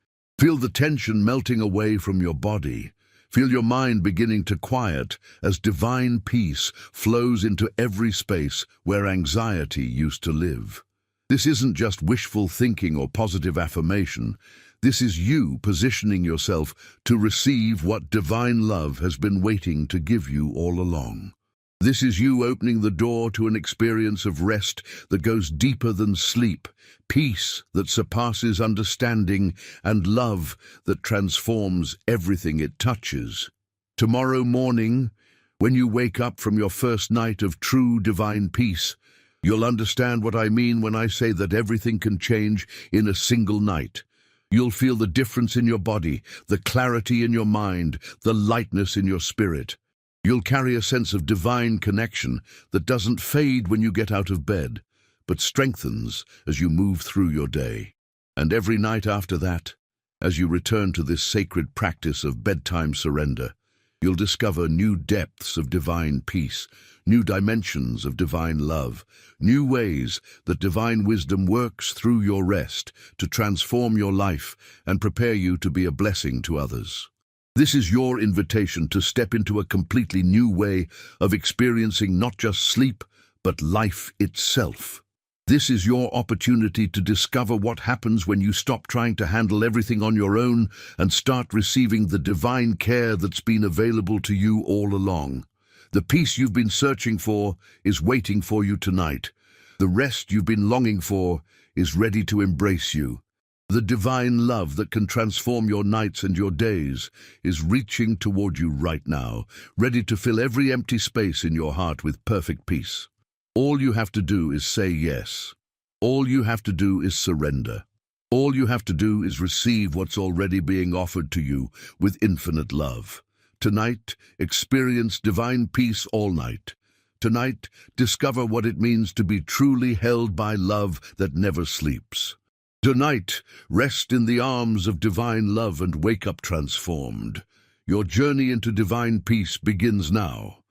Feel the tension melting away from your body. Feel your mind beginning to quiet as divine peace flows into every space where anxiety used to live. This isn't just wishful thinking or positive affirmation. This is you positioning yourself to receive what divine love has been waiting to give you all along. This is you opening the door to an experience of rest that goes deeper than sleep, peace that surpasses understanding, and love that transforms everything it touches. Tomorrow morning, when you wake up from your first night of true divine peace, you'll understand what I mean when I say that everything can change in a single night. You'll feel the difference in your body, the clarity in your mind, the lightness in your spirit. You'll carry a sense of divine connection that doesn't fade when you get out of bed, but strengthens as you move through your day. And every night after that, as you return to this sacred practice of bedtime surrender, you'll discover new depths of divine peace, new dimensions of divine love, new ways that divine wisdom works through your rest to transform your life and prepare you to be a blessing to others. This is your invitation to step into a completely new way of experiencing not just sleep, but life itself. This is your opportunity to discover what happens when you stop trying to handle everything on your own and start receiving the divine care that's been available to you all along. The peace you've been searching for is waiting for you tonight. The rest you've been longing for is ready to embrace you. The divine love that can transform your nights and your days is reaching toward you right now, ready to fill every empty space in your heart with perfect peace. All you have to do is say yes. All you have to do is surrender. All you have to do is receive what's already being offered to you with infinite love. Tonight, experience divine peace all night. Tonight, discover what it means to be truly held by love that never sleeps. Tonight, rest in the arms of divine love and wake up transformed. Your journey into divine peace begins now.